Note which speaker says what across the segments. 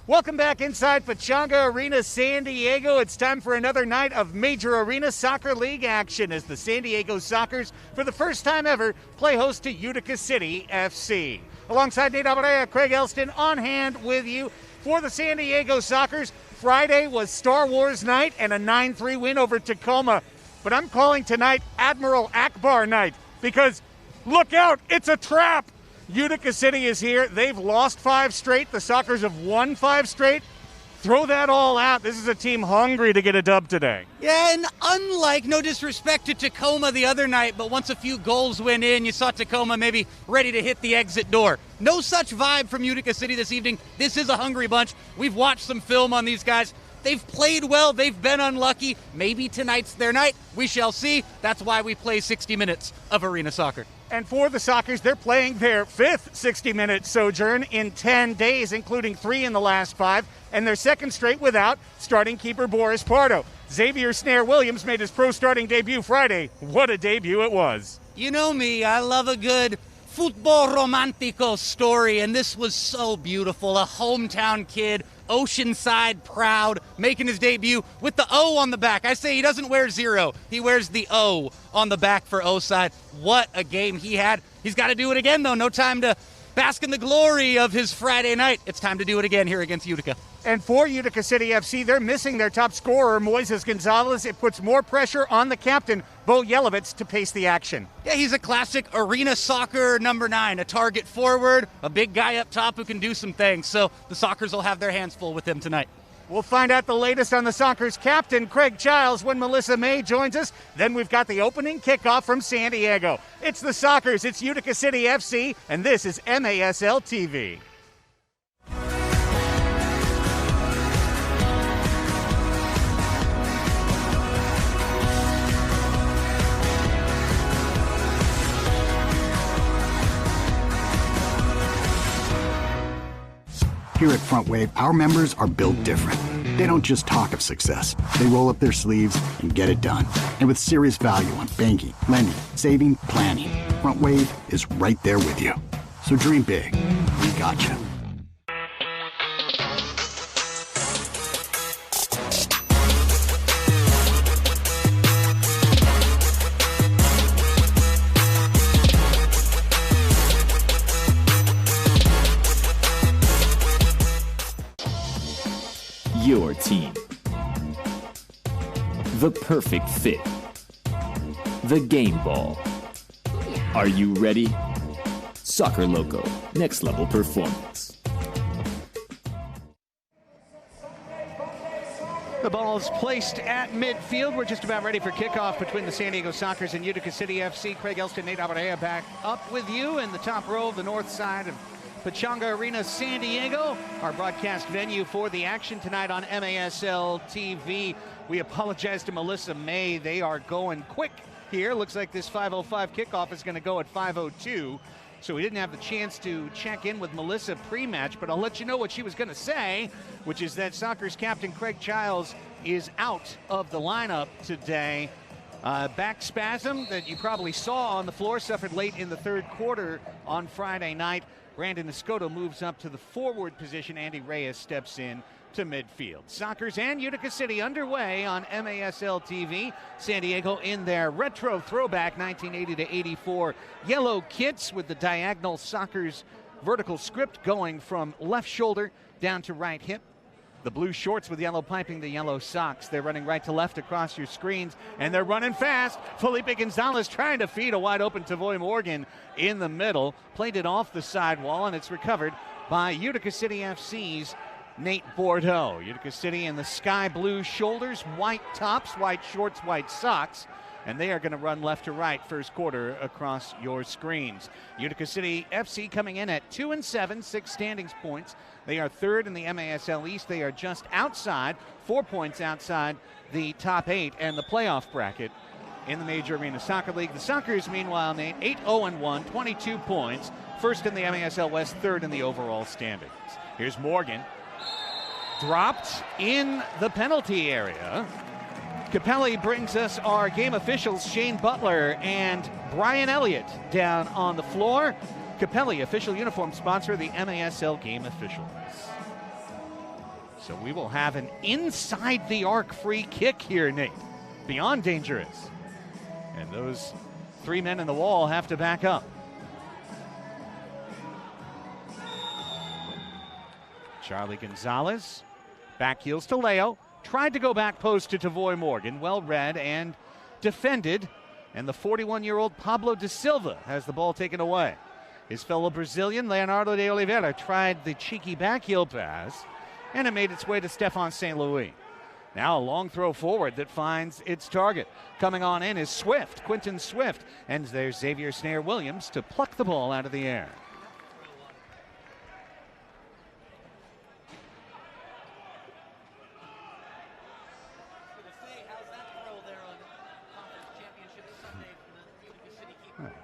Speaker 1: Welcome back inside Pechanga Arena, San Diego. It's time for another night of Major Arena Soccer League action as the San Diego Sockers, for the first time ever, play host to Utica City FC. Alongside Nate Alvarez, Craig Elston on hand with you for the San Diego Sockers. Friday was Star Wars night and a 9-3 win over Tacoma. But I'm calling tonight Admiral Akbar night because look out, it's a trap. Utica City is here. They've lost 5 straight. The Sockers have won 5 straight. Throw that all out. This is a team hungry to get a dub today.
Speaker 2: Yeah, and unlike, no disrespect to Tacoma the other night, but once a few goals went in, you saw Tacoma maybe ready to hit the exit door. No such vibe from Utica City this evening. This is a hungry bunch. We've watched some film on these guys. They've played well. They've been unlucky. Maybe tonight's their night. We shall see. That's why we play 60 minutes of arena soccer.
Speaker 1: And for the Sockers, they're playing their 5th 60-minute sojourn in 10 days, including 3 in the last 5, and their second straight without starting keeper Boris Pardo. Xavier Snare Williams made his pro starting debut Friday. What a debut it was.
Speaker 2: You know me, I love a good football romantico story, and this was so beautiful. A hometown kid, Oceanside proud, making his debut with the O on the back. I say he doesn't wear 0. He wears the O on the back for O-side. What a game he had. He's got to do it again, though. No time to bask in the glory of his Friday night. It's time to do it again here against Utica.
Speaker 1: And for Utica City FC, they're missing their top scorer, Moises Gonzalez. It puts more pressure on the captain, Bo Yelovitz, to pace the action.
Speaker 2: Yeah, he's a classic arena soccer number 9, a target forward, a big guy up top who can do some things. So the Sockers will have their hands full with him tonight.
Speaker 1: We'll find out the latest on the Sockers captain, Craig Childs, when Melissa May joins us. Then we've got the opening kickoff from San Diego. It's the Sockers, it's Utica City FC, and this is MASL TV.
Speaker 3: Here at Front Wave, our members are built different. They don't just talk of success. They roll up their sleeves and get it done. And with serious value on banking, lending, saving, planning, Front Wave is right there with you. So dream big. We got you.
Speaker 4: Your team. The perfect fit. The game ball. Are you ready? Soccer Loco, next level performance.
Speaker 1: The ball is placed at midfield. We're just about ready for kickoff between the San Diego Sockers and Utica City FC. Craig Elston, Nate Alvarez back up with you in the top row of the north side of Pechanga Arena, San Diego, our broadcast venue for the action tonight on MASL TV. We apologize to Melissa May. They are going quick here. Looks like this 5:05 kickoff is going to go at 5:02. So we didn't have the chance to check in with Melissa pre-match, but I'll let you know what she was going to say, which is that Sockers captain Craig Childs is out of the lineup today. Back spasm that you probably saw on the floor, suffered late in the third quarter on Friday night. Brandon Escoto moves up to the forward position. Andy Reyes steps in to midfield. Sockers and Utica City underway on MASL TV. San Diego in their retro throwback 1980 to 84 yellow kits with the diagonal Sockers vertical script going from left shoulder down to right hip. The blue shorts with yellow piping, the yellow socks. They're running right to left across your screens, and they're running fast. Felipe Gonzalez trying to feed a wide open Tavoy Morgan in the middle. Played it off the sidewall, and it's recovered by Utica City FC's Nate Bordeaux. Utica City in the sky blue shoulders, white tops, white shorts, white socks. And they are going to run left to right first quarter across your screens. Utica City FC coming in at 2-7, 6 standings points. They are third in the MASL East. They are just outside, 4 points outside the top 8 and the playoff bracket in the Major Arena Soccer League. The Sockers, meanwhile, Nate, 8-0-1, 22 points. First in the MASL West, third in the overall standings. Here's Morgan. Dropped in the penalty area. Capelli brings us our game officials, Shane Butler and Brian Elliott, down on the floor. Capelli, official uniform sponsor of the MASL game officials. So we will have an inside the arc free kick here, Nate. Beyond dangerous. And those 3 men in the wall have to back up. Charlie Gonzalez, back heels to Leo. Tried to go back post to Tavoy Morgan. Well read and defended. And the 41-year-old Pablo de Silva has the ball taken away. His fellow Brazilian, Leonardo de Oliveira, tried the cheeky back heel pass, and it made its way to Stefan St. Louis. Now a long throw forward that finds its target. Coming on in is Swift, Quinton Swift, and there's Xavier Snare-Williams to pluck the ball out of the air.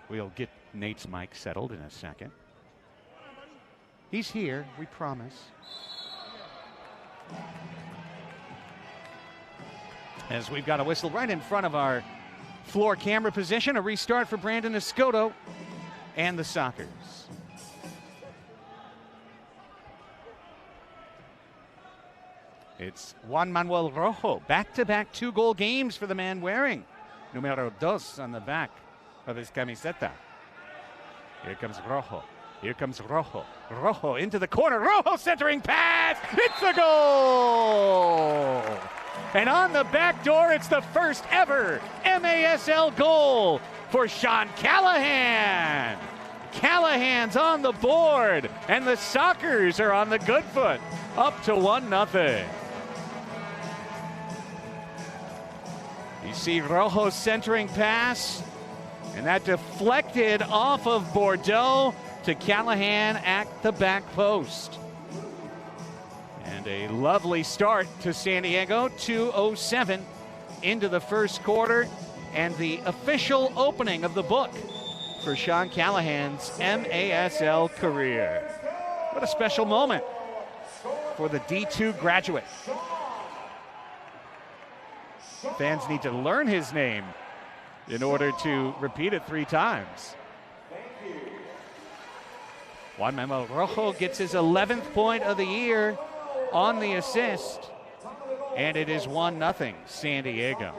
Speaker 1: We'll get Nate's mic settled in a second. He's here, we promise. As we've got a whistle right in front of our floor camera position, a restart for Brandon Escoto and the Sockers. It's Juan Manuel Rojo, back-to-back 2-goal games for the man wearing numero dos on the back of his camiseta. Here comes Rojo. Here comes Rojo. Rojo into the corner. Rojo centering pass. It's a goal. And on the back door, it's the first ever MASL goal for Sean Callahan. Callahan's on the board, and the Sockers are on the good foot, up to 1-0. You see Rojo's centering pass, and that deflected off of Bordeaux to Callahan at the back post. And a lovely start to San Diego, 2:07 into the first quarter, and the official opening of the book for Sean Callahan's MASL career. What a special moment for the D2 graduate. Fans need to learn his name in order to repeat it 3 times. Juan Manuel Rojo gets his 11th point of the year on the assist, and it is 1-0 San Diego.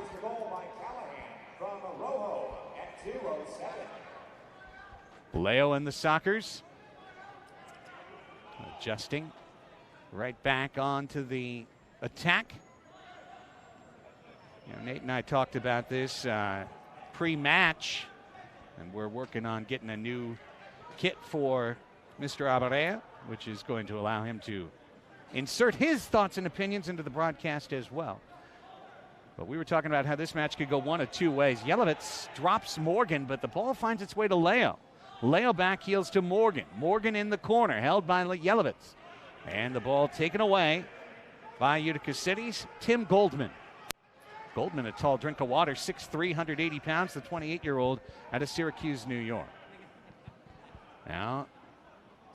Speaker 1: Leo and the Sockers adjusting right back onto the attack. You know, Nate and I talked about this pre-match, and we're working on getting a new kit for Mr. Abarea, which is going to allow him to insert his thoughts and opinions into the broadcast as well. But we were talking about how this match could go one of 2 ways. Yelovitz drops Morgan, but the ball finds its way to Leo. Leo back heels to Morgan. Morgan in the corner, held by Yelovitz. And the ball taken away by Utica City's Tim Goldman. Goldman, a tall drink of water, 6'3", 180 pounds, the 28-year-old out of Syracuse, New York. Now,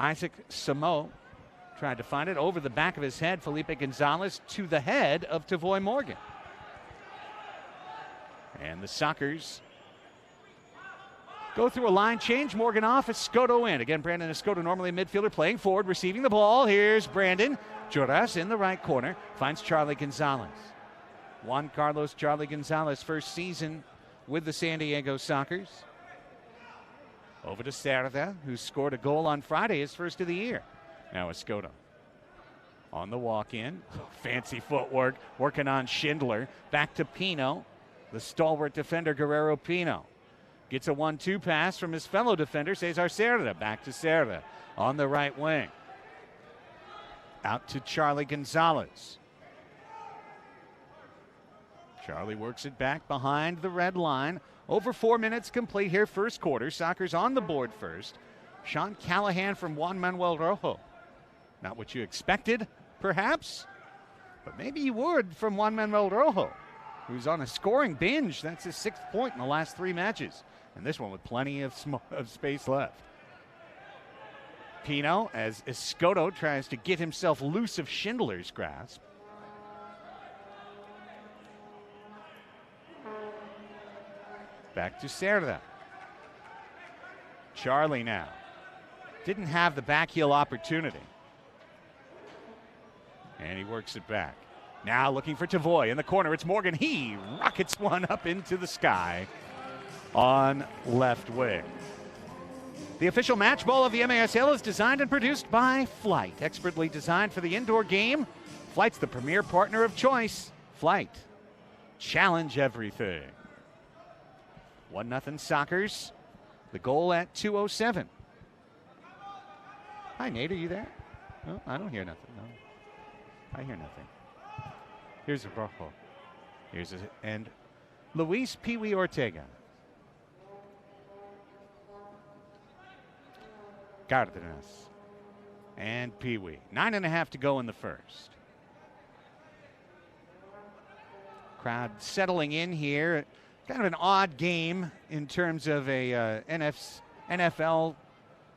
Speaker 1: Isaac Samo tried to find it over the back of his head. Felipe Gonzalez to the head of Tavoy Morgan. And the Sockers go through a line change. Morgan off, Escoto in. Again, Brandon Escoto, normally a midfielder, playing forward, receiving the ball. Here's Brandon. Juras in the right corner, finds Charlie Gonzalez. Juan Carlos Charlie Gonzalez, first season with the San Diego Sockers. Over to Cerda, who scored a goal on Friday, his first of the year. Now Escoto on the walk-in. Fancy footwork, working on Schindler. Back to Pino, the stalwart defender Guerrero Pino. Gets a 1-2 pass from his fellow defender, Cesar Cerda. Back to Cerda on the right wing. Out to Charlie Gonzalez. Charlie works it back behind the red line. Over 4 minutes complete here, first quarter. Sockers on the board first. Sean Callahan from Juan Manuel Rojo. Not what you expected, perhaps, but maybe you would from Juan Manuel Rojo, who's on a scoring binge. That's his 6th point in the last 3 matches, and this one with plenty of space left. Pino, as Escoto tries to get himself loose of Schindler's grasp. Back to Cerda. Charlie now. Didn't have the back heel opportunity. And he works it back. Now looking for Tavoy in the corner. It's Morgan. He rockets one up into the sky on left wing. The official match ball of the MASL is designed and produced by Flight. Expertly designed for the indoor game, Flight's the premier partner of choice. Flight. Challenge everything. 1-0 Sockers. The goal at 2:07. Hi, Nate. Are you there? No, I don't hear nothing. No. I hear nothing. Here's a Rojo. And Luis Pee Wee Ortega. Cardenas. And Pee Wee. 9.5 to go in the first. Crowd settling in here. Kind of an odd game in terms of a NFL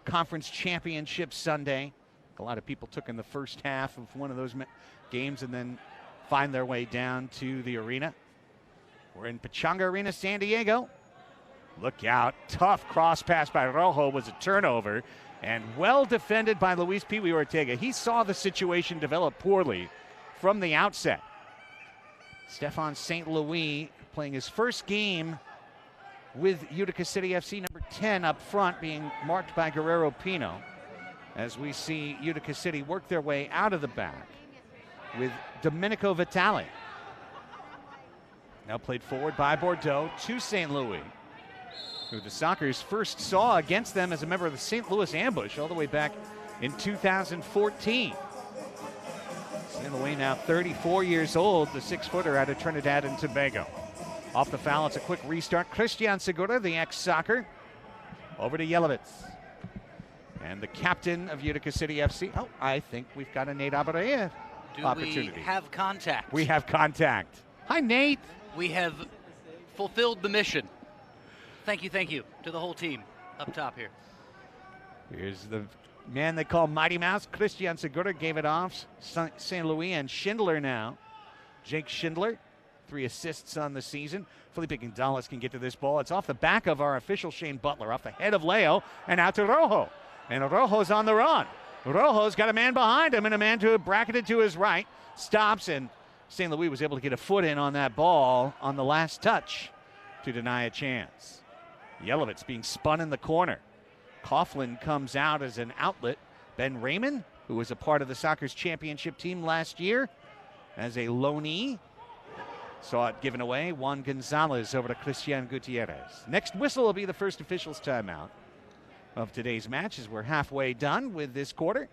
Speaker 1: Conference Championship Sunday. A lot of people took in the first half of one of those games and then find their way down to the arena. We're in Pechanga Arena, San Diego. Look out. Tough cross pass by Rojo was a turnover and well defended by Luis Pee Wee Ortega. He saw the situation develop poorly from the outset. Stefan St. Louis playing his first game with Utica City FC, number 10 up front, being marked by Guerrero Pino. As we see Utica City work their way out of the back with Domenico Vitale. Now played forward by Bordeaux to St. Louis, who the Sockers first saw against them as a member of the St. Louis ambush all the way back in 2014. St. Louis now 34 years old, the 6-footer out of Trinidad and Tobago. Off the foul, it's a quick restart. Christian Segura, the ex-Socker, over to Yelovitz. And the captain of Utica City FC. Oh, I think we've got a Nate Abaria opportunity.
Speaker 2: We have contact?
Speaker 1: We have contact. Hi, Nate.
Speaker 2: We have fulfilled the mission. Thank you to the whole team up top here.
Speaker 1: Here's the man they call Mighty Mouse. Christian Segura gave it off. St. Louis and Schindler now. Jake Schindler, 3 assists on the season. Felipe Gonzalez can get to this ball. It's off the back of our official Shane Butler, off the head of Leo, and out to Rojo. And Rojo's on the run. Rojo's got a man behind him and a man bracketed to his right. Stops, and St. Louis was able to get a foot in on that ball on the last touch to deny a chance. Yelovitz being spun in the corner. Coughlin comes out as an outlet. Ben Raymond, who was a part of the Sockers championship team last year as a loanee, saw it given away. Juan Gonzalez over to Christian Gutierrez. Next whistle will be the first official's timeout of today's match as we're halfway done with this quarter.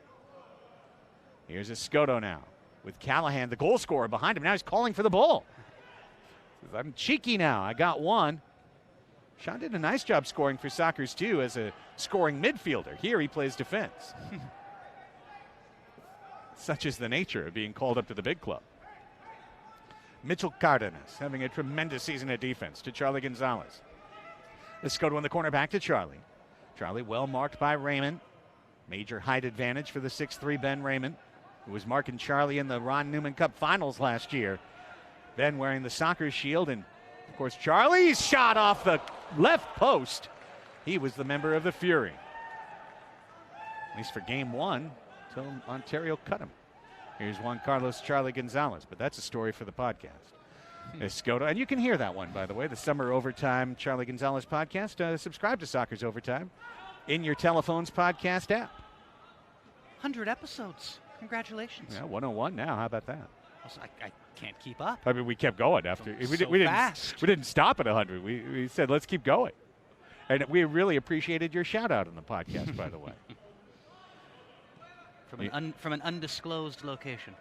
Speaker 1: Here's Escoto now with Callahan, the goal scorer, behind him. Now he's calling for the ball. I'm cheeky now. I got one. Sean did a nice job scoring for Sockers too as a scoring midfielder. Here he plays defense. Such is the nature of being called up to the big club. Mitchell Cardenas having a tremendous season at defense to Charlie Gonzalez. Escoto in the corner, back to Charlie. Charlie well marked by Raymond. Major height advantage for the 6'3" Ben Raymond, who was marking Charlie in the Ron Newman Cup finals last year. Ben wearing the Sockers shield, and of course Charlie's shot off the left post. He was the member of the Fury, at least for game 1, until Ontario cut him. Here's Juan Carlos Charlie Gonzalez, but that's a story for the podcast. Escoto, and you can hear that one, by the way, the Summer Overtime Charlie Gonzalez podcast. Subscribe to Sockers Overtime in your telephone's podcast app.
Speaker 2: 100 episodes. Congratulations.
Speaker 1: Yeah, 101 now. How about that?
Speaker 2: I can't keep up.
Speaker 1: I mean, we kept going after. We didn't stop at 100. We said, let's keep going. And we really appreciated your shout-out on the podcast, by the way.
Speaker 2: From an undisclosed location.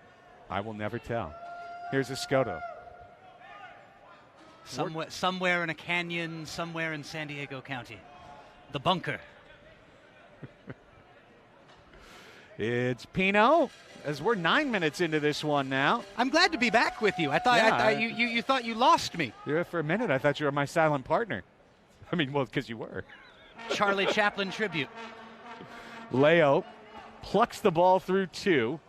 Speaker 1: I will never tell. Here's Escoto.
Speaker 2: Somewhere in a canyon, somewhere in San Diego County. The bunker.
Speaker 1: It's Pino, as we're 9 minutes into this one now.
Speaker 2: I'm glad to be back with you. I thought you thought you lost me.
Speaker 1: Yeah, for a minute, I thought you were my silent partner. I mean, well, because you were.
Speaker 2: Charlie Chaplin tribute.
Speaker 1: Leo plucks the ball through 2.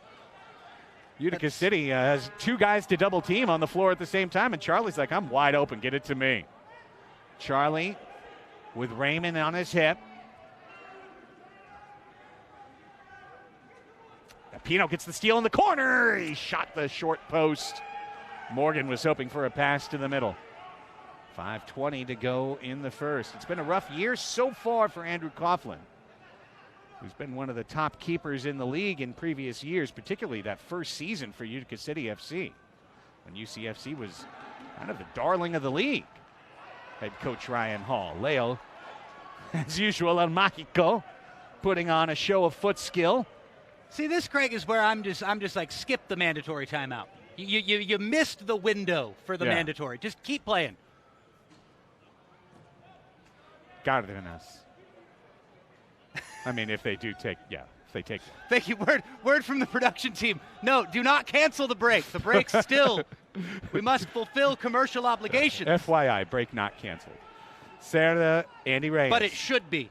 Speaker 1: Utica City has 2 guys to double team on the floor at the same time, and Charlie's like, I'm wide open, get it to me. Charlie with Raymond on his hip. Pino gets the steal in the corner. He shot the short post. Morgan was hoping for a pass to the middle. 5:20 to go in the first. It's been a rough year so far for Andrew Coughlin, who's been one of the top keepers in the league in previous years, particularly that first season for Utica City FC, when UCFC was kind of the darling of the league. Head coach Ryan Hall. Leo, as usual, El Mágico, putting on a show of foot skill.
Speaker 2: See, this, Craig, is where I'm just like, skip the mandatory timeout. You missed the window for the mandatory. Just keep playing.
Speaker 1: Cárdenas. I mean, if they do take, if they take.
Speaker 2: Thank you. Word from the production team. No, do not cancel the break. The break's still. We must fulfill commercial obligations.
Speaker 1: FYI, break not canceled. Cerda, Andy Reyes.
Speaker 2: But it should be.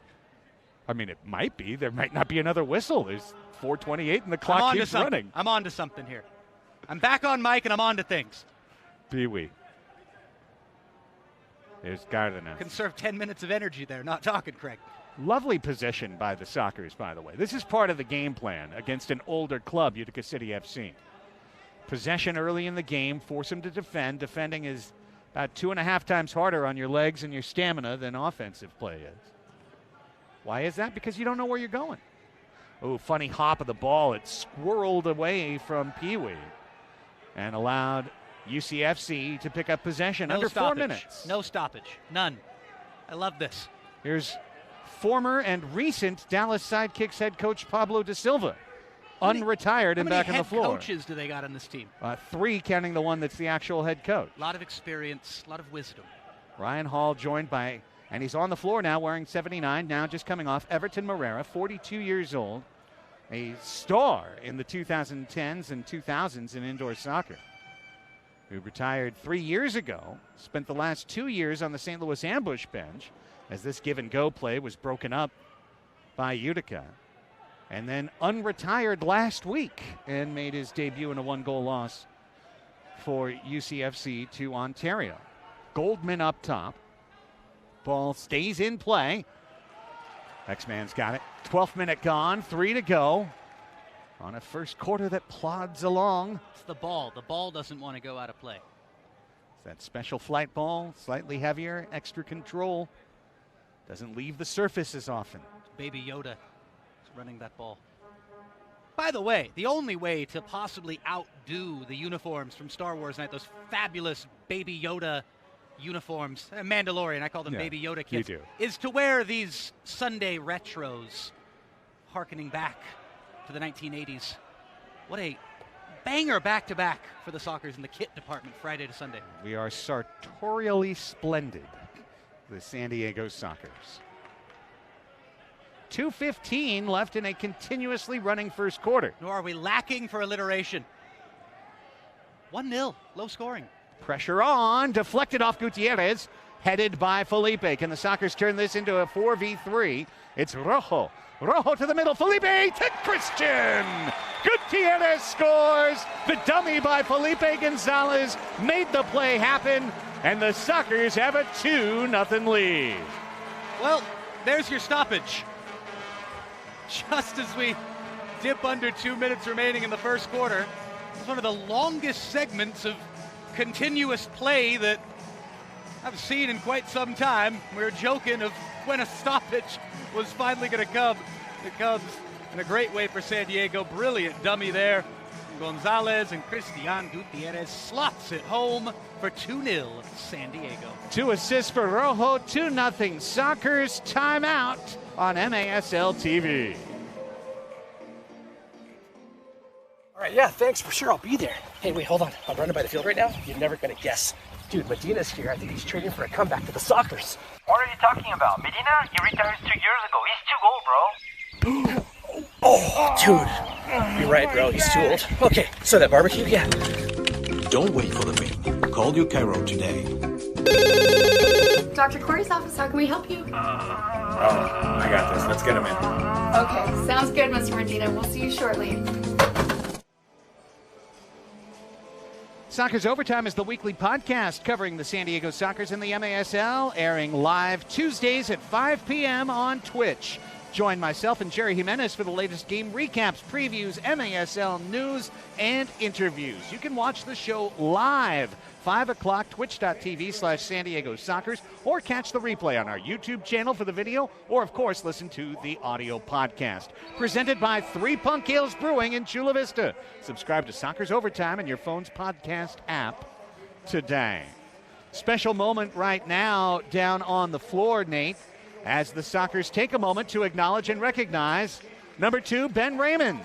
Speaker 1: I mean, it might be. There might not be another whistle. There's 4:28 and the clock keeps running.
Speaker 2: I'm on to something here. I'm back on mic and I'm on to things.
Speaker 1: Pee-wee. There's Cárdenas.
Speaker 2: Conserve 10 minutes of energy there, not talking, Craig.
Speaker 1: Lovely possession by the Sockers, by the way. This is part of the game plan against an older club, Utica City FC. Possession early in the game, force them to defend. Defending is about 2.5 times harder on your legs and your stamina than offensive play is. Why is that? Because you don't know where you're going. Oh, funny hop of the ball. It squirreled away from Pee-wee and allowed UCFC to pick up possession under 4 minutes.
Speaker 2: No stoppage. None. I love this.
Speaker 1: Here's former and recent Dallas Sidekicks head coach Pablo da Silva, unretired and back on the floor.
Speaker 2: How many head coaches do they got on this team?
Speaker 1: 3, counting the one that's the actual head coach.
Speaker 2: A lot of experience, a lot of wisdom.
Speaker 1: Ryan Hall joined by, and he's on the floor now wearing 79, now just coming off, Everton Morera, 42 years old, a star in the 2010s and 2000s in indoor soccer, who retired 3 years ago, spent the last 2 years on the St. Louis Ambush bench as this give-and-go play was broken up by Utica, and then unretired last week and made his debut in a 1-goal loss for UCFC to Ontario. Goldman up top. Ball stays in play. X-Man's got it. 12th minute gone, 3 to go on a first quarter that plods along.
Speaker 2: It's the ball. The ball doesn't want to go out of play.
Speaker 1: It's that special flight ball, slightly heavier, extra control. Doesn't leave the surface as often.
Speaker 2: Baby Yoda is running that ball. By the way, the only way to possibly outdo the uniforms from Star Wars Night, those fabulous Baby Yoda uniforms, Mandalorian, I call them Baby Yoda kids, is to wear these Sunday retros, harkening back to the 1980s. What a banger back-to-back for the Sockers in the kit department, Friday to Sunday.
Speaker 1: We are sartorially splendid, the San Diego Sockers. 2:15 left in a continuously running first quarter.
Speaker 2: Nor are we lacking for alliteration. 1-0, low scoring.
Speaker 1: Pressure on, deflected off Gutierrez, headed by Felipe. Can the Sockers turn this into a 4v3? It's Rojo. Rojo to the middle, Felipe to Christian. Gutierrez scores. The dummy by Felipe Gonzalez made the play happen, and the Sockers have a 2-0 lead.
Speaker 2: Well, there's your stoppage. Just as we dip under 2 minutes remaining in the first quarter, it's one of the longest segments of continuous play that I've seen in quite some time. We were joking of when a stoppage was finally going to come. It comes in a great way for San Diego. Brilliant dummy there. Gonzalez and Christian Gutierrez slots it home for 2-0 San Diego.
Speaker 1: 2 assists for Rojo, 2-0 Sockers. Timeout on MASL TV.
Speaker 5: All right, yeah, thanks, for sure, I'll be there. Hey, wait, hold on. I'm running by the field right now. You're never gonna guess. Dude, Medina's here. I think he's training for a comeback to the Sockers.
Speaker 6: What are you talking about? Medina? He retired 2 years ago. He's too old, bro.
Speaker 5: Oh, dude. You're right, bro. He's too old. Okay, so that barbecue, yeah.
Speaker 7: Don't wait for the wait. Call your Cairo today.
Speaker 8: Dr. Corey's office, how can we help you?
Speaker 9: I got this. Let's get him in.
Speaker 8: Okay, sounds good, Mr. Medina. We'll see you shortly.
Speaker 1: Sockers Overtime is the weekly podcast covering the San Diego Sockers and the MASL, airing live Tuesdays at 5 p.m. on Twitch. Join myself and Jerry Jimenez for the latest game recaps, previews, MASL news, and interviews. You can watch the show live, 5 o'clock, twitch.tv/San Diego Sockers, or catch the replay on our YouTube channel for the video, or, of course, listen to the audio podcast. Presented by Three Punk Ales Brewing in Chula Vista. Subscribe to Sockers Overtime in your phone's podcast app today. Special moment right now down on the floor, Nate, as the Sockers take a moment to acknowledge and recognize number 2, Ben Raymond,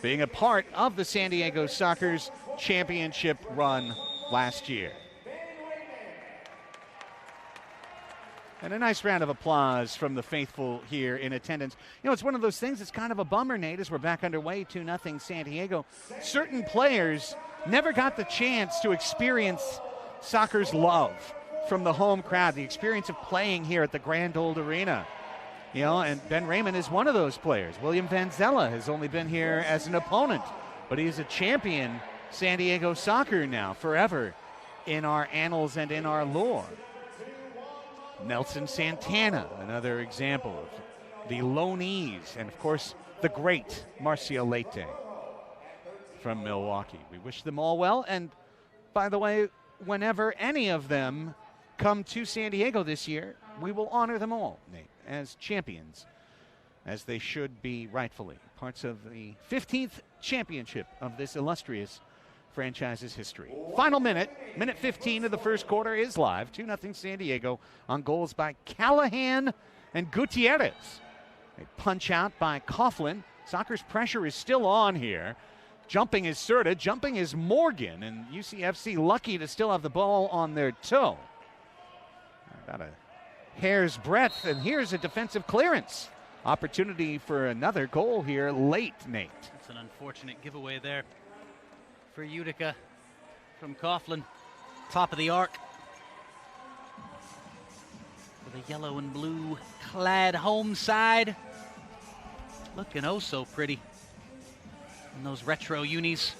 Speaker 1: being a part of the San Diego Sockers championship run last year. And a nice round of applause from the faithful here in attendance. You know, it's one of those things that's kind of a bummer, Nate, as we're back underway, 2-0 San Diego. Certain players never got the chance to experience Sockers love from the home crowd, the experience of playing here at the Grand Old Arena. You know, and Ben Raymond is one of those players. William Vanzella has only been here as an opponent, but he's a champion San Diego Soccer now, forever in our annals and in our lore. Nelson Santana, another example of the Loneys, and of course, the great Marcia Leite from Milwaukee. We wish them all well, and by the way, whenever any of them come to San Diego this year, we will honor them all, Nate, as champions, as they should be rightfully parts of the 15th championship of this illustrious franchise's history. Final minute 15 of the first quarter is live. 2-0 San Diego on goals by Callahan and Gutierrez. A punch out by Coughlin. Soccer's pressure is still on here. Jumping is Serta, jumping is Morgan, and UCFC lucky to still have the ball on their toe. About a hair's breadth, and here's a defensive clearance. Opportunity for another goal here late, Nate.
Speaker 2: That's an unfortunate giveaway there for Utica from Coughlin. Top of the arc. With a yellow and blue clad home side. Looking oh so pretty in those retro unis.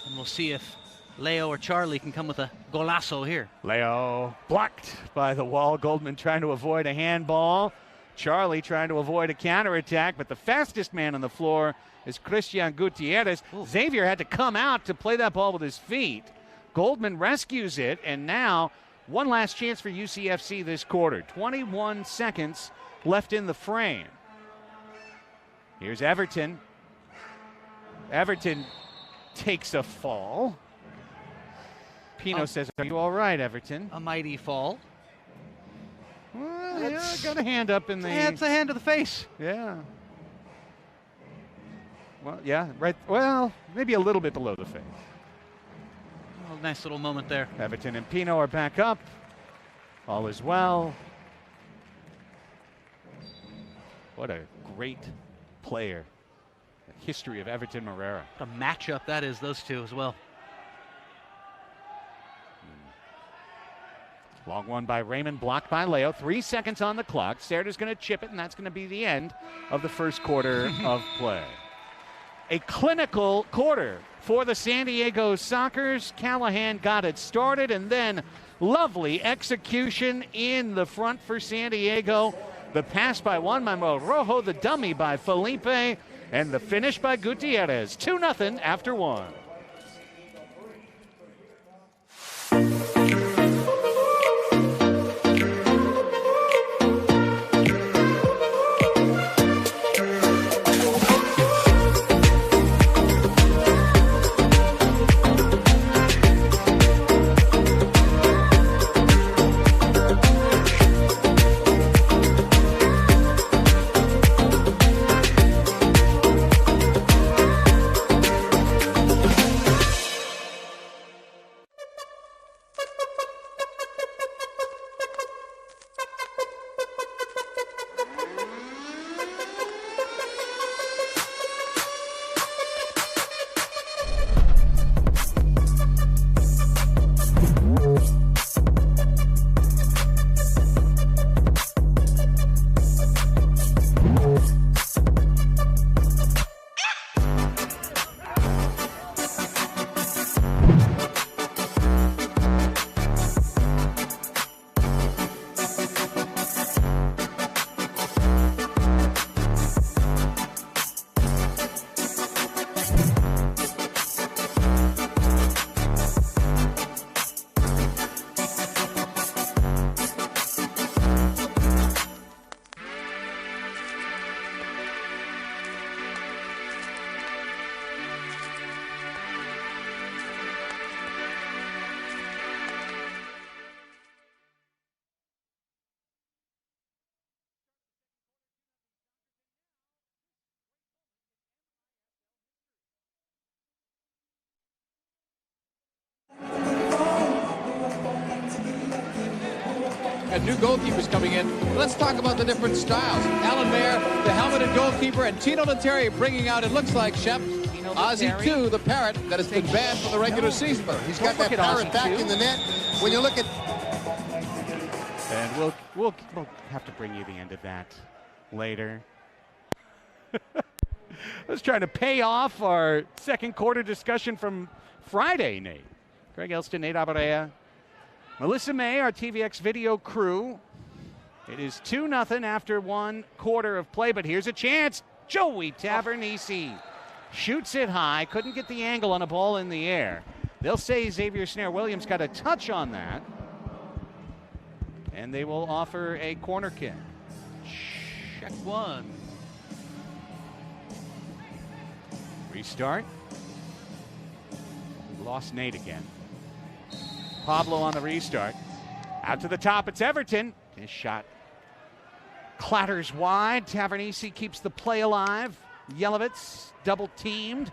Speaker 2: And we'll see if Leo or Charlie can come with a golazo here.
Speaker 1: Leo blocked by the wall. Goldman trying to avoid a handball. Charlie trying to avoid a counterattack, but the fastest man on the floor is Christian Gutierrez.
Speaker 2: Ooh.
Speaker 1: Xavier had to come out to play that ball with his feet. Goldman rescues it, and now one last chance for UCFC this quarter. 21 seconds left in the frame. Here's Everton. Everton takes a fall. Pino says, "Are you all right, Everton?"
Speaker 2: A mighty fall.
Speaker 1: Well, yeah, got a hand up in the...
Speaker 2: Yeah, it's a hand to the face.
Speaker 1: Yeah. Well, yeah, right. Well, maybe a little bit below the face.
Speaker 2: Oh, nice little moment there.
Speaker 1: Everton and Pino are back up. All is well. What a great player. The history of Everton Morera.
Speaker 2: What a matchup that is, those two as well.
Speaker 1: Long one by Raymond, blocked by Leo. 3 seconds on the clock. Serta's going to chip it, and that's going to be the end of the first quarter of play. A clinical quarter for the San Diego Sockers. Callahan got it started, and then lovely execution in the front for San Diego. The pass by Juan Manuel Rojo, the dummy by Felipe, and the finish by Gutierrez. 2-0 after one.
Speaker 10: new goalkeepers coming in. Let's talk about the different styles. Alan Mayer, the helmeted goalkeeper, and Tino Lettieri bringing out, it looks like, Shep, Ozzy 2, the parrot that has been banned for the regular season.
Speaker 11: He's got that parrot back in the net. When you look at...
Speaker 1: And we'll have to bring you the end of that later. I was trying to pay off our second quarter discussion from Friday, Nate. Craig Elston, Nate Abarea, Melissa May, our TVX video crew. It is 2-0 after 1 quarter of play, but here's a chance. Joey Tavernisi shoots it high, couldn't get the angle on a ball in the air. They'll say Xavier Snare-Williams got a touch on that, and they will offer a corner kick. Check one. Restart. We lost Nate again. Pablo on the restart. Out to the top, it's Everton. His shot clatters wide. Tavernisi keeps the play alive. Yelovitz double teamed.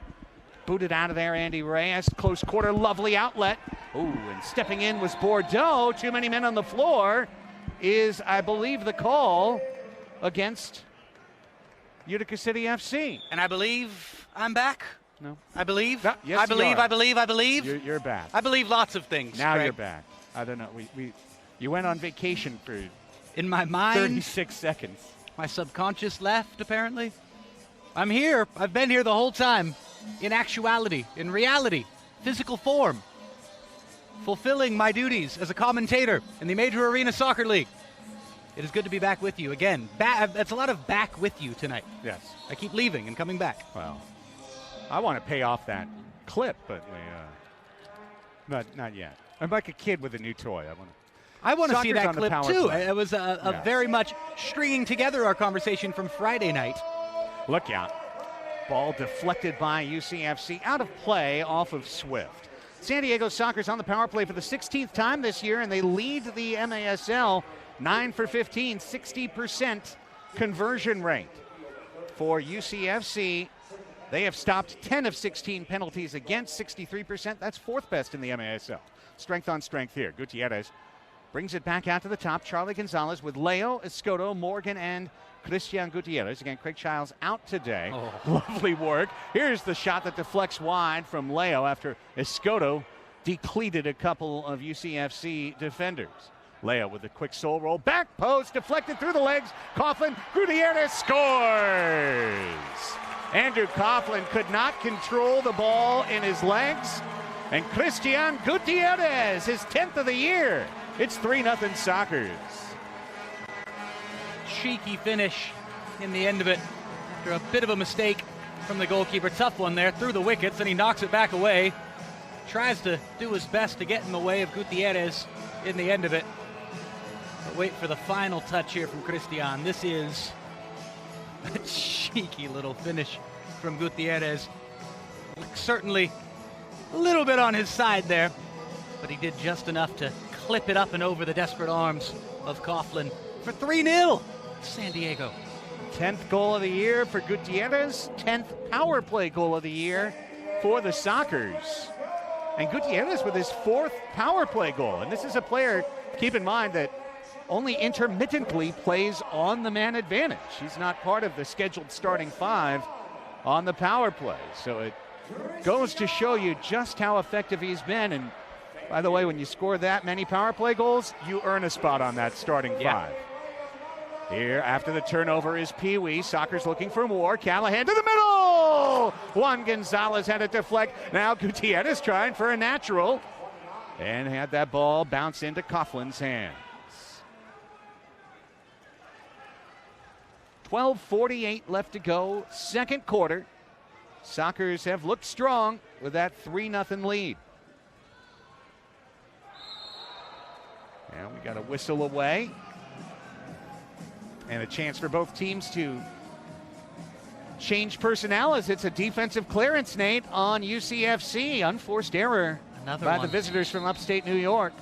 Speaker 1: Booted out of there, Andy Reyes. Close quarter, lovely outlet. Ooh, and stepping in was Bordeaux. Too many men on the floor is, I believe, the call against Utica City FC.
Speaker 2: And I believe I'm back.
Speaker 1: No.
Speaker 2: I believe.
Speaker 1: No, yes,
Speaker 2: I believe. I believe.
Speaker 1: You're back.
Speaker 2: I believe lots of things.
Speaker 1: Now
Speaker 2: Craig.
Speaker 1: you're back. I don't know. You went on vacation for
Speaker 2: in my mind
Speaker 1: 36 seconds.
Speaker 2: My subconscious left, apparently. I'm here. I've been here the whole time. In actuality, in reality, physical form. Fulfilling my duties as a commentator in the Major Arena Soccer League. It is good to be back with you again. That's a lot of back with you tonight.
Speaker 1: Yes.
Speaker 2: I keep leaving and coming back.
Speaker 1: Well, I want to pay off that clip, but not yet. I'm like a kid with a new toy.
Speaker 2: I want to see that
Speaker 1: on the
Speaker 2: clip
Speaker 1: power
Speaker 2: too.
Speaker 1: play.
Speaker 2: It was a very much stringing together our conversation from Friday night.
Speaker 1: Look out. Ball deflected by UCFC. Out of play off of Swift. San Diego Soccer's on the power play for the 16th time this year, and they lead the MASL 9 for 15, 60% conversion rate. For UCFC, they have stopped 10 of 16 penalties against, 63%. That's fourth best in the MASL. Strength on strength here. Gutierrez brings it back out to the top. Charlie Gonzalez with Leo, Escoto, Morgan, and Christian Gutierrez. Again, Craig Childs out today.
Speaker 2: Oh.
Speaker 1: Lovely work. Here's the shot that deflects wide from Leo after Escoto decleated a couple of UCFC defenders. Leo with a quick soul roll. Back post, deflected through the legs. Coughlin, Gutierrez scores! Andrew Coughlin could not control the ball in his legs. And Christian Gutierrez, his 10th of the year. It's 3-0 Sockers.
Speaker 2: Cheeky finish in the end of it after a bit of a mistake from the goalkeeper. Tough one there through the wickets, and he knocks it back away. Tries to do his best to get in the way of Gutierrez in the end of it. But wait for the final touch here from Christian. This is a cheeky little finish from Gutierrez. Certainly a little bit on his side there, but he did just enough to clip it up and over the desperate arms of Coughlin for 3-0 San Diego.
Speaker 1: 10th goal of the year for Gutierrez, 10th power play goal of the year for the Sockers. And Gutierrez with his 4th power play goal. And this is a player, keep in mind, that only intermittently plays on the man advantage. He's not part of the scheduled starting 5 on the power play. So it goes to show you just how effective he's been. And by the way, when you score that many power play goals, you earn a spot on that starting 5. Here, after the turnover, is Pee Wee. Soccer's looking for more. Callahan to the middle! Juan Gonzalez had it deflect. Now Gutierrez trying for a natural. And had that ball bounce into Coughlin's hands. 12:48 left to go. Second quarter. Sockers have looked strong with that 3-0 lead. And we got a whistle away. And a chance for both teams to change personnel as it's a defensive clearance, Nate, on UCFC. Unforced error by the visitors from upstate New York.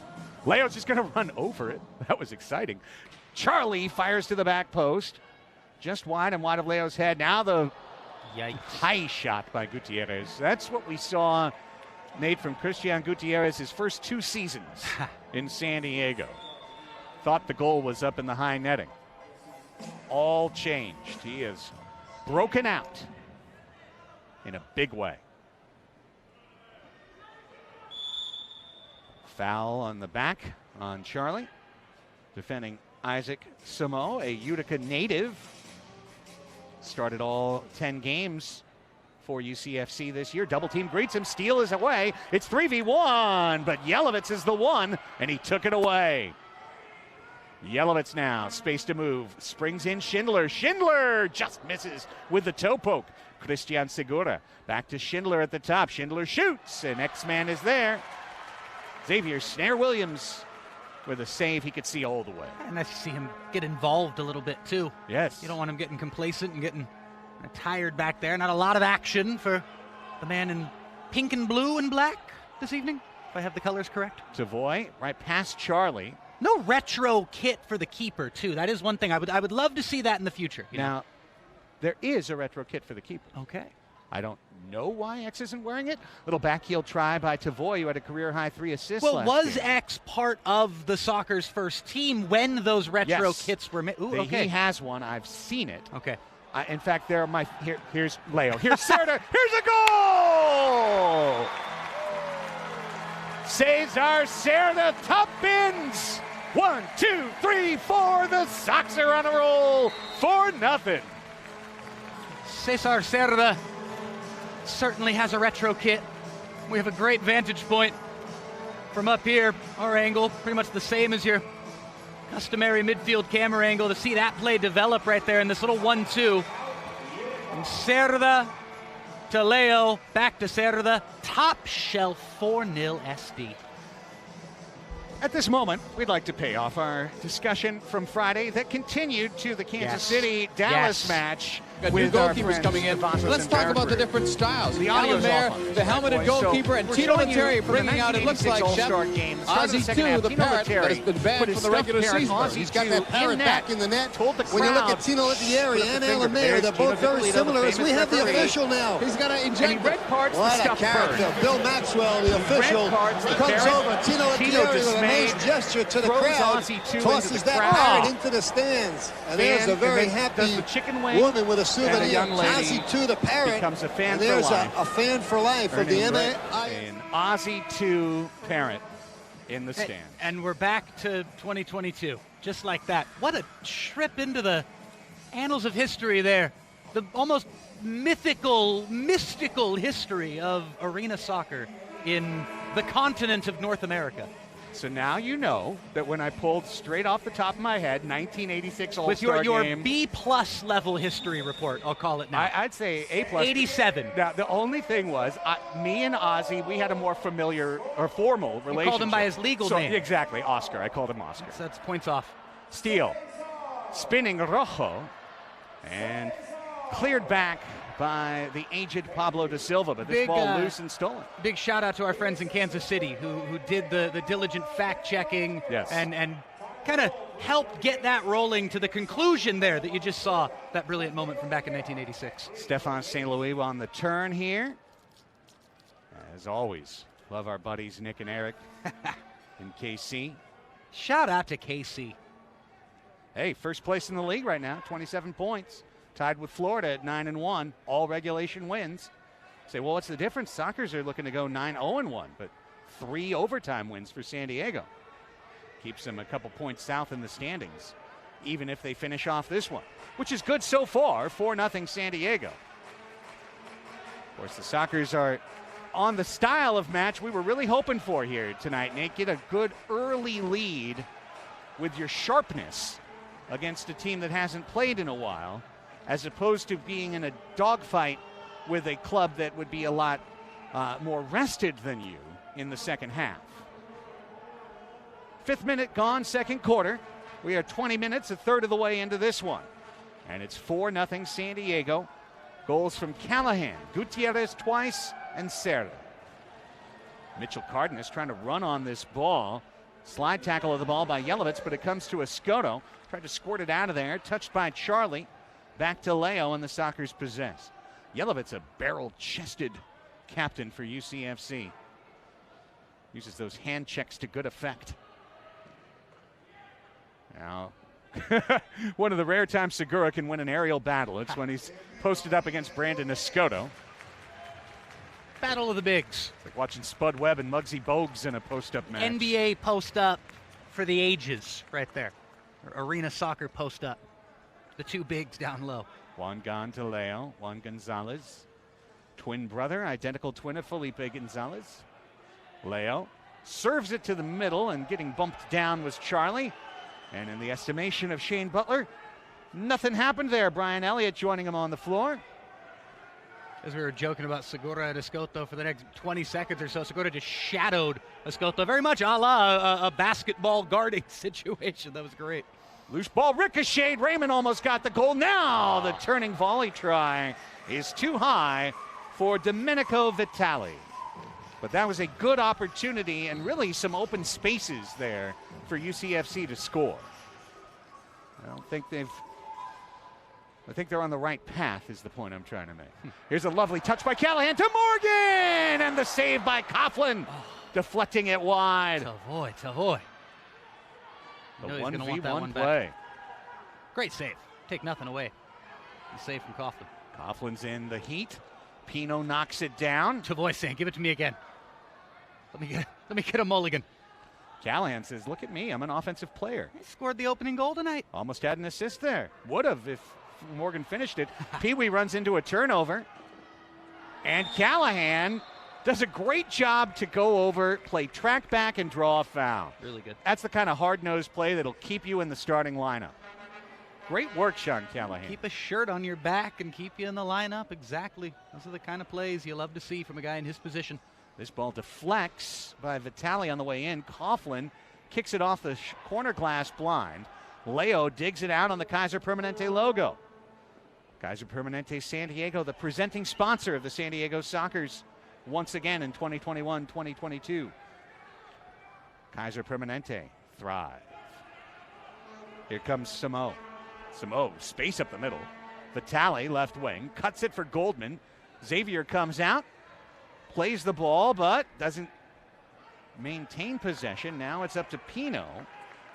Speaker 1: Leo's just going to run over it. That was exciting. Charlie fires to the back post. Just wide and wide of Leo's head. Now the high shot by Gutierrez. That's what we saw, Nate, from Christian Gutierrez his first 2 seasons in San Diego. thought the goal was up in the high netting. All changed. He is broken out in a big way. Foul on the back on Charlie. Defending Isaac Samo, a Utica native. Started all 10 games for UCFC this year. Double team greets him. Steal is away. It's 3v1, but Yelovitz is the one, and he took it away. Yelovitz now, space to move. Springs in Schindler. Schindler just misses with the toe poke. Christian Segura back to Schindler at the top. Schindler shoots, and X-Man is there. Xavier Snare-Williams with a save he could see all the way.
Speaker 2: And nice to see him get involved a little bit, too.
Speaker 1: Yes.
Speaker 2: You don't want him getting complacent and getting tired back there. Not a lot of action for the man in pink and blue and black this evening, if I have the colors correct.
Speaker 1: Savoy right past Charlie.
Speaker 2: No retro kit for the keeper, too. That is one thing. I would love to see that in the future.
Speaker 1: Now, there is a retro kit for the keeper.
Speaker 2: Okay.
Speaker 1: I don't know why X isn't wearing it. Little backheel try by Tavoy, who had a career-high 3 assists last
Speaker 2: was
Speaker 1: year.
Speaker 2: X part of the Soccer's first team when those retro kits were made? Okay.
Speaker 1: He has one. I've seen it.
Speaker 2: Okay.
Speaker 1: In fact, there are my here's Leo. Here's Serta. Here's a goal! Cesar Serta top bins. 1, 2, 3, 4. The Sox are on a roll. 4-0.
Speaker 2: Cesar Serta certainly has a retro kit. We have a great vantage point from up here. Our angle, pretty much the same as your customary midfield camera angle, to see that play develop right there in this little 1-2. From Cerda to Leo, back to Cerda, top shelf 4-0 SD.
Speaker 1: At this moment, we'd like to pay off our discussion from Friday that continued to the Kansas City-Dallas match.
Speaker 10: Got
Speaker 1: with
Speaker 10: new
Speaker 1: our
Speaker 10: goalkeepers
Speaker 1: friends,
Speaker 10: coming in.
Speaker 1: Devontos
Speaker 10: Let's
Speaker 1: and
Speaker 10: talk about the
Speaker 1: Barrett.
Speaker 10: different styles.
Speaker 1: The audio's
Speaker 10: Alamere,
Speaker 1: off on
Speaker 10: the helmeted
Speaker 1: boys.
Speaker 10: goalkeeper,
Speaker 1: So
Speaker 10: and
Speaker 1: we're
Speaker 10: Tino
Speaker 1: showing you
Speaker 10: Lettieri
Speaker 1: from the
Speaker 10: bringing out, it looks
Speaker 1: 1986
Speaker 10: like, Chef,
Speaker 1: All-Star game. Start of the
Speaker 10: Ozzy
Speaker 1: second
Speaker 10: 2,
Speaker 1: half.
Speaker 10: the
Speaker 1: Tino
Speaker 10: parrot that has
Speaker 1: Lettieri
Speaker 10: been banned
Speaker 1: put
Speaker 10: from
Speaker 1: his
Speaker 10: the regular
Speaker 1: stuffed
Speaker 10: season.
Speaker 1: parrot,
Speaker 11: He's
Speaker 1: Ozzy
Speaker 11: got
Speaker 1: 2
Speaker 11: that parrot
Speaker 1: in
Speaker 11: back in the net.
Speaker 1: Told the
Speaker 11: When you look
Speaker 1: crowd,
Speaker 11: at Tino Lettieri
Speaker 1: put up
Speaker 11: and
Speaker 1: the finger.
Speaker 11: Alamere,
Speaker 1: There's
Speaker 11: they're both
Speaker 1: Tino
Speaker 11: very
Speaker 1: Vittorino,
Speaker 11: similar,
Speaker 1: the
Speaker 11: as we
Speaker 1: famous
Speaker 11: have the
Speaker 1: referee.
Speaker 11: official now.
Speaker 10: He's got to
Speaker 1: And
Speaker 10: inject
Speaker 1: he red cards the
Speaker 11: What a
Speaker 1: stuffed
Speaker 11: character.
Speaker 1: bird.
Speaker 11: Bill Maxwell, the official,
Speaker 1: cards the
Speaker 11: comes
Speaker 1: parrot.
Speaker 11: over. Tino
Speaker 1: Tino
Speaker 11: Lettieri with a nice
Speaker 1: dismayed,
Speaker 11: gesture to the
Speaker 1: throws
Speaker 11: crowd,
Speaker 1: Ozzy 2
Speaker 11: tosses
Speaker 1: into the
Speaker 11: that
Speaker 1: crowd.
Speaker 11: parrot into the stands. And there's a very
Speaker 1: and then
Speaker 11: happy
Speaker 1: does the chicken wing,
Speaker 11: woman with a
Speaker 1: and
Speaker 11: souvenir.
Speaker 1: a young lady
Speaker 11: Ozzy 2, the parrot.
Speaker 1: becomes a fan
Speaker 11: and
Speaker 1: for
Speaker 11: there's
Speaker 1: life.
Speaker 11: a fan for life of the
Speaker 1: Earning
Speaker 11: MASL.
Speaker 1: an Ozzy 2 parent in the stand.
Speaker 2: And we're back to 2022, just like that. What a trip into the annals of history there. The almost mystical history of arena soccer in the continent of North America.
Speaker 1: So now you know that when I pulled straight off the top of my head, 1986 All-Star
Speaker 2: With your
Speaker 1: game.
Speaker 2: B+ level history report, I'll call it now.
Speaker 1: I'd say A+.
Speaker 2: 87.
Speaker 1: Now, the only thing was, me and Ozzy, we had a more familiar or formal relationship.
Speaker 2: You called him by his legal name.
Speaker 1: Exactly, Oscar. I called him Oscar.
Speaker 2: So that's points off.
Speaker 1: Steele, spinning Rojo, and cleared back by the aged Pablo da Silva, but this ball loose and stolen.
Speaker 2: Big shout out to our friends in Kansas City who did the diligent fact checking and kind of helped get that rolling to the conclusion there that you just saw, that brilliant moment from back in 1986.
Speaker 1: Stefan St. Louis on the turn here. As always, love our buddies Nick and Eric in KC.
Speaker 2: Shout out to KC.
Speaker 1: Hey, first place in the league right now, 27 points. Tied with Florida at 9-1, all regulation wins. Say, well, what's the difference? Sockers are looking to go 9-0-1, but 3 overtime wins for San Diego. Keeps them a couple points south in the standings, even if they finish off this one, which is good so far, 4-0 San Diego. Of course, the Sockers are on the style of match we were really hoping for here tonight, Nate. Get a good early lead with your sharpness against a team that hasn't played in a while, as opposed to being in a dogfight with a club that would be a lot more rested than you in the second half. 5th minute gone, second quarter. We are 20 minutes, a third of the way into this one. And it's 4-0 San Diego. Goals from Callahan, Gutierrez twice, and Serra. Mitchell Cardenas trying to run on this ball. Slide tackle of the ball by Yelovitz, but it comes to Escoto. Tried to squirt it out of there, touched by Charlie. Back to Leo, and the Sockers possess. Yelovitz, a barrel-chested captain for UCFC. Uses those hand checks to good effect. Now, one of the rare times Segura can win an aerial battle. It's when he's posted up against Brandon Escoto.
Speaker 2: Battle of the bigs.
Speaker 1: It's like watching Spud Webb and Muggsy Bogues in a post-up match.
Speaker 2: NBA post-up for the ages right there. Or arena soccer post-up. The two bigs down low.
Speaker 1: Juan Leo, Juan Gonzalez. Twin brother, identical twin of Felipe Gonzalez. Leo serves it to the middle, and getting bumped down was Charlie. And in the estimation of Shane Butler, nothing happened there. Brian Elliott joining him on the floor.
Speaker 2: As we were joking about Segura and Escoto for the next 20 seconds or so, Segura just shadowed Escoto, very much a la a basketball guarding situation. That was great.
Speaker 1: Loose ball ricocheted. Raymond almost got the goal. Now the turning volley try is too high for Domenico Vitali. But that was a good opportunity and really some open spaces there for UCFC to score. I think they're on the right path is the point I'm trying to make. Here's a lovely touch by Callahan to Morgan, and the save by Coughlin, deflecting it wide.
Speaker 2: Tavoy.
Speaker 1: The 1v1 play.
Speaker 2: Great save. Take nothing away. The save from Coughlin.
Speaker 1: Coughlin's in the heat. Pino knocks it down.
Speaker 2: Tavoy saying, give it to me again. Let me get a mulligan.
Speaker 1: Callahan says, look at me, I'm an offensive player.
Speaker 2: He scored the opening goal tonight.
Speaker 1: Almost had an assist there. Would have if Morgan finished it. Pee-wee runs into a turnover. And Callahan does a great job to go over, play track back, and draw a foul.
Speaker 2: Really good.
Speaker 1: That's the kind of hard-nosed play that'll keep you in the starting lineup. Great work, Sean Callahan.
Speaker 2: Keep a shirt on your back and keep you in the lineup. Exactly. Those are the kind of plays you love to see from a guy in his position.
Speaker 1: This ball deflects by Vitali on the way in. Coughlin kicks it off the corner glass blind. Leo digs it out on the Kaiser Permanente logo. Kaiser Permanente San Diego, the presenting sponsor of the San Diego Sockers once again in 2021-2022. Kaiser Permanente thrive. Here comes Samo. Samo, space up the middle. Vitali, left wing, cuts it for Goldman. Xavier comes out, plays the ball, but doesn't maintain possession. Now it's up to Pino,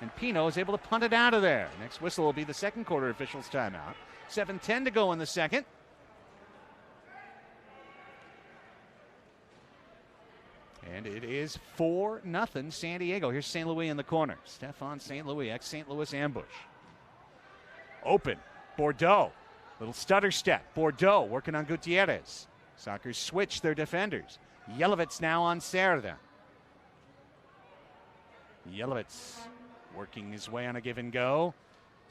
Speaker 1: and Pino is able to punt it out of there. Next whistle will be the second quarter officials' timeout. 7:10 to go in the second. And it is 4-0 San Diego. Here's St. Louis in the corner. Stephon St. Louis, ex-St. Louis ambush. Open, Bordeaux. Little stutter step. Bordeaux working on Gutierrez. Sockers switch their defenders. Yelovitz now on Cerda. Yelovitz working his way on a give and go.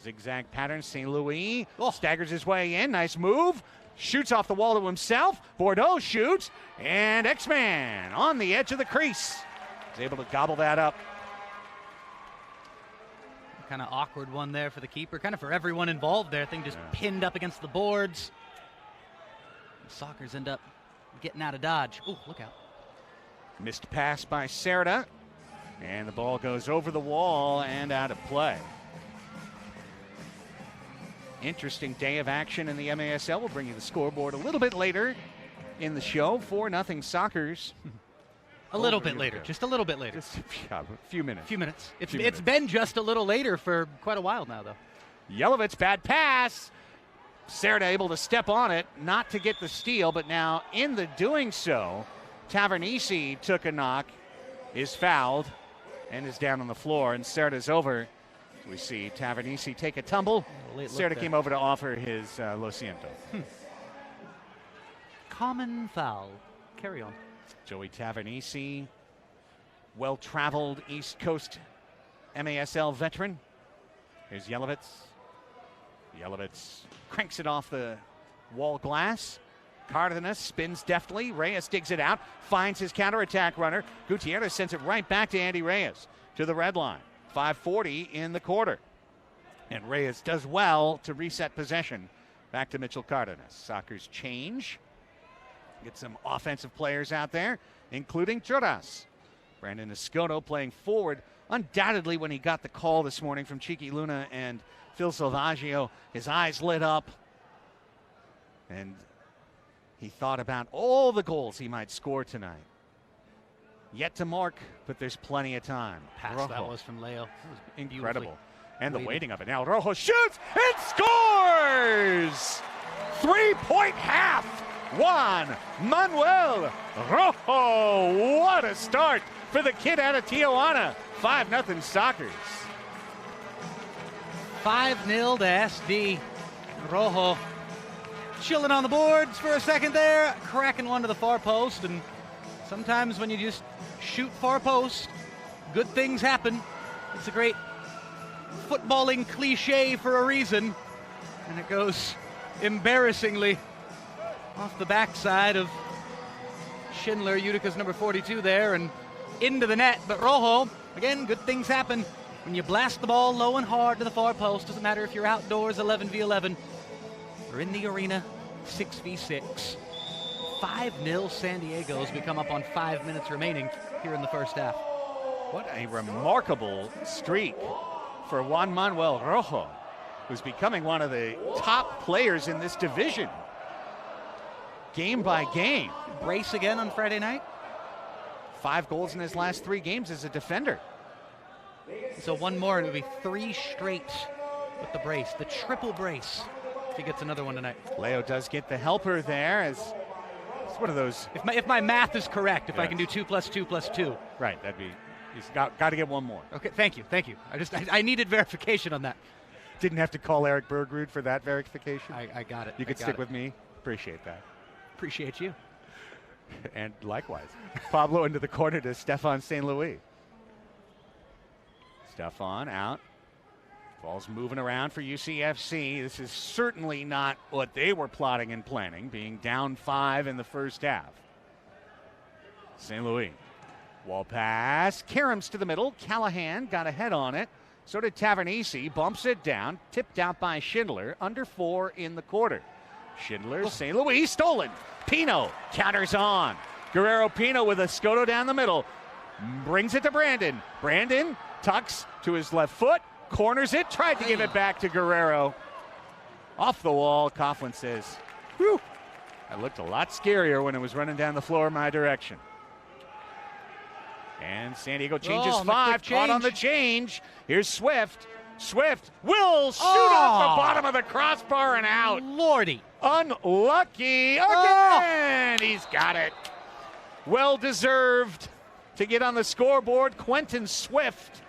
Speaker 1: Zigzag pattern. St. Louis staggers his way in. Nice move. Shoots off the wall to himself. Bordeaux shoots. And X-Man on the edge of the crease. Is able to gobble that up.
Speaker 2: Kind of awkward one there for the keeper. Kind of for everyone involved there. Thing just pinned up against the boards. The Sockers end up getting out of dodge. Ooh, look out.
Speaker 1: Missed pass by Cerda. And the ball goes over the wall and out of play. Interesting day of action in the MASL. We'll bring you the scoreboard a little bit later in the show. 4-0 Sockers.
Speaker 2: A little bit later. Just a little bit later.
Speaker 1: Just a few minutes.
Speaker 2: It's been just a little later for quite a while now, though.
Speaker 1: Yelovitz, bad pass. Cerda able to step on it, not to get the steal, but now in the doing so, Tavernisi took a knock, is fouled, and is down on the floor, and Cerda's over. We see Tavernisi take a tumble. Cerda came over to offer his Lo Siento.
Speaker 2: Common foul. Carry on.
Speaker 1: Joey Tavernisi, well-traveled East Coast MASL veteran. Here's Yelovitz. Yelovitz cranks it off the wall glass. Cardenas spins deftly. Reyes digs it out, finds his counterattack runner. Gutierrez sends it right back to Andy Reyes to the red line. 5:40 in the quarter. And Reyes does well to reset possession back to Mitchell Cardenas. Sockers change. Get some offensive players out there, including Churras. Brandon Escoto playing forward. Undoubtedly, when he got the call this morning from Chiqui Luna and Phil Salvaggio, his eyes lit up. And he thought about all the goals he might score tonight. Yet to mark, but there's plenty of time.
Speaker 2: Pass
Speaker 1: Rojo.
Speaker 2: that was from Leo.
Speaker 1: Incredible. And the waiting of it now. Rojo shoots and scores! 3-point half. Juan Manuel Rojo. What a start for the kid out of Tijuana. 5-0 Sockers.
Speaker 2: 5-0 to SD. Rojo chilling on the boards for a second there, cracking one to the far post. And sometimes when you just shoot far post, good things happen. It's a great footballing cliche for a reason. And it goes embarrassingly off the backside of Schindler, Utica's number 42 there, and into the net. But Rojo, again, good things happen when you blast the ball low and hard to the far post. Doesn't matter if you're outdoors 11v11 or in the arena 6v6. 5-0 San Diego as we come up on 5 minutes remaining here in the first half.
Speaker 1: What a remarkable streak for Juan Manuel Rojo, who's becoming one of the top players in this division. Game by game.
Speaker 2: Brace again on Friday night.
Speaker 1: 5 goals in his last 3 games as a defender.
Speaker 2: So one more, and it'll be 3 straight with the brace, the triple brace, if he gets another one tonight.
Speaker 1: Leo does get the helper there as it's one of those.
Speaker 2: If my math is correct, if I can do 2 + 2 + 2.
Speaker 1: Right, that'd be, he's got to get one more.
Speaker 2: Okay, thank you. I needed verification on that.
Speaker 1: Didn't have to call Eric Bergrud for that verification.
Speaker 2: I got it.
Speaker 1: You could stick with me. Appreciate that.
Speaker 2: Appreciate you.
Speaker 1: And likewise. Pablo into the corner to Stefan St. Louis. Stefan out. Ball's moving around for UCFC. This is certainly not what they were plotting and planning, being down 5 in the first half. St. Louis. Wall pass. Karams to the middle. Callahan got a head on it. So did Tavernisi. Bumps it down. Tipped out by Schindler. Under 4 in the quarter. Schindler, St. Louis, stolen. Pino counters on. Guerrero Pino with a Scoto down the middle. Brings it to Brandon. Brandon tucks to his left foot. Corners it. Tried to give it back to Guerrero. Off the wall. Coughlin says, whew. That looked a lot scarier when it was running down the floor my direction. And San Diego changes 5. Caught on the change. Here's Swift. Swift will shoot off the bottom of the crossbar and out.
Speaker 2: Lordy.
Speaker 1: Unlucky again. He's got it. Well deserved to get on the scoreboard. Quentin Swift,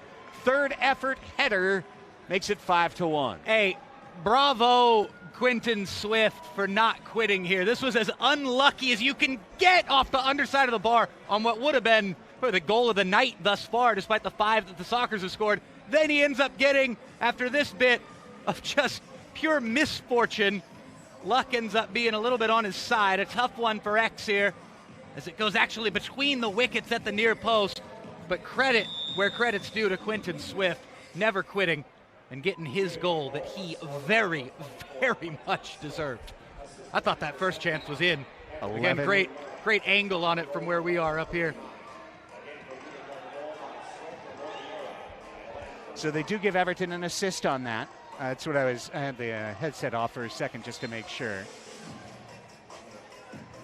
Speaker 1: 3rd effort header, makes it 5-1.
Speaker 2: Hey, bravo Quentin Swift for not quitting here. This was as unlucky as you can get off the underside of the bar on what would have been the goal of the night thus far, despite the 5 that the Sockers have scored. Then he ends up getting, after this bit of just pure misfortune, luck ends up being a little bit on his side. A tough one for X here, as it goes actually between the wickets at the near post. But credit where credit's due to Quentin Swift, never quitting and getting his goal that he very, very much deserved. I thought that first chance was in.
Speaker 1: 11.
Speaker 2: Again, great angle on it from where we are up here.
Speaker 1: So they do give Everton an assist on that. That's what I had the headset off for a second just to make sure.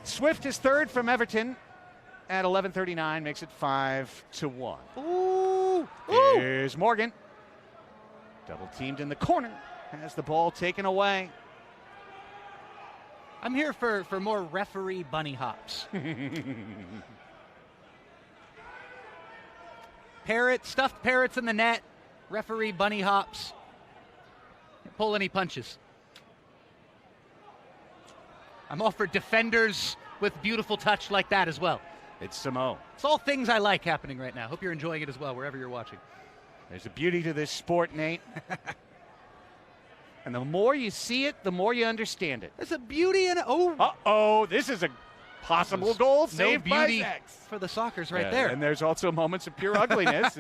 Speaker 1: Swift is 3rd from Everton at 11:39, makes it 5-1.
Speaker 2: Ooh.
Speaker 1: Here's Morgan. Double teamed in the corner. Has the ball taken away.
Speaker 2: I'm here for more referee bunny hops. Stuffed parrots in the net. Referee bunny hops. Can't pull any punches. I'm all for defenders with beautiful touch like that as well.
Speaker 1: It's Samo.
Speaker 2: It's all things I like happening right now. Hope you're enjoying it as well, wherever you're watching.
Speaker 1: There's a beauty to this sport, Nate. And the more you see it, the more you understand it.
Speaker 2: There's a beauty in it.
Speaker 1: This is a possible goal saved
Speaker 2: no beauty
Speaker 1: by X.
Speaker 2: for the Sockers right there.
Speaker 1: And there's also moments of pure ugliness.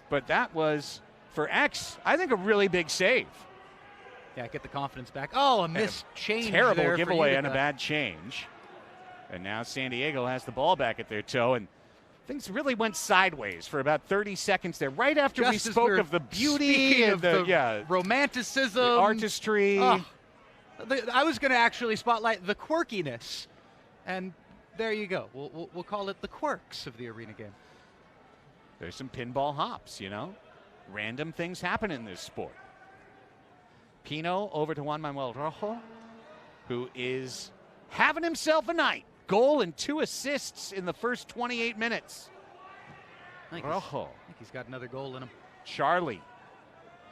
Speaker 1: But that was, for X, I think a really big save.
Speaker 2: Yeah, get the confidence back. Oh, a missed change.
Speaker 1: Terrible giveaway and a bad change. And now San Diego has the ball back at their toe, and things really went sideways for about 30 seconds there, right after we spoke of the beauty and the
Speaker 2: romanticism,
Speaker 1: the artistry.
Speaker 2: I was going to actually spotlight the quirkiness, and there you go. We'll call it the quirks of the arena game.
Speaker 1: There's some pinball hops, you know. Random things happen in this sport. Pino over to Juan Manuel Rojo, who is having himself a night. Goal and 2 assists in the first 28 minutes. Rojo.
Speaker 2: I think he's got another goal in him.
Speaker 1: Charlie.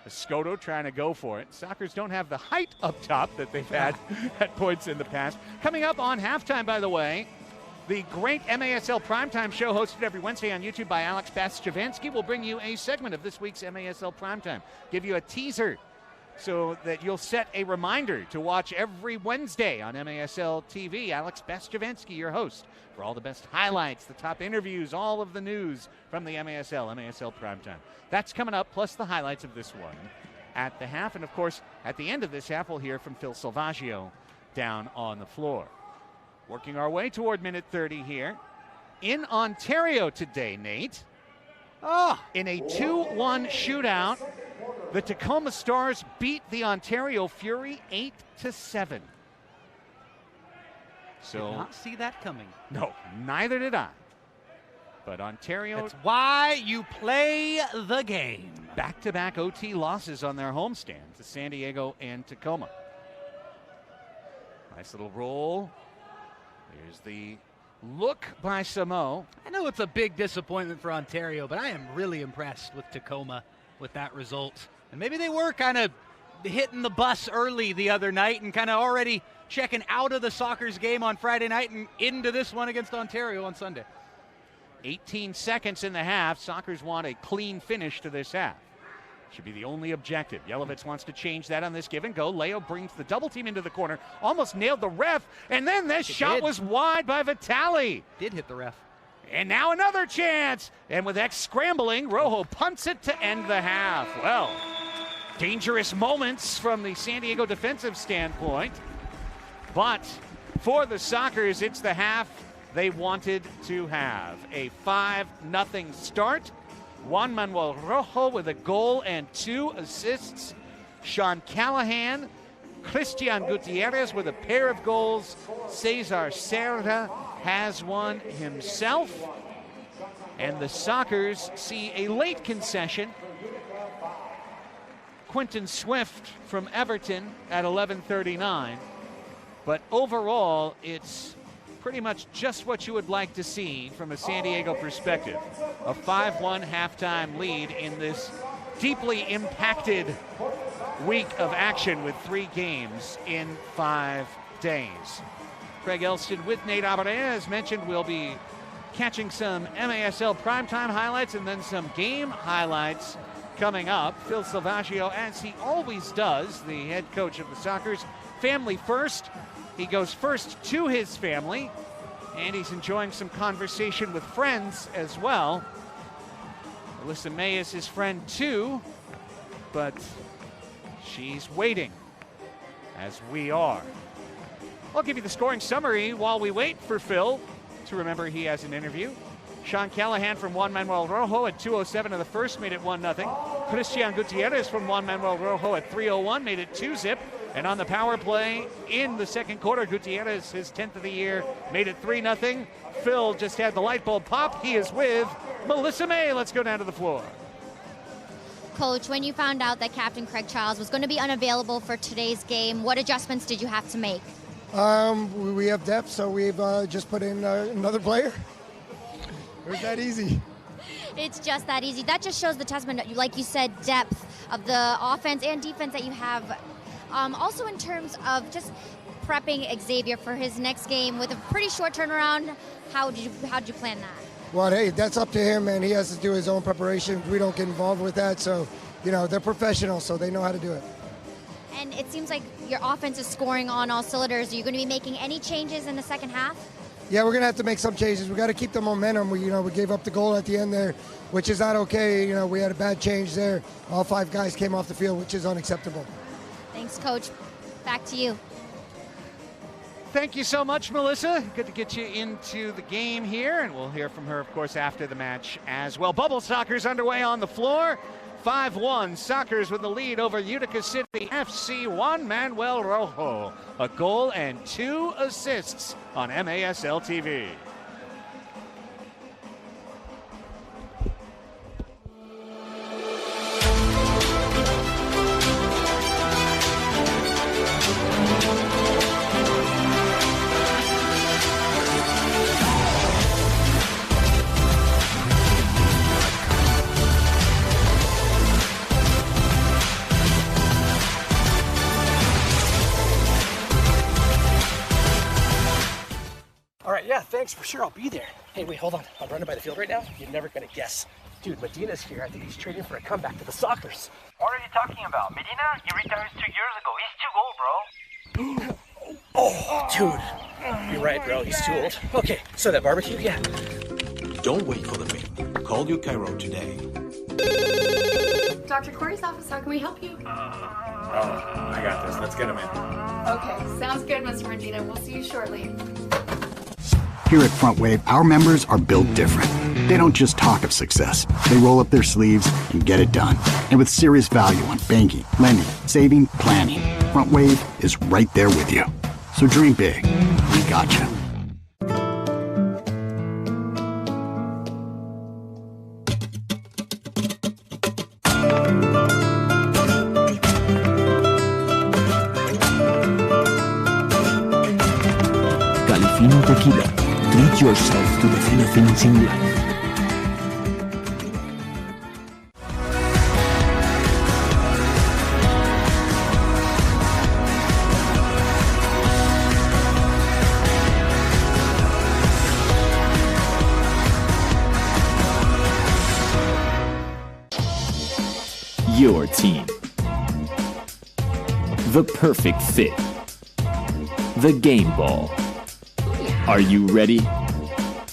Speaker 1: Escoto trying to go for it. Sockers don't have the height up top that they've had at points in the past. Coming up on halftime, by the way, the great MASL Primetime show hosted every Wednesday on YouTube by Alex Bastiavansky will bring you a segment of this week's MASL Primetime. Give you a teaser so that you'll set a reminder to watch every Wednesday on MASL TV. Alex Bastiavansky, your host, for all the best highlights, the top interviews, all of the news from the MASL Primetime. That's coming up, plus the highlights of this one at the half. And, of course, at the end of this half, we'll hear from Phil Salvaggio down on the floor. Working our way toward minute 30 here. In Ontario today, Nate, in a 2-1 shootout, the Tacoma Stars beat the Ontario Fury 8-7. So
Speaker 2: Did not see that coming.
Speaker 1: No, neither did I. But Ontario...
Speaker 2: That's why you play the game.
Speaker 1: Back-to-back OT losses on their homestand to San Diego and Tacoma. Nice little roll. Here's the look by Samo.
Speaker 2: I know it's a big disappointment for Ontario, but I am really impressed with Tacoma with that result. And maybe they were kind of hitting the bus early the other night and kind of already checking out of the Sockers game on Friday night and into this one against Ontario on Sunday.
Speaker 1: 18 seconds in the half. Sockers want a clean finish to this half. Should be the only objective. Yelovitz wants to change that on this give and go. Leo brings the double team into the corner. Almost nailed the ref. And then this shot was wide by Vitali.
Speaker 2: Did hit the ref.
Speaker 1: And now another chance. And with X scrambling, Rojo punts it to end the half. Well, dangerous moments from the San Diego defensive standpoint. But for the Sockers, it's the half they wanted to have. A 5-0 start. Juan Manuel Rojo with a goal and 2 assists. Sean Callahan, Christian Gutierrez with a pair of goals. Cesar Serra has one himself. And the Sockers see a late concession. Quentin Swift from Everton at 11:39. But overall, it's pretty much just what you would like to see from a San Diego perspective. A 5-1 halftime lead in this deeply impacted week of action with 3 games in 5 days. Craig Elston with Nate Abaurre. As mentioned, we'll be catching some MASL primetime highlights and then some game highlights coming up. Phil Salvaggio, as he always does, the head coach of the Sockers, family first. He goes first to his family, and he's enjoying some conversation with friends as well. Alyssa May is his friend too, but she's waiting, as we are. I'll give you the scoring summary while we wait for Phil to remember he has an interview. Sean Callahan from Juan Manuel Rojo at 2:07 of the first made it 1-0. Christian Gutierrez from Juan Manuel Rojo at 3:01 made it 2-0. And on the power play in the second quarter, Gutierrez, his 10th of the year, made it 3-0. Phil just had the light bulb pop. He is with Melissa May. Let's go down to the floor.
Speaker 12: Coach, when you found out that Captain Craig Childs was going to be unavailable for today's game, what adjustments did you have to make?
Speaker 13: We have depth, so we've just put in another player. It was that easy.
Speaker 12: It's just that easy. That just shows the testament, like you said, depth of the offense and defense that you have. Also in terms of just prepping Xavier for his next game with a pretty short turnaround, how did you plan that?
Speaker 13: Well, hey, that's up to him, and he has to do his own preparation. We don't get involved with that, so, they're professionals, so they know how to do it.
Speaker 12: And it seems like your offense is scoring on all cylinders. Are you going to be making any changes in the second half?
Speaker 13: Yeah, we're going to have to make some changes. We got to keep the momentum. We gave up the goal at the end there, which is not okay. We had a bad change there. All 5 guys came off the field, which is unacceptable.
Speaker 12: Thanks, Coach. Back to you.
Speaker 1: Thank you so much, Melissa. Good to get you into the game here, and we'll hear from her, of course, after the match as well. Bubble Soccer's underway on the floor. 5-1, Sockers with the lead over Utica City FC. Juan Manuel Rojo, a goal and 2 assists on MASL TV.
Speaker 5: All right, yeah, thanks for sure. I'll be there. Hey, wait, hold on. I'm running by the field right now. You're never gonna guess. Dude, Medina's here. I think he's training for a comeback to the Sockers.
Speaker 6: What are you talking about? Medina? He retired 2 years ago. He's too old, bro.
Speaker 5: Oh, dude. You're right, bro. He's too old. Okay, so that barbecue, yeah.
Speaker 7: Don't wait for the ring. Call your Cairo today.
Speaker 8: Dr. Corey's office, how can we help you?
Speaker 9: I got this. Let's get him in.
Speaker 8: Okay, sounds good, Mr. Medina. We'll see you shortly.
Speaker 3: Here at Front Wave, our members are built different. They don't just talk of success. They roll up their sleeves and get it done. And with serious value on banking, lending, saving, planning, Front Wave is right there with you. So dream big. We got you.
Speaker 4: Califino Tequila. Treat yourself to the finer things in life. Your team. The perfect fit. The game ball. Are you ready?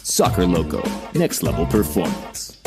Speaker 4: Soccer Loco, next level performance.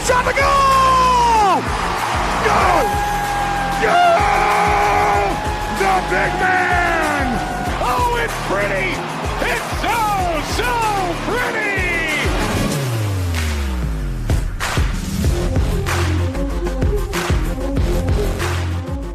Speaker 14: Shot the goal! Go! Go! The big man! Oh, it's pretty! It's so pretty!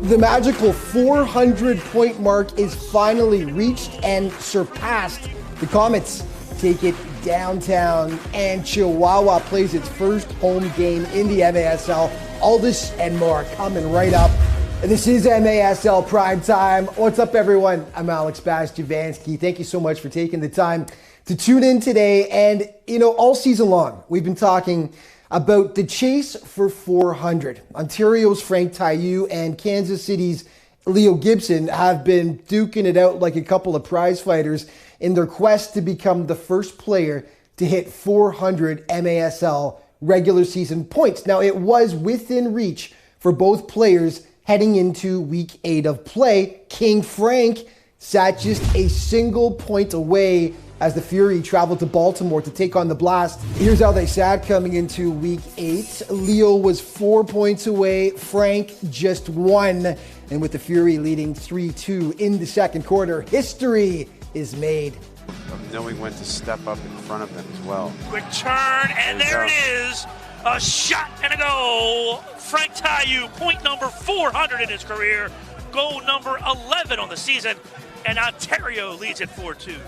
Speaker 15: The magical 400-point mark is finally reached and surpassed. The Comets take it downtown, and Chihuahua plays its first home game in the MASL. All this and more coming right up. This is MASL Prime Time. What's up, everyone? I'm Alex Bastiavansky. Thank you so much for taking the time to tune in today. And, all season long, we've been talking about the chase for 400. Ontario's Frank Taillou and Kansas City's Leo Gibson have been duking it out like a couple of prize fighters in their quest to become the first player to hit 400 MASL regular season points. Now, it was within reach for both players heading into week 8 of play. King Frank sat just a single point away as the Fury traveled to Baltimore to take on the Blast. Here's how they sat coming into week 8. Leo was 4 points away, Frank just 1. And with the Fury leading 3-2 in the second quarter, history is made.
Speaker 16: Of knowing when to step up in front of them as well.
Speaker 17: Quick turn, and there it is. A shot and a goal. Frank Taillou, point number 400 in his career. Goal number 11 on the season. And Ontario leads at 4-2.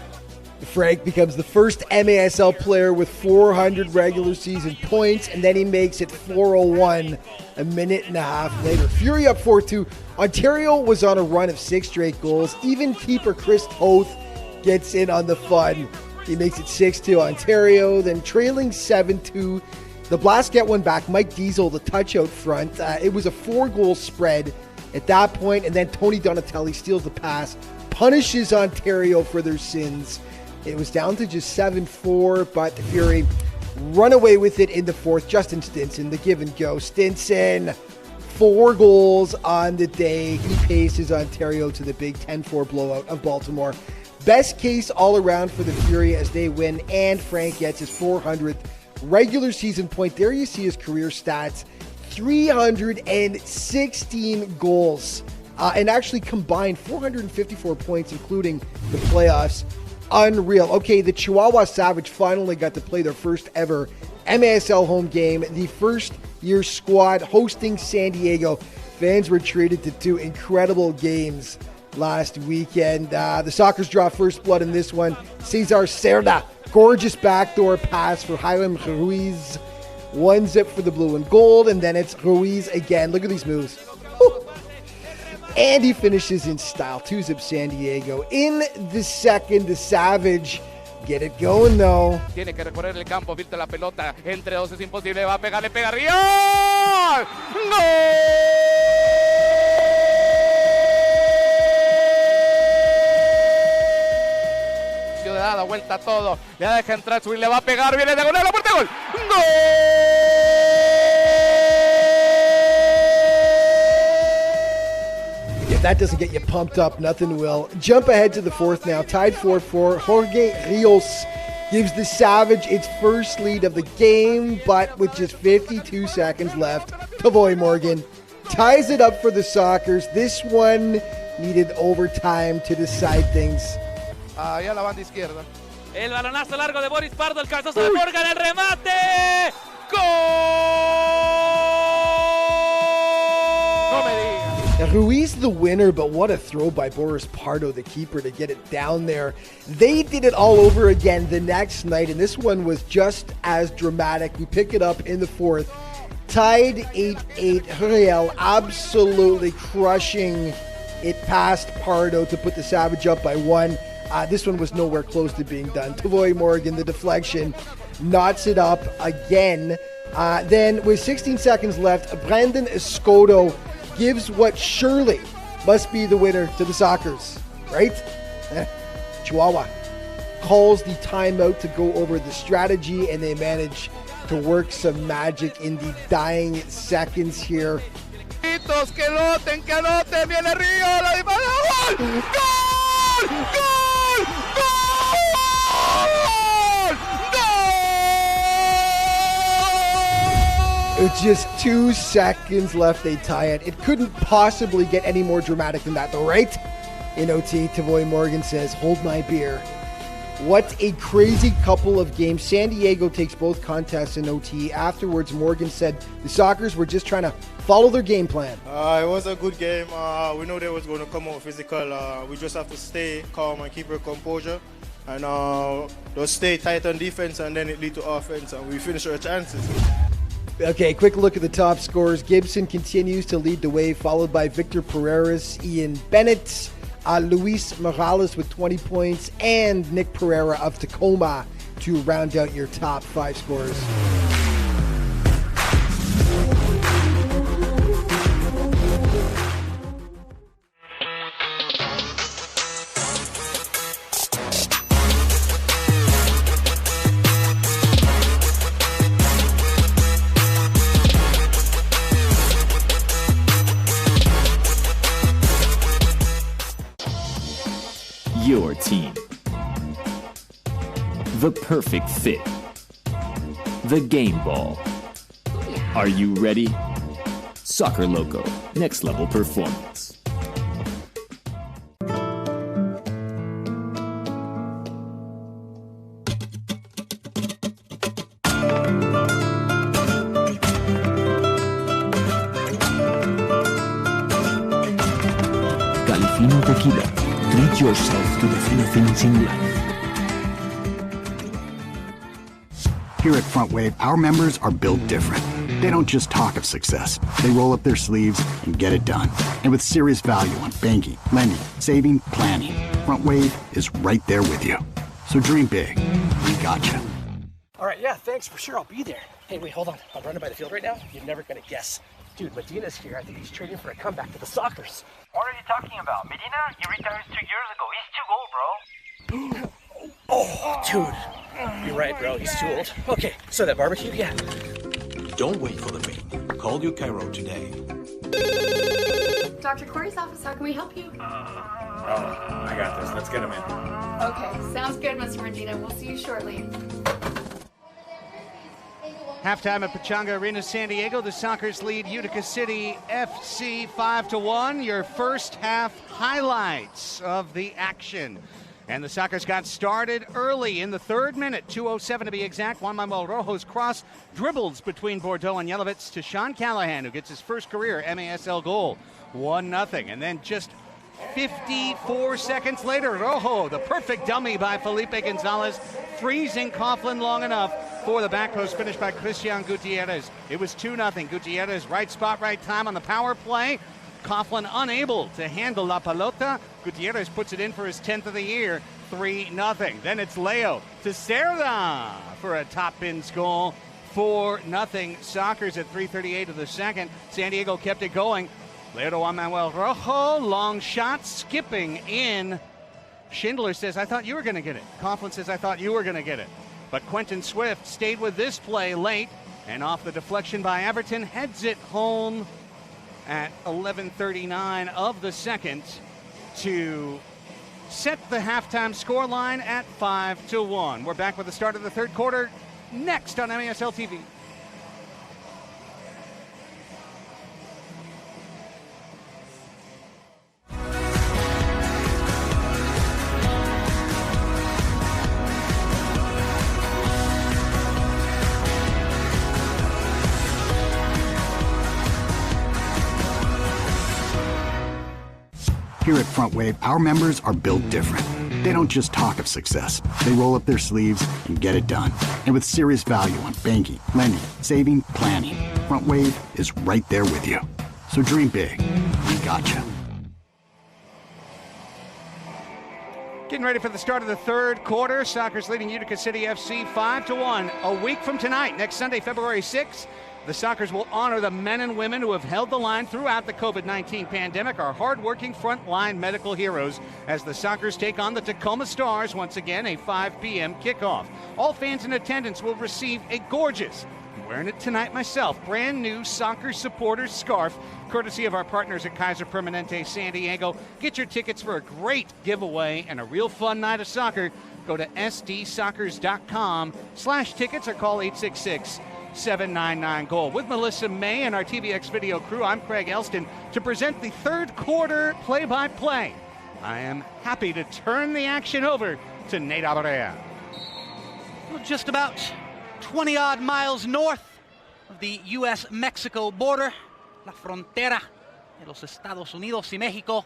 Speaker 15: Frank becomes the first MASL player with 400 regular season points, and then he makes it 401 a minute and a half later. Fury up 4-2. Ontario was on a run of 6 straight goals. Even keeper Chris Toth gets in on the fun. He makes it 6-2 Ontario, then trailing 7-2. The Blast get one back. Mike Diesel, the touch out front. It was a 4-goal spread at that point, and then Tony Donatelli steals the pass, punishes Ontario for their sins. It was down to just 7-4, but the Fury run away with it in the fourth. Justin Stinson, the give and go. Stinson, 4 goals on the day. He paces Ontario to the big 10-4 blowout of Baltimore. Best case all around for the Fury as they win, and Frank gets his 400th regular season point. There you see his career stats, 316 goals, and actually combined 454 points, including the playoffs. Unreal. Okay, the Chihuahua Savage finally got to play their first ever MASL home game. The first year squad hosting San Diego. Fans were treated to 2 incredible games last weekend. The Sockers draw first blood in this one. Cesar Cerda, gorgeous backdoor pass for Jaime Ruiz. 1-0 for the blue and gold, and then it's Ruiz again. Look at these moves. Woo. And he finishes in style. 2-0 San Diego. In the second, the Savage get it going though.
Speaker 18: Tiene que recorrer el campo, filtra la pelota. Entre dos es imposible. Va a pegar, le pega arriba. ¡Gol! Le da vuelta a todo. Le deja entrar, subir, le va a pegar. Viene diagonal, la puerta, gol. ¡Gol!
Speaker 15: If that doesn't get you pumped up, nothing will. Jump ahead to the fourth now. Tied 4-4. Jorge Rios gives the Savage its first lead of the game, but with just 52 seconds left, Tavoy Morgan ties it up for the Sockers. This one needed overtime to decide things.
Speaker 18: Allá la banda izquierda. El balonazo largo de Boris Pardo, el cabezazo de Morgan, el remate. ¡Gol! No me digas.
Speaker 15: Ruiz the winner, but what a throw by Boris Pardo, the keeper, to get it down there. They did it all over again the next night, and this one was just as dramatic. We pick it up in the fourth. Tied 8-8. Huriel absolutely crushing it past Pardo to put the Savage up by 1. This one was nowhere close to being done. Tavoy Morgan, the deflection, knots it up again. Then with 16 seconds left, Brandon Escoto gives what surely must be the winner to the Sockers, right? Chihuahua calls the timeout to go over the strategy, and they manage to work some magic in the dying seconds here.
Speaker 18: Que anoten, viene Río, la dispara, ¡gol! ¡Gol!
Speaker 15: With just 2 seconds left, they tie it. It couldn't possibly get any more dramatic than that, though, right? In OT, Tavoy Morgan says, "Hold my beer." What a crazy couple of games. San Diego takes both contests in OT. Afterwards, Morgan said the Sockers were just trying to follow their game plan.
Speaker 19: It was a good game. We know they was going to come out physical. We just have to stay calm and keep our composure. And just stay tight on defense, and then it lead to offense, and we finish our chances.
Speaker 15: Okay, quick look at the top scores. Gibson continues to lead the way, followed by Victor Pereira's Ian Bennett, Luis Morales with 20 points, and Nick Pereira of Tacoma to round out your top 5 scorers.
Speaker 4: Your team. The perfect fit. The game ball. Are you ready? Soccer Loco, next level performance.
Speaker 20: Califino Tequila. Treat yourself to the few things in life.
Speaker 3: Here at Front Wave, our members are built different. They don't just talk of success. They roll up their sleeves and get it done. And with serious value on banking, lending, saving, planning, Front Wave is right there with you. So dream big. We got you.
Speaker 5: All right, yeah, thanks, for sure, I'll be there. Hey, wait, hold on. I'm running by the field right now. You're never gonna guess. Dude, Medina's here. I think he's trading for a comeback to the Sockers.
Speaker 6: What are you talking about? Medina? He retired 2 years ago. He's too old, bro.
Speaker 5: Oh, dude. You're right, bro. He's too old. Okay, so that barbecue, yeah.
Speaker 7: Don't wait for the rain. Call your Cairo today.
Speaker 8: Dr. Corey's office, how can we help you?
Speaker 9: I got this. Let's get him in.
Speaker 8: Okay, sounds good, Mr. Medina. We'll see you shortly.
Speaker 1: Halftime at Pechanga Arena, San Diego. The Sockers lead Utica City FC 5-1. Your first half highlights of the action. And the Sockers got started early in the third minute, 2:07 to be exact. Juan Manuel Rojo's cross dribbles between Bordeaux and Yelovitz to Sean Callahan, who gets his first career MASL goal, 1-0. And then just 54 seconds later, Rojo, the perfect dummy by Felipe Gonzalez, freezing Coughlin long enough for the back post finish by Christian Gutierrez. It was 2-0. Gutierrez, right spot, right time on the power play. Coughlin unable to handle La Pelota. Gutierrez puts it in for his 10th of the year, 3-0. Then it's Leo to Cerda for a top bins goal, 4-0. Sockers at 3:38 of the second. San Diego kept it going. Leo to Juan Manuel Rojo, long shot, skipping in. Schindler says, I thought you were going to get it. Coughlin says, I thought you were going to get it. But Quentin Swift stayed with this play late, and off the deflection by Everton, heads it home at 11:39 of the second to set the halftime scoreline at 5-1. We're back with the start of the third quarter next on MASL TV.
Speaker 3: Here at Front Wave, our members are built different. They don't just talk of success. They roll up their sleeves and get it done. And with serious value on banking, lending, saving, planning, Front Wave is right there with you. So dream big. We gotcha.
Speaker 1: Getting ready for the start of the third quarter. Sockers leading Utica City FC 5-1. A week from tonight, next Sunday, February 6th, the Sockers will honor the men and women who have held the line throughout the COVID-19 pandemic, our hardworking frontline medical heroes, as the Sockers take on the Tacoma Stars once again, a 5 p.m. kickoff. All fans in attendance will receive a gorgeous, I'm wearing it tonight myself, brand new Sockers supporters scarf, courtesy of our partners at Kaiser Permanente San Diego. Get your tickets for a great giveaway and a real fun night of soccer. Go to sdsoccers.com/tickets or call 866-799-GOAL. With Melissa May and our TVX video crew, I'm Craig Elston to present the third quarter play-by-play. I am happy to turn the action over to Nate Abarea.
Speaker 2: Well, just about 20-odd miles north of the U.S.-Mexico border, la frontera de los Estados Unidos y Mexico,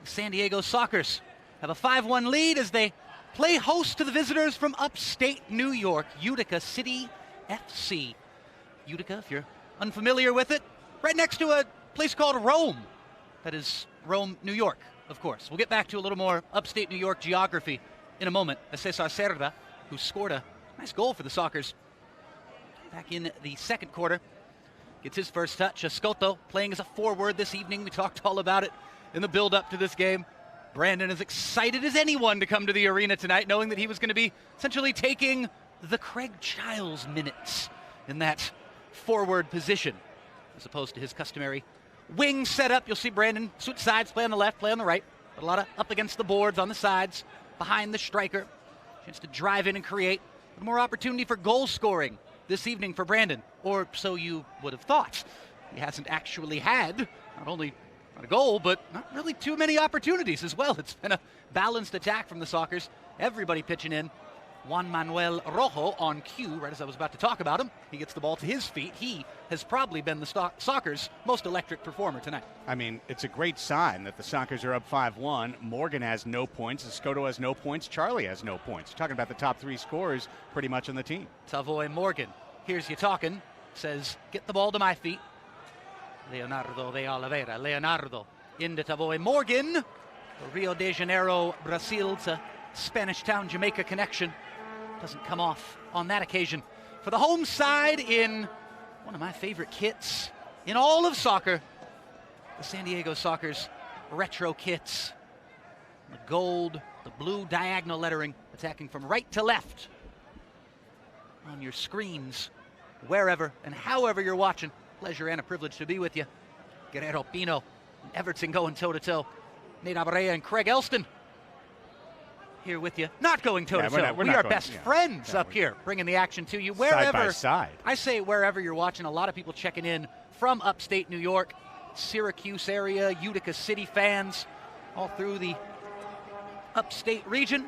Speaker 2: the San Diego Sockers have a 5-1 lead as they play host to the visitors from upstate New York, Utica City FC. Utica, if you're unfamiliar with it, right next to a place called Rome. That is Rome, New York, of course. We'll get back to a little more upstate New York geography in a moment. Cesar Cerda, who scored a nice goal for the Sockers back in the second quarter, gets his first touch. Escoto playing as a forward this evening. We talked all about it in the build-up to this game. Brandon is excited as anyone to come to the arena tonight, knowing that he was going to be essentially taking the Craig Giles minutes in that forward position, as opposed to his customary wing setup. You'll see Brandon switch sides, play on the left, play on the right, but a lot of up against the boards on the sides, behind the striker. Chance to drive in and create. A little more opportunity for goal scoring this evening for Brandon, or so you would have thought. He hasn't actually had not only a goal, but not really too many opportunities as well. It's been a balanced attack from the Sockers. Everybody pitching in. Juan Manuel Rojo on cue, right as I was about to talk about him. He gets the ball to his feet. He has probably been the Sockers' most electric performer tonight.
Speaker 1: I mean, it's a great sign that the Sockers are up 5-1. Morgan has no points. Escoto has no points. Charlie has no points. You're talking about the top three scorers pretty much on the team.
Speaker 2: Tavoy Morgan, here's you talking, says, get the ball to my feet. Leonardo de Oliveira. Leonardo into Tavoy Morgan. Rio de Janeiro, Brazil. It's a Spanish Town, Jamaica connection. Doesn't come off on that occasion. For the home side in one of my favorite kits in all of soccer, the San Diego Sockers retro kits. The gold, the blue diagonal lettering
Speaker 1: attacking from right to left on your screens, wherever and however you're watching. Pleasure and a privilege to be with you. Guerrero, Pino, and Everton going toe-to-toe. Nate Abarea and Craig Elston here with you. Not going toe-to-toe. We are best friends up here, bringing the action to you wherever.
Speaker 9: Side by side.
Speaker 1: I say wherever you're watching. A lot of people checking in from upstate New York, Syracuse area, Utica City fans, all through the upstate region.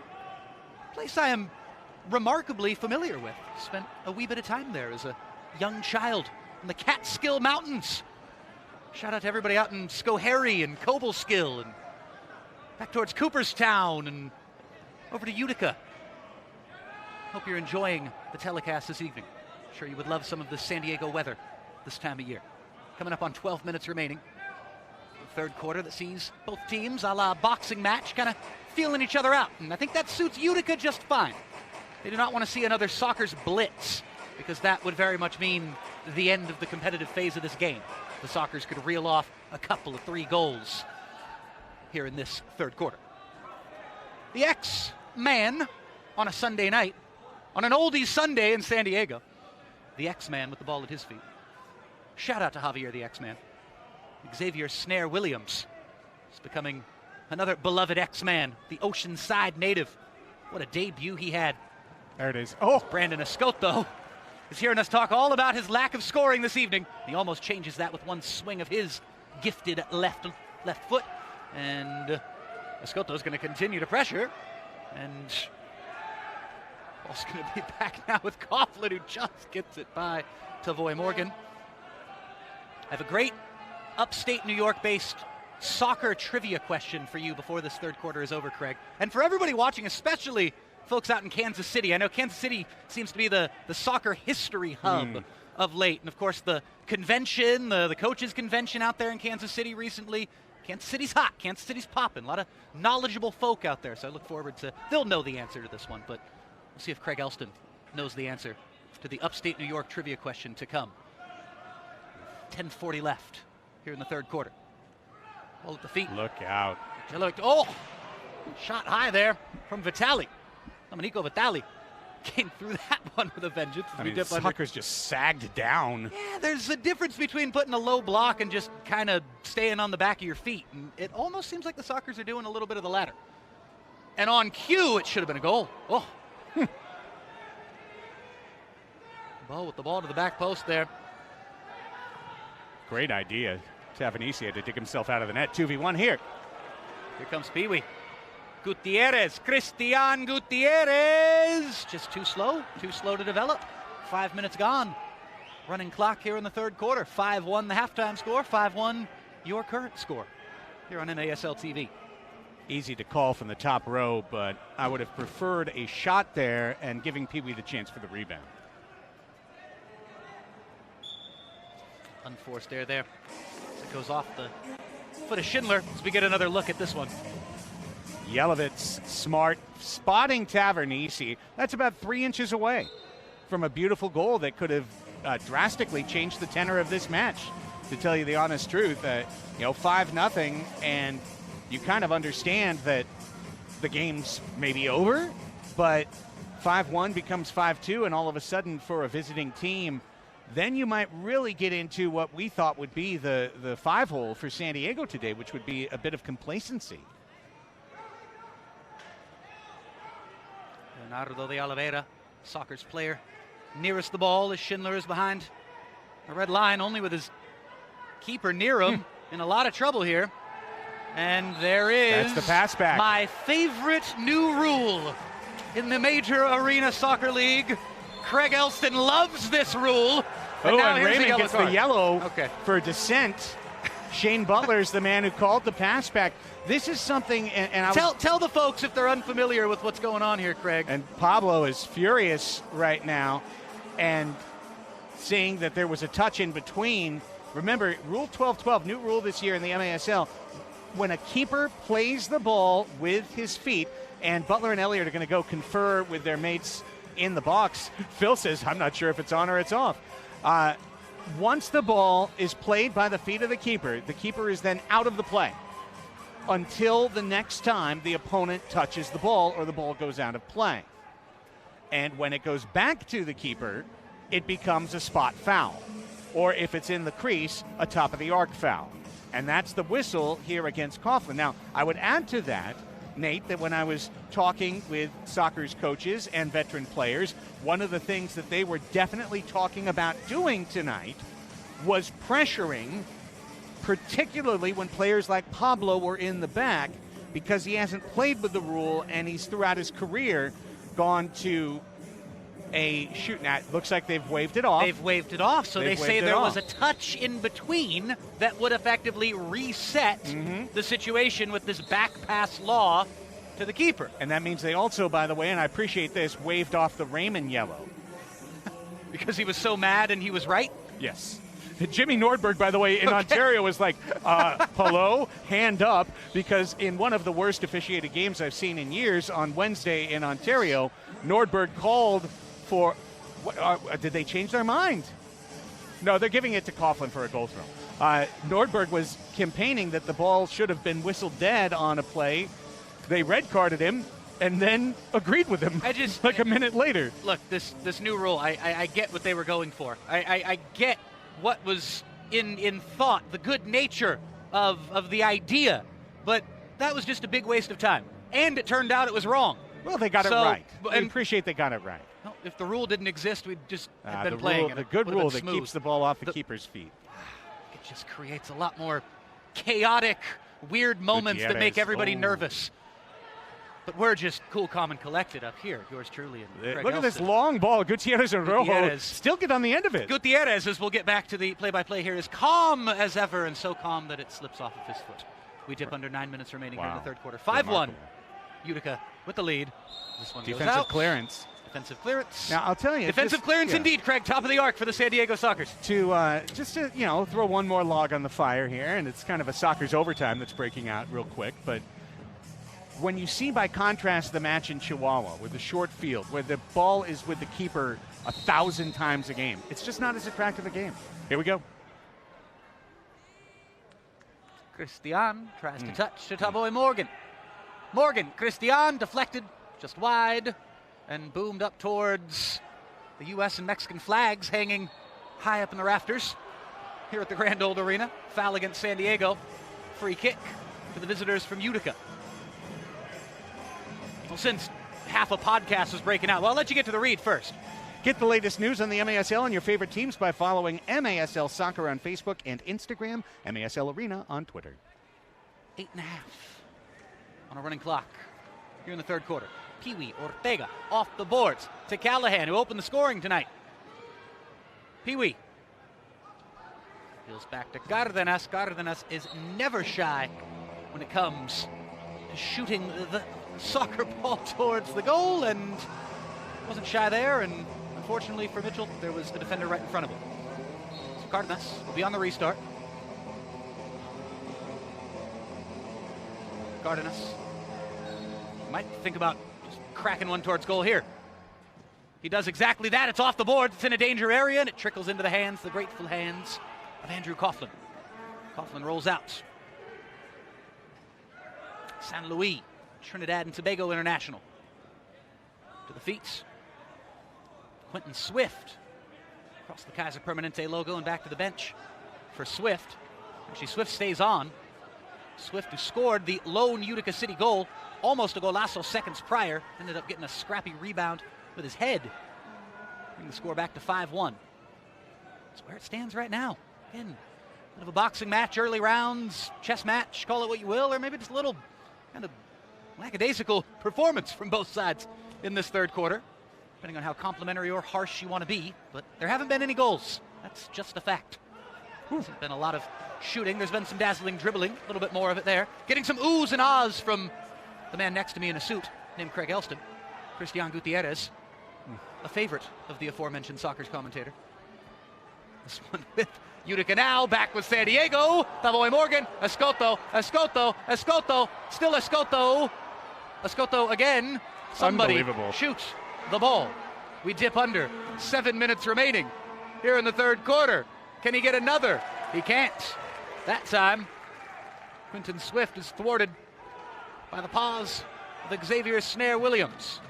Speaker 1: Place I am remarkably familiar with. Spent a wee bit of time there as a young child in the Catskill Mountains. Shout out to everybody out in Schoharie and Cobleskill and back towards Cooperstown and over to Utica. Hope you're enjoying the telecast this evening. I'm sure you would love some of the San Diego weather this time of year. Coming up on 12 minutes remaining. The third quarter that sees both teams a la boxing match kind of feeling each other out. And I think that suits Utica just fine. They do not want to see another Sockers blitz because that would very much mean the end of the competitive phase of this game. The Sockers could reel off a couple of 3 goals here in this third quarter. The X-Man on a Sunday night, on an oldies Sunday in San Diego. The X-Man with the ball at his feet. Shout out to Javier the X-Man. Xavier Snare Williams is becoming another beloved X-Man, the Oceanside native. What a debut he had.
Speaker 9: There it is. Oh!
Speaker 1: Brandon Escoto is hearing us talk all about his lack of scoring this evening. He almost changes that with one swing of his gifted left foot. And Escoto is going to continue to pressure. And ball's going to be back now with Coughlin, who just gets it by Tavoy Morgan. I have a great upstate New York-based soccer trivia question for you before this third quarter is over, Craig. And for everybody watching, especially folks out in Kansas City. I know Kansas City seems to be the soccer history hub of late. And, of course, the convention, the coaches' convention out there in Kansas City recently. Kansas City's hot. Kansas City's popping. A lot of knowledgeable folk out there. So I look forward to – they'll know the answer to this one. But we'll see if Craig Elston knows the answer to the upstate New York trivia question to come. 10:40 left here in the third quarter. Ball at the feet.
Speaker 9: Look out.
Speaker 1: Oh! Shot high there from Vitali. Domenico Vitali came through that one with a vengeance.
Speaker 9: I mean, Sockers just sagged down.
Speaker 1: Yeah, there's a difference between putting a low block and just kind of staying on the back of your feet. And it almost seems like the Sockers are doing a little bit of the latter. And on cue, it should have been a goal. Oh. Bo with the ball to the back post there.
Speaker 9: Great idea. Tavanesi had to dig himself out of the net. 2v1 here.
Speaker 1: Here comes Pee-wee. Gutierrez, Christian Gutierrez. Just too slow to develop. 5 minutes gone. Running clock here in the third quarter. 5-1 the halftime score, 5-1 your current score here on MASL TV.
Speaker 9: Easy to call from the top row, but I would have preferred a shot there and giving Pee-wee the chance for the rebound.
Speaker 1: Unforced error there. It goes off the foot of Schindler as we get another look at this one.
Speaker 9: Yelovitz, smart, spotting Tavernisi. That's about 3 inches away from a beautiful goal that could have drastically changed the tenor of this match, to tell you the honest truth. 5-0, and you kind of understand that the game's maybe over, but 5-1 becomes 5-2, and all of a sudden for a visiting team, then you might really get into what we thought would be the 5-hole for San Diego today, which would be a bit of complacency.
Speaker 1: Leonardo de Oliveira, Sockers player, nearest the ball as Schindler is behind the red line, only with his keeper near him. In a lot of trouble here. And there is
Speaker 9: that's the pass back.
Speaker 1: My favorite new rule in the Major Arena Soccer League. Craig Elston loves this rule.
Speaker 9: And Raymond gets the yellow
Speaker 1: okay.
Speaker 9: for dissent. Shane Butler's the man who called the pass back. This is something, and
Speaker 1: tell the folks if they're unfamiliar with what's going on here, Craig.
Speaker 9: And Pablo is furious right now and saying that there was a touch in between. Remember, Rule 12-12, new rule this year in the MASL, when a keeper plays the ball with his feet, and Butler and Elliott are going to go confer with their mates in the box, Phil says, I'm not sure if it's on or it's off. Once the ball is played by the feet of the keeper is then out of the play. until the next time the opponent touches the ball or the ball goes out of play. And when it goes back to the keeper, it becomes a spot foul. Or if it's in the crease, a top of the arc foul. And that's the whistle here against Coughlin. Now, I would add to that, Nate, that when I was talking with soccer's coaches and veteran players, one of the things that they were definitely talking about doing tonight was pressuring, particularly when players like Pablo were in the back, because he hasn't played with the rule and he's throughout his career gone to a shoot. Now, it looks like they've waved it off.
Speaker 2: They've waved it off, so they say there was a touch in between that would effectively reset the situation with this back pass law to the keeper.
Speaker 9: And that means they also, by the way, and I appreciate this, waved off the Raymond yellow.
Speaker 2: Because he was so mad and he was right?
Speaker 9: Yes. Jimmy Nordberg, by the way, in Ontario was like, hello, hand up, because in one of the worst officiated games I've seen in years on Wednesday in Ontario, Nordberg called for, did they change their mind? No, they're giving it to Coughlin for a goal throw. Nordberg was campaigning that the ball should have been whistled dead on a play. They red carded him and then agreed with him like a minute later.
Speaker 2: Look, this new rule, I get what they were going for. I get what was in thought, the good nature of the idea, but that was just a big waste of time. And it turned out it was wrong.
Speaker 9: Well, they got it right. I appreciate they got it right.
Speaker 2: Well, if the rule didn't exist, we'd just have been playing it.
Speaker 9: The good rule that keeps the ball off the keeper's feet.
Speaker 2: It just creates a lot more chaotic, weird moments that make everybody nervous. But we're just cool, calm, and collected up here. Yours truly. And Craig
Speaker 9: Look at this
Speaker 2: Elston.
Speaker 9: long ball. Gutierrez and Rojo still get on the end of it.
Speaker 2: Gutierrez, as we'll get back to the play-by-play here, is calm as ever, and so calm that it slips off of his foot. We dip under 9 minutes remaining here in the third quarter. 5-1. Utica with the lead. This one goes out.
Speaker 9: Clearance.
Speaker 2: Defensive clearance.
Speaker 9: Now, I'll tell you.
Speaker 2: Defensive clearance indeed, Craig. Top of the arc for the San Diego Sockers.
Speaker 9: Just to throw one more log on the fire here, and it's kind of a Sockers overtime that's breaking out real quick, but when you see, by contrast, the match in Chihuahua with the short field, where the ball is with the keeper 1,000 times a game, it's just not as attractive a game. Here we go.
Speaker 2: Christian tries to touch to Tavoy Morgan. Christian deflected just wide and boomed up towards the U.S. and Mexican flags hanging high up in the rafters here at the Grand Old Arena. Foul against San Diego. Free kick to the visitors from Utica. Well, since half a podcast was breaking out, well, I'll let you get to the read first.
Speaker 9: Get the latest news on the MASL and your favorite teams by following MASL Soccer on Facebook and Instagram, MASL Arena on Twitter.
Speaker 2: 8.5 on a running clock here in the third quarter. Pee-wee Ortega off the boards to Callahan, who opened the scoring tonight. Pee-wee feels back to Cardenas. Cardenas is never shy when it comes to shooting the soccer ball towards the goal, and wasn't shy there, and unfortunately for Mitchell, there was a defender right in front of him. So Cardenas will be on the restart. Cardenas might think about just cracking one towards goal here. He does exactly that. It's off the board. It's in a danger area, and it trickles into the hands, the grateful hands of Andrew Coughlin. Coughlin rolls out. San Luis, Trinidad and Tobago International. To the feet. Quentin Swift. Across the Kaiser Permanente logo and back to the bench for Swift. Actually, Swift stays on. Swift, who scored the lone Utica City goal, almost a golazo seconds prior, ended up getting a scrappy rebound with his head. Bring the score back to 5-1. That's where it stands right now. Again, bit of a boxing match, early rounds, chess match, call it what you will, or maybe just a little kind of lackadaisical performance from both sides in this third quarter, depending on how complimentary or harsh you want to be. But there haven't been any goals. That's just a fact. There's been a lot of shooting. There's been some dazzling dribbling, a little bit more of it there. Getting some oohs and ahs from the man next to me in a suit named Craig Elston, Christian Gutierrez, a favorite of the aforementioned Sockers commentator. This one with Utica now, back with San Diego. Tavoy Morgan, Escoto, still Escoto. Escoto again. Somebody shoots the ball. We dip under. 7 minutes remaining here in the third quarter. Can he get another? He can't. That time,
Speaker 1: Quinton Swift is thwarted by the paws of Xavier Snare Williams.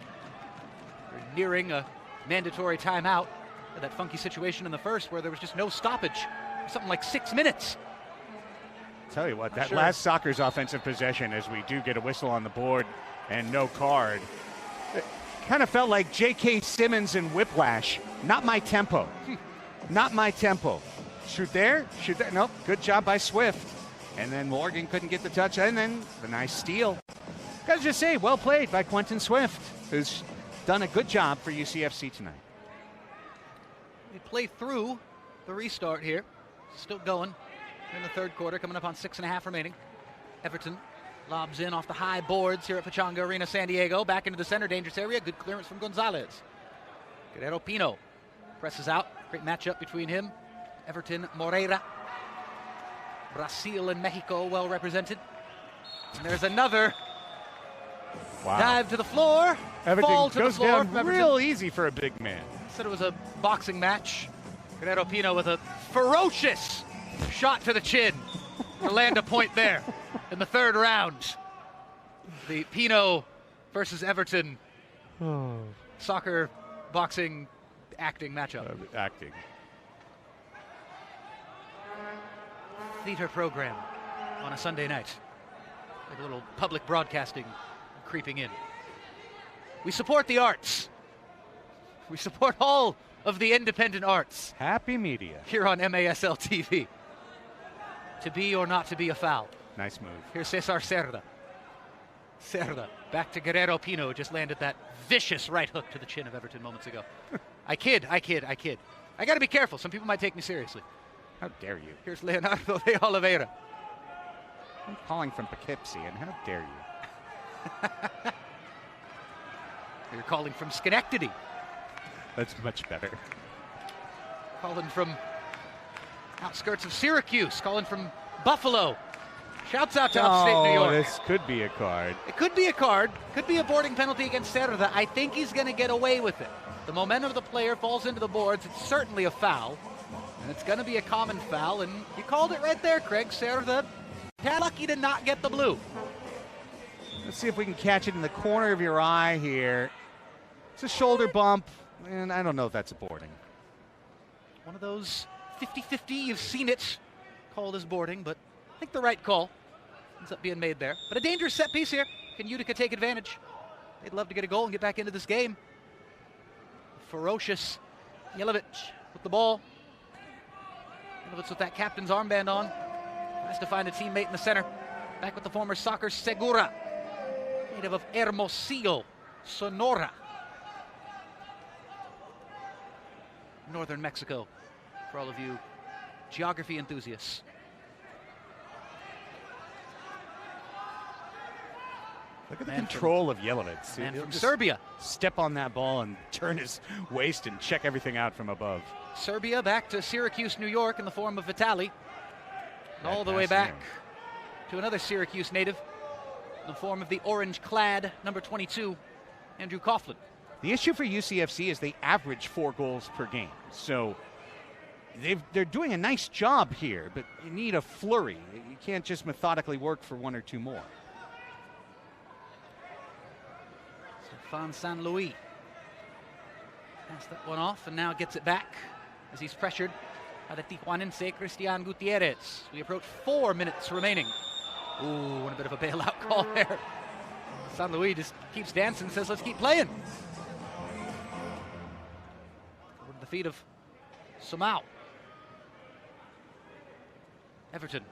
Speaker 1: We're nearing a mandatory timeout for that funky situation in the first where there was just no stoppage. Something like 6 minutes.
Speaker 9: Tell you what, that last Sockers offensive possession, as we do get a whistle on the board and no card, it kind of felt like J.K. Simmons and Whiplash. Not my tempo. Not my tempo. Shoot there, shoot there. Nope, good job by Swift. And then Morgan couldn't get the touch, and then the nice steal. Gotta just say, well played by Quentin Swift, who's done a good job for UCFC tonight.
Speaker 1: We play through the restart here. Still going in the third quarter, coming up on 6.5 remaining. Everton lobs in off the high boards here at Pechanga Arena, San Diego. Back into the center, dangerous area. Good clearance from Gonzalez. Guerrero Pino presses out. Great matchup between him. Everton Moreira. Brazil and Mexico well represented. And there's another dive to the floor.
Speaker 9: Everything
Speaker 1: fall to
Speaker 9: goes
Speaker 1: the floor
Speaker 9: down real easy for a big man.
Speaker 1: Said it was a boxing match. Guerrero Pino with a ferocious shot to the chin to land a point there in the third round. The Pino versus Everton soccer, boxing, acting matchup.
Speaker 9: Acting.
Speaker 1: Theater program on a Sunday night. Like a little public broadcasting creeping in. We support the arts. We support all of the independent arts.
Speaker 9: Happy media.
Speaker 1: Here on MASL TV. To be or not to be a foul.
Speaker 9: Nice move.
Speaker 1: Here's Cesar Cerda. Cerda back to Guerrero Pino. Just landed that vicious right hook to the chin of Everton moments ago. I kid. I got to be careful. Some people might take me seriously.
Speaker 9: How dare you?
Speaker 1: Here's Leonardo de Oliveira.
Speaker 9: I'm calling from Poughkeepsie, and how dare you?
Speaker 1: You're calling from Schenectady.
Speaker 9: That's much better.
Speaker 1: Calling from outskirts of Syracuse. Calling from Buffalo. Shouts out to upstate New York.
Speaker 9: This could be a card.
Speaker 1: It could be a card. Could be a boarding penalty against Cerda. I think he's going to get away with it. The momentum of the player falls into the boards. It's certainly a foul. And it's going to be a common foul. And you called it right there, Craig. Cerda, lucky to not get the blue.
Speaker 9: Let's see if we can catch it in the corner of your eye here. It's a shoulder bump, and I don't know if that's a boarding.
Speaker 1: One of those 50-50, you've seen it called as boarding, but I think the right call ends up being made there. But a dangerous set piece here. Can Utica take advantage? They'd love to get a goal and get back into this game. Ferocious Jelovic with the ball. Jelovic with that captain's armband on. Tries to find a teammate in the center. Back with the former soccer Segura. Native of Hermosillo, Sonora. Northern Mexico, for all of you geography enthusiasts.
Speaker 9: Look at the control of Jelovic.
Speaker 1: And from Serbia.
Speaker 9: Step on that ball and turn his waist and check everything out from above.
Speaker 1: Serbia back to Syracuse, New York in the form of Vitali. And all the way back to another Syracuse native in the form of the orange-clad number 22, Andrew Coughlin.
Speaker 9: The issue for UCFC is they average 4 goals per game. So they're doing a nice job here, but you need a flurry. You can't just methodically work for 1 or 2 more.
Speaker 1: Stefan San Luis passed that one off and now gets it back as he's pressured by the Tijuanense Cristian Gutierrez. We approach 4 minutes remaining. Ooh, and a bit of a bailout call there. San Luis just keeps dancing, says let's keep playing. Over to the feet of Somao. Everton.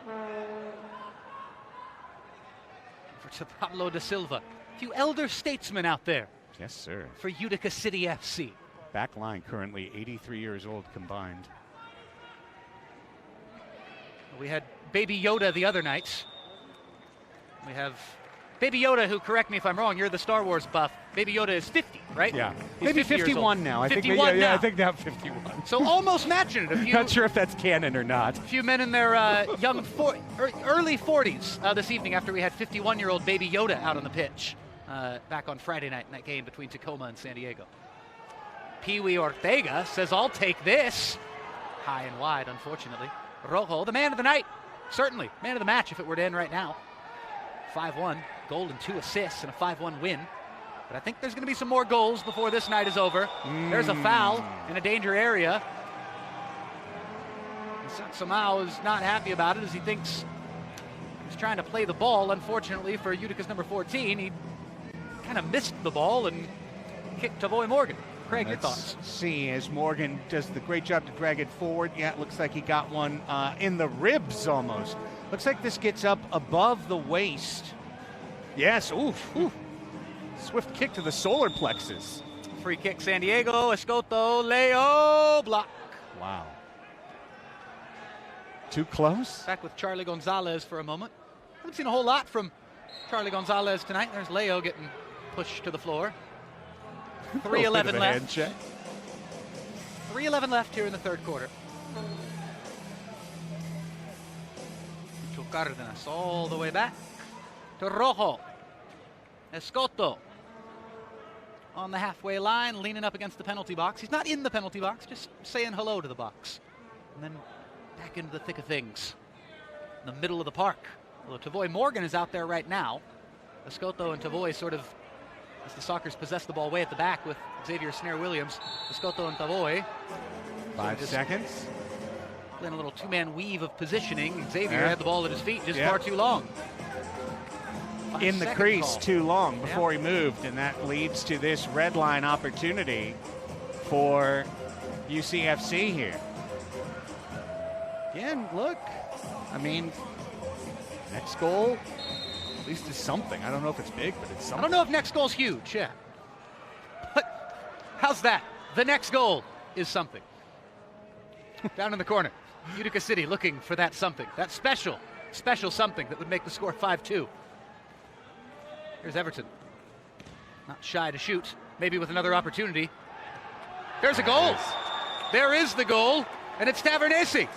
Speaker 1: Over to Pablo da Silva. A few elder statesmen out there.
Speaker 9: Yes, sir.
Speaker 1: For Utica City FC.
Speaker 9: Back line currently 83 years old combined.
Speaker 1: We had Baby Yoda the other night. We have Baby Yoda, who, correct me if I'm wrong, you're the Star Wars buff. Baby Yoda is 50, right?
Speaker 9: Yeah.
Speaker 1: He's
Speaker 9: Maybe
Speaker 1: 50
Speaker 9: 51 now.
Speaker 1: 51 now.
Speaker 9: I think now 51.
Speaker 1: So almost matching it.
Speaker 9: Not sure if that's canon or not.
Speaker 1: A few men in their early 40s this evening after we had 51-year-old Baby Yoda out on the pitch back on Friday night in that game between Tacoma and San Diego. Pee Wee Ortega says, I'll take this. High and wide, unfortunately. Rojo, the man of the night.
Speaker 2: Certainly, man of the match if it were to end right now. 5-1, goal and 2 assists and a 5-1 win. But I think there's going to be some more goals before this night is over. There's a foul in a danger area. Samao is not happy about it as he thinks he's trying to play the ball. Unfortunately for Utica's number 14, he kind of missed the ball and kicked Tavoy Morgan. Craig, your thoughts?
Speaker 9: See, as Morgan does the great job to drag it forward. Yeah, it looks like he got one in the ribs almost. Looks like this gets up above the waist. Yes, oof. Swift kick to the solar plexus.
Speaker 2: Free kick, San Diego. Escoto, Leo, block.
Speaker 9: Wow. Too close?
Speaker 2: Back with Charlie Gonzalez for a moment. Haven't seen a whole lot from Charlie Gonzalez tonight. There's Leo getting pushed to the floor. 3:11 left. 3:11 left here in the third quarter. Cardenas all the way back to Rojo. Escoto on the halfway line, leaning up against the penalty box. He's not in the penalty box, just saying hello to the box. And then back into the thick of things in the middle of the park. Although Tavoy Morgan is out there right now. Escoto and Tavoy sort of, as the Sockers possess the ball way at the back with Xavier Snare-Williams. Escoto and Tavoy.
Speaker 9: 5 seconds.
Speaker 2: Playing a little two-man weave of positioning. Xavier had the ball at his feet just far too long.
Speaker 9: In the crease too long before he moved, and that leads to this red line opportunity for UCFC here. Again, look, I mean, next goal at least is something. I don't know if it's big, but it's something.
Speaker 2: I don't know if next goal's huge, But how's that? The next goal is something. Down in the corner, Utica City looking for that something, that special something that would make the score 5-2. Here's Everton. Not shy to shoot, maybe with another opportunity. There's a goal. There is the goal, and it's Tavernesi.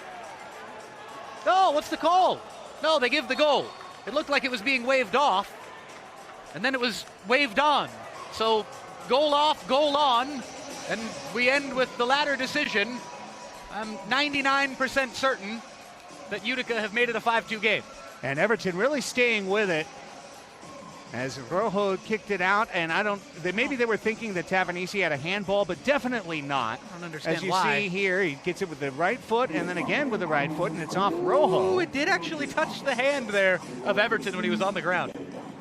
Speaker 2: No, what's the call? No, they give the goal. It looked like it was being waved off, and then it was waved on. So goal off, goal on, and we end with the latter decision. I'm 99% certain that Utica have made it a 5-2 game.
Speaker 9: And Everton really staying with it as Rojo kicked it out, and maybe they were thinking that Tavernesi had a handball, but definitely not.
Speaker 2: I don't understand
Speaker 9: as you
Speaker 2: why.
Speaker 9: see here, he gets it with the right foot, and then again with the right foot, and it's off Rojo.
Speaker 2: Ooh, it did actually touch the hand there of Everton when he was on the ground.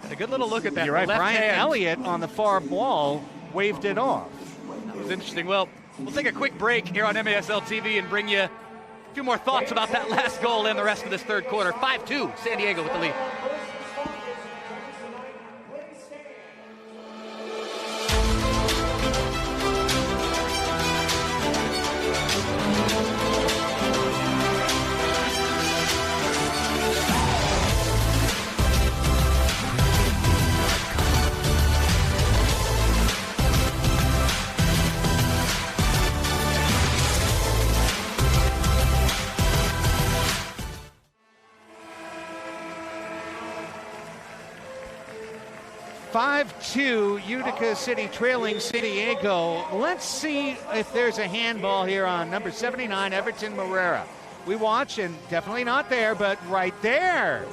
Speaker 2: And a good little look at that.
Speaker 9: You're right,
Speaker 2: left
Speaker 9: Brian
Speaker 2: hand.
Speaker 9: Elliott on the far wall waved it off.
Speaker 2: That was interesting. Well, we'll take a quick break here on MASL TV and bring you a few more thoughts about that last goal and the rest of this third quarter. 5-2, San Diego with the lead.
Speaker 9: Utica City trailing San Diego. Let's see if there's a handball here on number 79, Everton Moreira. We watch, and definitely not there, but right there.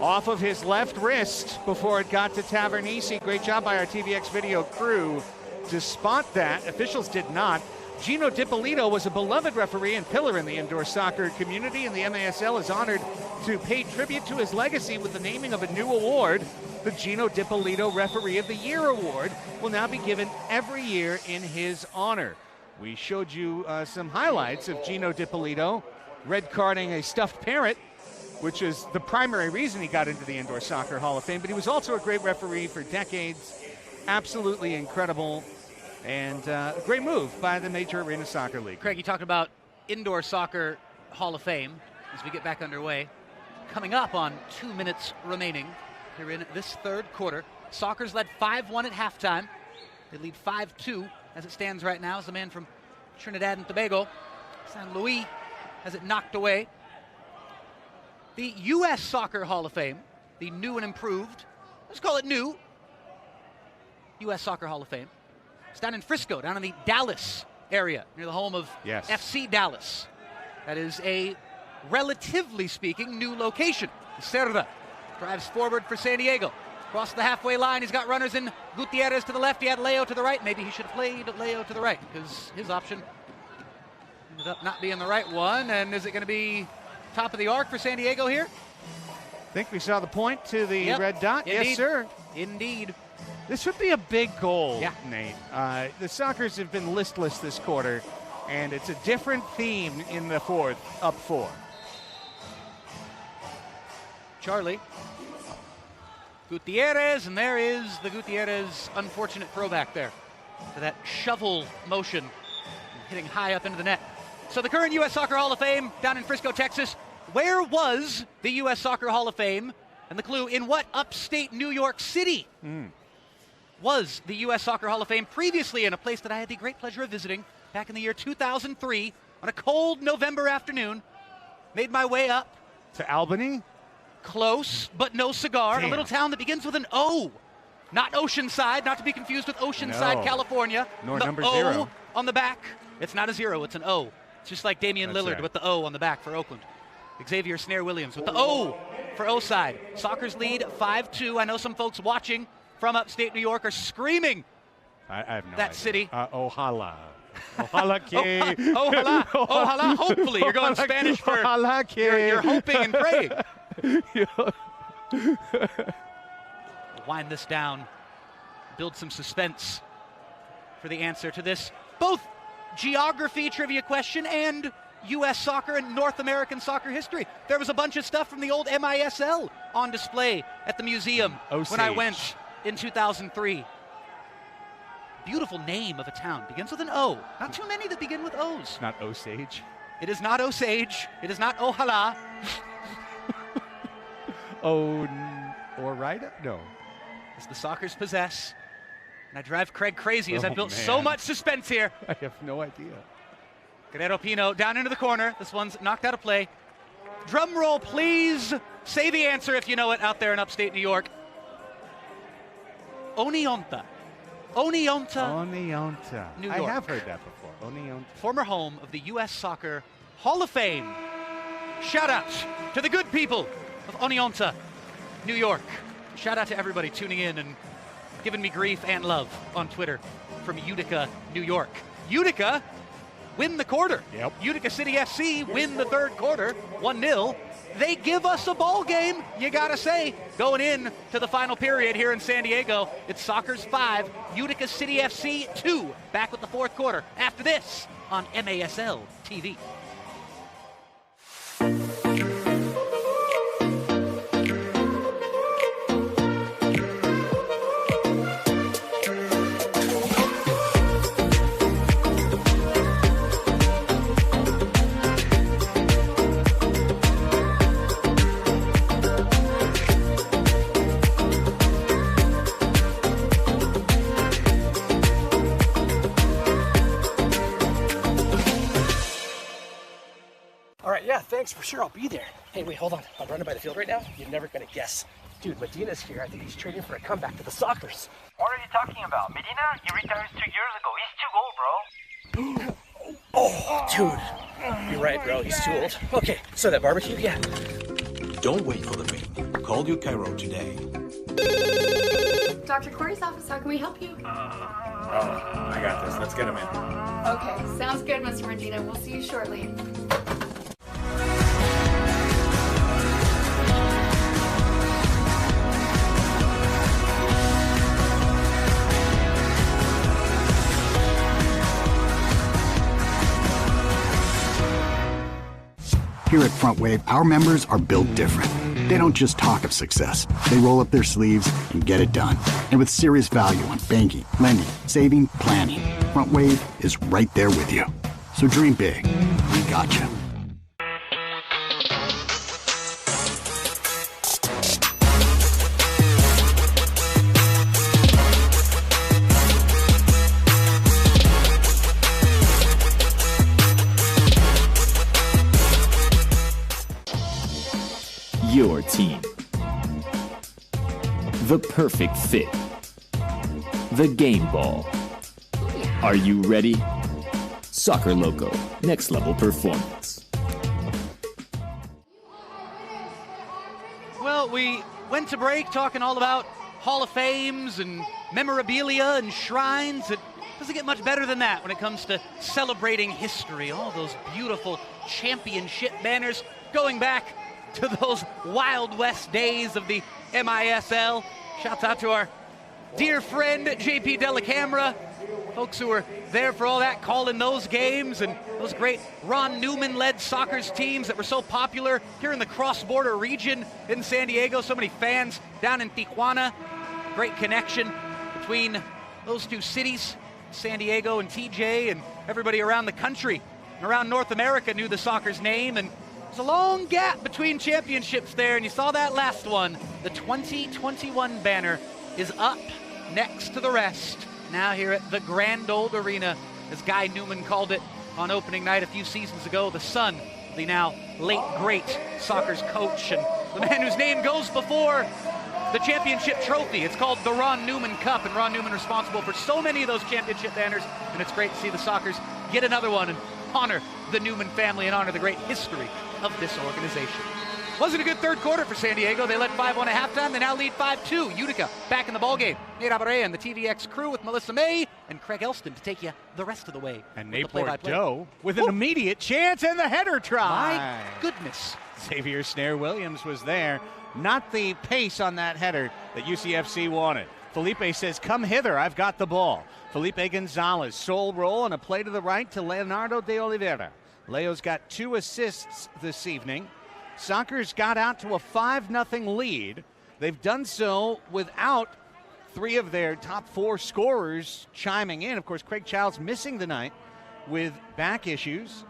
Speaker 9: Off of his left wrist before it got to Tavernesi. Great job by our TVX video crew to spot that. Officials did not. Gino DiPolito was a beloved referee and pillar in the indoor soccer community, and the MASL is honored to pay tribute to his legacy with the naming of a new award. The Gino DiPolito Referee of the Year Award will now be given every year in his honor. We showed you some highlights of Gino DiPolito red carding a stuffed parrot, which is the primary reason he got into the Indoor Soccer Hall of Fame, but he was also a great referee for decades. Absolutely incredible. And a great move by the Major Arena Soccer League.
Speaker 2: Craig, you talked about Indoor Soccer Hall of Fame as we get back underway. Coming up on 2 minutes remaining here in this third quarter. Sockers led 5-1 at halftime. They lead 5-2 as it stands right now as the man from Trinidad and Tobago, San Luis, has it knocked away. The U.S. Soccer Hall of Fame, the new and improved, let's call it new, U.S. Soccer Hall of Fame. It's down in Frisco, down in the Dallas area, near the home of FC Dallas. That is a relatively speaking, new location. Cerda drives forward for San Diego. Across the halfway line, he's got runners in. Gutierrez to the left, he had Leo to the right. Maybe he should have played Leo to the right because his option ended up not being the right one. And is it going to be top of the arc for San Diego here?
Speaker 9: I think we saw the point to the red dot.
Speaker 2: Indeed.
Speaker 9: Yes, sir.
Speaker 2: Indeed.
Speaker 9: This would be a big goal, Nate. The Sockers have been listless this quarter, and it's a different theme in the fourth, up 4.
Speaker 2: Charlie. Gutierrez, and there is the Gutierrez unfortunate throwback there for that shovel motion, hitting high up into the net. So the current U.S. Soccer Hall of Fame down in Frisco, Texas. Where was the U.S. Soccer Hall of Fame? And the clue, in what upstate New York City was the U.S. Soccer Hall of Fame? Previously in a place that I had the great pleasure of visiting back in the year 2003 on a cold November afternoon. Made my way up.
Speaker 9: To Albany?
Speaker 2: Close, but no cigar.
Speaker 9: Damn.
Speaker 2: A little town that begins with an O. Not Oceanside, not to be confused with Oceanside,
Speaker 9: No.
Speaker 2: California.
Speaker 9: Nor
Speaker 2: the
Speaker 9: number
Speaker 2: O
Speaker 9: 0.
Speaker 2: on the back. It's not a 0, it's an O. It's just like Damian
Speaker 9: That's
Speaker 2: Lillard
Speaker 9: right.
Speaker 2: with the O on the back for Oakland. Xavier Snare Williams with the O for O-side. Sockers lead 5-2. I know some folks watching from upstate New York are screaming
Speaker 9: I have no
Speaker 2: that
Speaker 9: idea.
Speaker 2: city.
Speaker 9: Ojalá. Ojalá que.
Speaker 2: Ojalá. Ojalá. Hopefully. You're going Spanish for
Speaker 9: Ojalá que.
Speaker 2: you're hoping and praying. Wind this down. Build some suspense for the answer to this both geography trivia question and U.S. soccer and North American soccer history. There was a bunch of stuff from the old MASL on display at the museum when I went in 2003. Beautiful name of a town. Begins with an O. Not too many that begin with O's.
Speaker 9: It's not Osage.
Speaker 2: It is not Osage. It is not Ojalá.
Speaker 9: Orida? No.
Speaker 2: As the Sockers possess. And I drive Craig crazy as I built
Speaker 9: man.
Speaker 2: so much suspense here.
Speaker 9: I have no idea.
Speaker 2: Guerrero Pino down into the corner. This one's knocked out of play. Drum roll, please. Say the answer if you know it out there in upstate New York. Oneonta.
Speaker 9: Oneonta.
Speaker 2: New
Speaker 9: I
Speaker 2: York.
Speaker 9: have heard that before. Oneonta.
Speaker 2: Former home of the U.S. Soccer Hall of Fame. Shout out to the good people of Oneonta, New York. Shout out to everybody tuning in and giving me grief and love on Twitter from Utica, New York. Utica win the quarter.
Speaker 9: Yep.
Speaker 2: Utica City FC win the third quarter, 1-0. They give us a ball game, you gotta say, going in to the final period here in San Diego. It's Sockers 5, Utica City FC 2. Back with the fourth quarter after this on MASL TV.
Speaker 5: Thanks, for sure I'll be there. Hey, wait, hold on. I'm running by the field right now. You're never gonna guess. Dude, Medina's here. I think he's training for a comeback to the Sockers.
Speaker 6: What are you talking about? Medina? He retired 2 years ago. He's too old, bro.
Speaker 5: Oh, dude. You're right, bro. He's too old. Okay, so that barbecue, yeah.
Speaker 7: Don't wait for the rain. Call your Cairo today.
Speaker 8: Dr. Corey's office, how can we help you?
Speaker 21: I got this. Let's get him in.
Speaker 8: Okay, sounds good, Mr. Medina. We'll see you shortly.
Speaker 3: Here at Front Wave, our members are built different. They don't just talk of success. They roll up their sleeves and get it done. And with serious value on banking, lending, saving, planning, Front Wave is right there with you. So dream big. We got you.
Speaker 4: Your team. The perfect fit. The game ball. Are you ready? Soccer Loco, next level performance.
Speaker 2: we went to break talking all about Hall of Fames and memorabilia and shrines. It doesn't get much better than that when it comes to celebrating history. All those beautiful championship banners going back to those Wild West days of the MASL. Shouts out to our dear friend JP Delacamera, folks who were there for all that, calling those games, and those great Ron Newman-led soccer teams that were so popular here in the cross-border region in San Diego. So many fans down in Tijuana. Great connection between those two cities, San Diego and TJ, and everybody around the country and around North America knew the soccer's name. And there's a long gap between championships there, and you saw that last one. The 2021 banner is up next to the rest. Now here at the Grand Old Arena, as Guy Newman called it on opening night a few seasons ago, the son of the now late great soccer's coach and the man whose name goes before the championship trophy. It's called the Ron Newman Cup, and Ron Newman responsible for so many of those championship banners, and it's great to see the Sockers get another one and honor the Newman family and honor the great history of this organization. Wasn't a good third quarter for San Diego. They led 5-1 at halftime. They now lead 5-2. Utica back in the ballgame. Nate Abarea and the TVX crew with Melissa May and Craig Elston to take you the rest of the way.
Speaker 9: And Nate Bordeaux with an immediate chance and the header try.
Speaker 2: My goodness.
Speaker 9: Xavier Snare-Williams was there. Not the pace on that header that UCFC wanted. Felipe says, come hither, I've got the ball. Felipe Gonzalez, sole roll and a play to the right to Leonardo de Oliveira. Leo's got 2 assists this evening. Sockers got out to a 5-0 lead. They've done so without 3 of their top 4 scorers chiming in. Of course, Craig Childs missing tonight with back issues.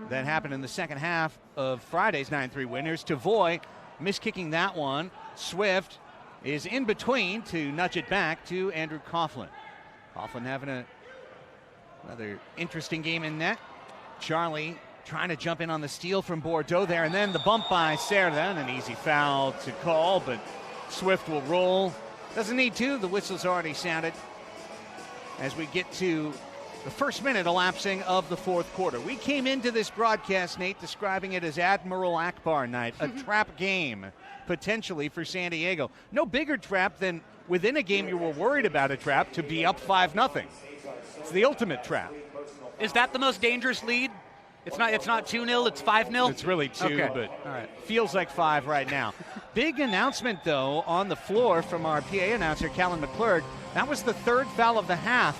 Speaker 9: That happened in the second half of Friday's 9-3 winners. Tavoy miskicking that one. Swift is in between to nudge it back to Andrew Coughlin. Coughlin having another interesting game in net. Charlie trying to jump in on the steal from Bordeaux there, and then the bump by Cerda, and an easy foul to call, but Swift will roll. Doesn't need to, the whistle's already sounded. As we get to the first minute elapsing of the fourth quarter. We came into this broadcast, Nate, describing it as Admiral Akbar night, a trap game, potentially, for San Diego. No bigger trap than within a game you were worried about a trap to be up 5-0. It's the ultimate trap.
Speaker 2: Is that the most dangerous lead? It's not 2-0, it's 5-0?
Speaker 9: It's really 2,
Speaker 2: okay.
Speaker 9: But
Speaker 2: all right.
Speaker 9: Feels like 5 right now. Big announcement, though, on the floor from our PA announcer, Callan McClurg. That was the 3rd foul of the half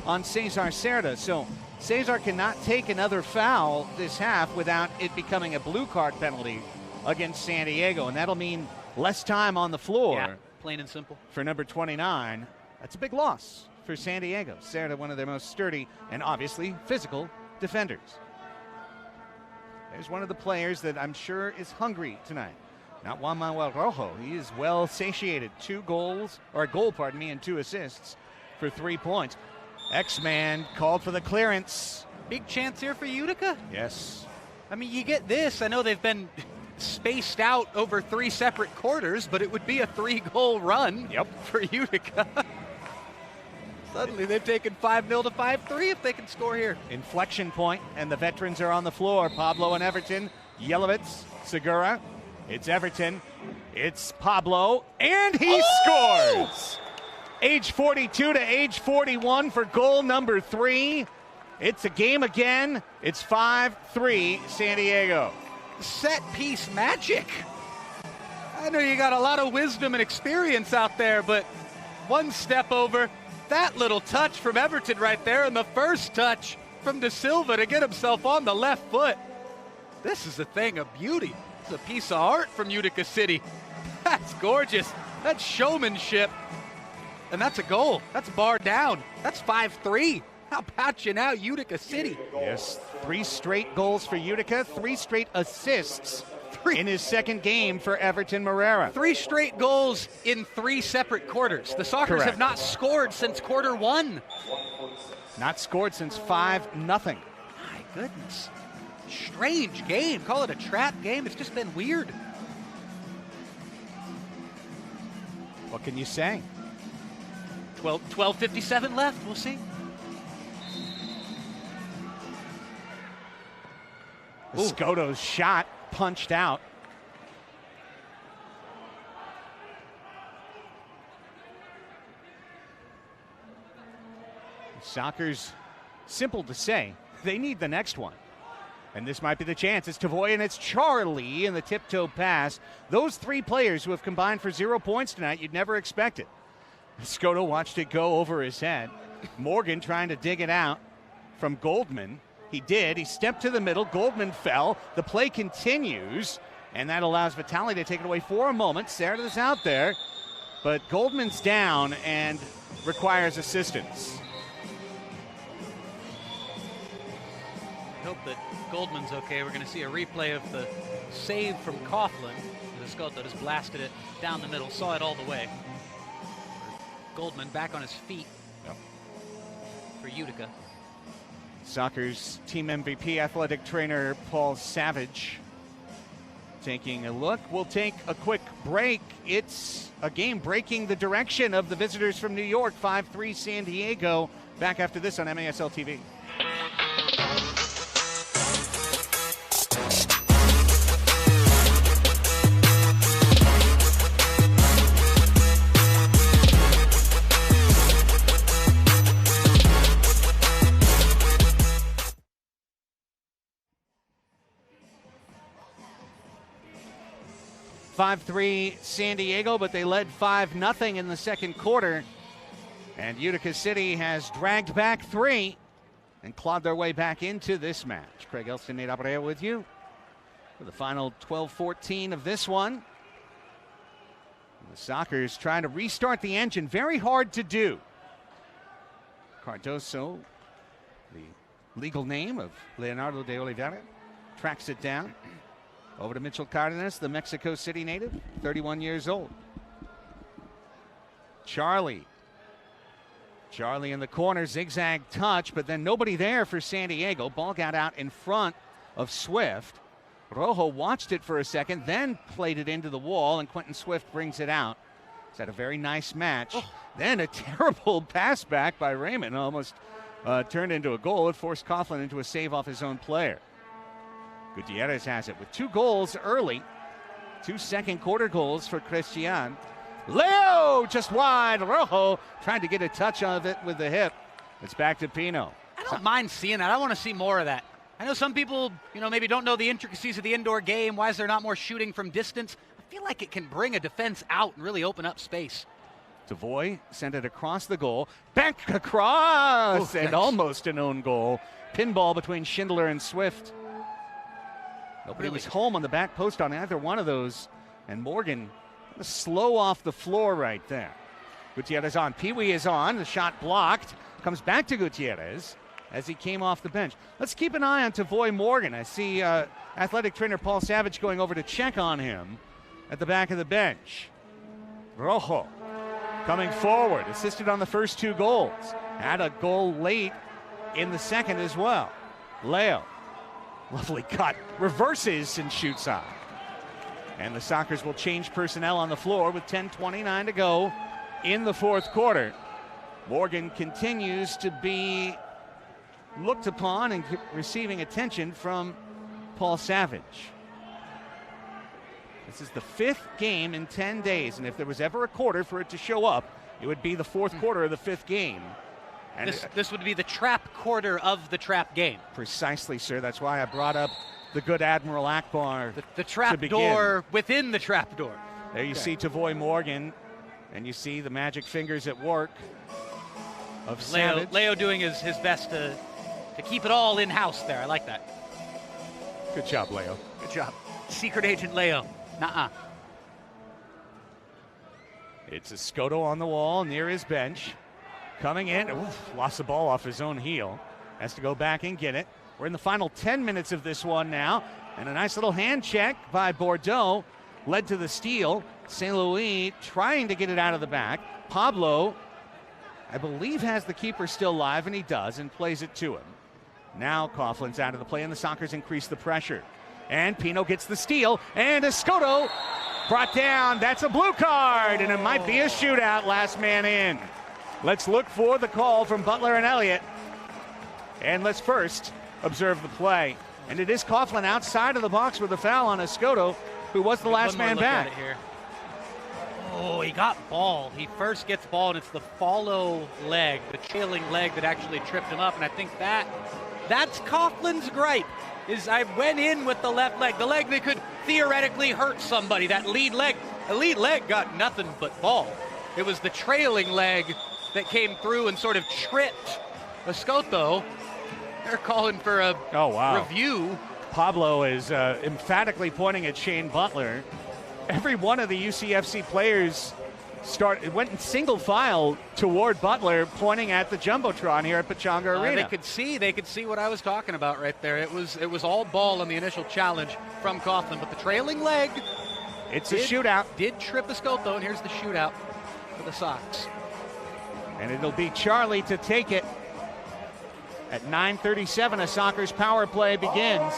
Speaker 9: on Cesar Cerda. So Cesar cannot take another foul this half without it becoming a blue card penalty against San Diego. And that'll mean less time on the floor.
Speaker 2: Yeah, plain and simple.
Speaker 9: For number 29. That's a big loss for San Diego. Cerda, one of their most sturdy and obviously physical defenders. There's one of the players that I'm sure is hungry tonight. Not Juan Manuel Rojo. He is well satiated. 2 goals, or a goal, pardon me, and 2 assists for 3 points. X-Man called for the clearance.
Speaker 2: Big chance here for Utica?
Speaker 9: Yes.
Speaker 2: I mean, you get this. I know they've been spaced out over 3 separate quarters, but it would be a 3-goal run for Utica. Suddenly they've taken 5-0 to 5-3 if they can score here.
Speaker 9: Inflection point, and the veterans are on the floor. Pablo and Everton, Yelovitz, Segura. It's Everton, it's Pablo, and he scores! Age 42 to age 41 for goal number 3. It's a game again. It's 5-3 San Diego.
Speaker 2: Set piece magic. I know you got a lot of wisdom and experience out there, but one step over. That little touch from Everton right there, and the first touch from De Silva to get himself on the left foot. This is a thing of beauty. It's a piece of art from Utica City. That's gorgeous. That's showmanship. And that's a goal. That's bar down. That's 5-3. How about you now, Utica City?
Speaker 9: Yes, 3 straight goals for Utica, 3 straight assists in his second game for Everton Moreira.
Speaker 2: 3 straight goals in 3 separate quarters. The Sockers have not scored since quarter 1.
Speaker 9: Not scored since 5-0.
Speaker 2: My goodness. Strange game. Call it a trap game. It's just been weird.
Speaker 9: What can you say?
Speaker 2: 12:57 left. We'll see.
Speaker 9: Scoto's shot punched out. Soccer's simple to say. They need the next one. And this might be the chance. It's Tavoy and it's Charlie in the tiptoe pass. Those three players who have combined for 0 points tonight, you'd never expect it. Scotto watched it go over his head. Morgan trying to dig it out from Goldman. He did. He stepped to the middle. Goldman fell. The play continues, and that allows Vitali to take it away for a moment. Sarah's out there, but Goldman's down and requires assistance.
Speaker 2: Hope that Goldman's okay. We're going to see a replay of the save from Coughlin. Scotto just blasted it down the middle, saw it all the way. Goldman back on his feet for Utica.
Speaker 9: Soccer's team MVP, athletic trainer Paul Savage, taking a look. We'll take a quick break. It's a game breaking the direction of the visitors from New York, 5-3 San Diego. Back after this on MASL TV. (5-3) San Diego, but they led 5-0 in the second quarter. And Utica City has dragged back 3 and clawed their way back into this match. Craig Elston, Nate Abreu with you for the final 12-14 of this one. The Sockers trying to restart the engine. Very hard to do. Cardoso, the legal name of Leonardo de Oliveira, tracks it down. Over to Mitchell Cardenas, the Mexico City native, 31 years old. Charlie in the corner, zigzag touch, but then nobody there for San Diego. Ball got out in front of Swift. Rojo watched it for a second, then played it into the wall, and Quentin Swift brings it out. He's had a very nice match. Then a terrible pass back by Raymond, almost turned into a goal. It forced Coughlin into a save off his own player. Gutierrez has it with 2 goals early. 2 second quarter goals for Christian. Leo just wide. Rojo trying to get a touch of it with the hip. It's back to Pino.
Speaker 2: I don't mind seeing that. I want to see more of that. I know some people, maybe don't know the intricacies of the indoor game. Why is there not more shooting from distance? I feel like it can bring a defense out and really open up space.
Speaker 9: Savoy sent it across the goal. Back across. And almost an own goal. Pinball between Schindler and Swift. Nobody was home on the back post on either one of those. And Morgan slow off the floor right there. Gutierrez on. Pee-wee is on. The shot blocked. Comes back to Gutierrez as he came off the bench. Let's keep an eye on Tavoy Morgan. I see athletic trainer Paul Savage going over to check on him at the back of the bench. Rojo coming forward. Assisted on the first 2 goals. Had a goal late in the second as well. Leo. Lovely cut. Reverses and shoots on. And the Sockers will change personnel on the floor with 10:29 to go in the fourth quarter. Morgan continues to be looked upon and receiving attention from Paul Savage. This is the 5th game in 10 days, and if there was ever a quarter for it to show up, it would be the fourth quarter of the 5th game.
Speaker 2: And this would be the trap quarter of the trap game.
Speaker 9: Precisely, sir. That's why I brought up the good Admiral Akbar.
Speaker 2: The trap door within the trap door.
Speaker 9: There you see Tavoy Morgan, and you see the magic fingers at work of Savage.
Speaker 2: Leo doing his best to keep it all in-house there. I like that.
Speaker 9: Good job, Leo.
Speaker 2: Good job. Secret Agent Leo. Nuh-uh.
Speaker 9: It's a Scotto on the wall near his bench. Coming in, lost the ball off his own heel. Has to go back and get it. We're in the final 10 minutes of this one now. And a nice little hand check by Bordeaux led to the steal. St. Louis trying to get it out of the back. Pablo, I believe, has the keeper still live, and he does, and plays it to him. Now Coughlin's out of the play, and the Sockers increase the pressure. And Pino gets the steal, and Escoto brought down. That's a blue card, and it might be a shootout, last man in. Let's look for the call from Butler and Elliott. And let's first observe the play. And it is Coughlin outside of the box with a foul on Escoto, who was the last man back.
Speaker 2: Oh, he got ball. He first gets ball, and it's the follow leg, the trailing leg that actually tripped him up. And I think that's Coughlin's gripe, is I went in with the left leg, the leg that could theoretically hurt somebody, that lead leg. The lead leg got nothing but ball. It was the trailing leg that came through and sort of tripped Escoto. They're calling for a review.
Speaker 9: Pablo is emphatically pointing at Shane Butler. Every one of the UCFC players went in single file toward Butler, pointing at the Jumbotron here at Pechanga Arena.
Speaker 2: They could see what I was talking about right there. It was all ball on the initial challenge from Coughlin, but the trailing leg,
Speaker 9: it's a shootout.
Speaker 2: Did trip Escoto, and here's the shootout for the Sox.
Speaker 9: And it'll be Charlie to take it. At 9:37, a Sockers power play begins.